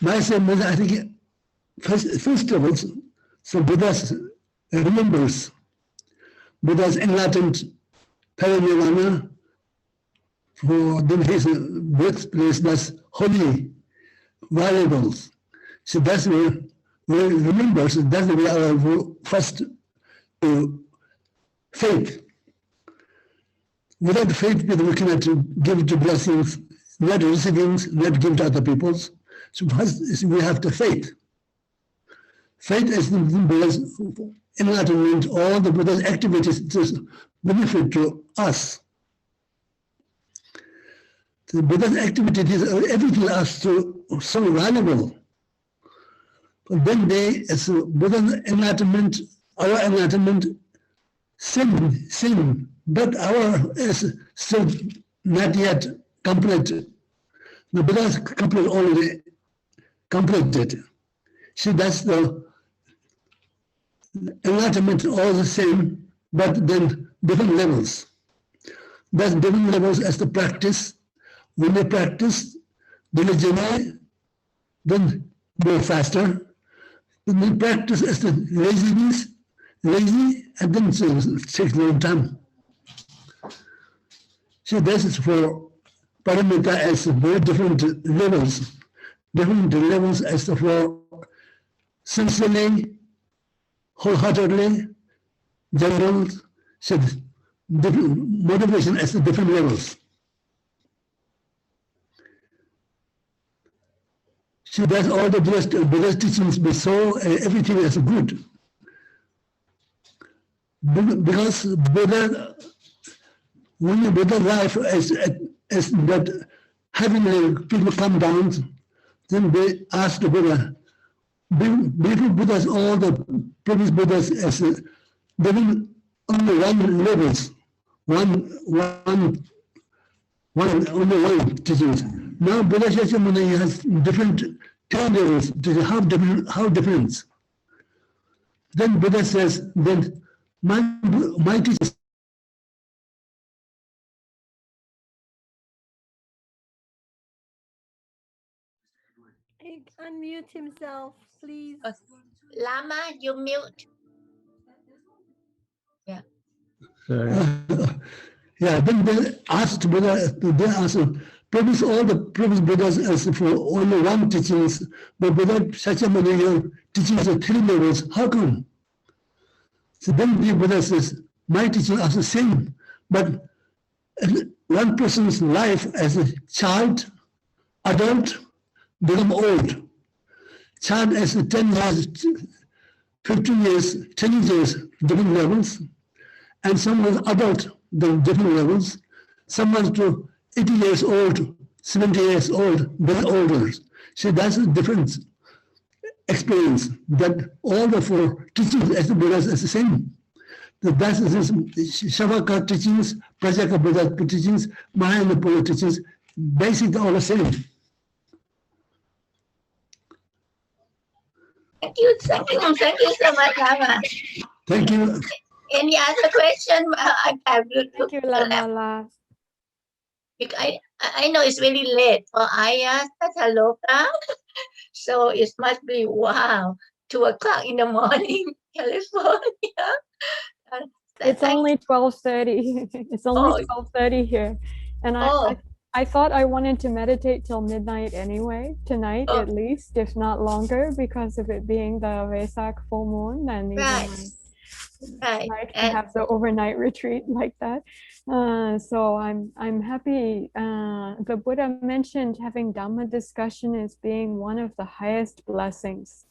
Basic means I think first of all, so Buddha remembers Buddha's enlightened parinirvana for then his birthplace, that's holy variables. So that's where we remember, so that's where our first faith. Without faith, we cannot give to blessings, not receiving, not give to other people's. So first is we have the faith. Faith is the Buddha's enlightenment, all the Buddha's activities just benefit to us. The Buddha's activities, everything else so valuable. But then as Buddha's enlightenment, our enlightenment, sin, but our is still not yet complete. The Buddha's already completed. See, that's the enlightenment all the same, but then different levels. That's different levels as the practice. When they practice diligently, then go faster. When they practice as the lazy, and then it takes a long time. So this is for paramita as very different levels. Different levels as for sincerely, wholeheartedly, general, so different motivation as the different levels. So that's all the Buddhist teachings, but so everything is good. Because Buddha, when the Buddha life is that heavenly people come down, then they ask the Buddha, before Buddhas, all the previous Buddhas as given only one levels, only one teachings. Now Buddha Shakyamuni has different 10 levels. How different? Then Buddha says, then my teachers. Unmute himself, please. Lama, you mute. Yeah. Yeah, then they asked Buddha, they asked, all the previous Buddhas as for only one teachings, but Buddha Shakyamuni, your teachings are 3 levels, how come? So then the Buddha says, my teachings are the same, but one person's life as a child, adult, become old. Child as 10 years, 15 years, 10 years, different levels, and someone adult, the different levels, someone to 80 years old, 70 years old, very older. So that's a different experience that all the 4 teachings as the Buddhas is the same. That's Shavaka teachings, Prajaka Buddha teachings, Mahāyana Buddha teachings, basically all the same. Thank you so much, Lama. Thank you. Any other question? Thank you, Lama. I know it's very late for Aya Tathālokā, so it must be 2 o'clock in the morning, California. It's only 12:30. It's only 12:30 here, and I thought I wanted to meditate till midnight anyway, tonight at least, if not longer, because of it being the Vesak full moon, and I like to have the overnight retreat like that. So I'm happy. The Buddha mentioned having Dhamma discussion as being one of the highest blessings.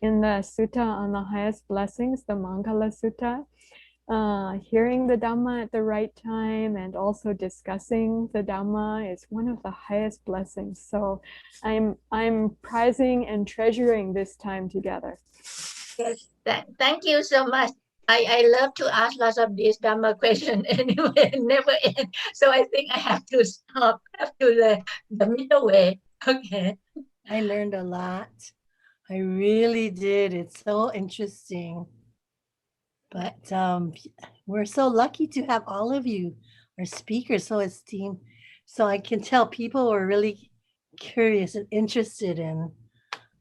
In the sutta on the highest blessings, the Mangala Sutta, hearing the Dhamma at the right time and also discussing the Dhamma is one of the highest blessings. So I'm prizing and treasuring this time together. Yes, thank you so much. I love to ask lots of these Dhamma questions anyway, never end. So I think I have to stop after the middle way. Okay. I learned a lot. I really did. It's so interesting. But we're so lucky to have all of you, our speakers, so esteemed. So I can tell people are really curious and interested in.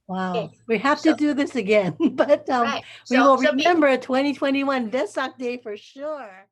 Wow, Okay. we have to do this again. But Right. we will So remember 2021 Vesak Day for sure.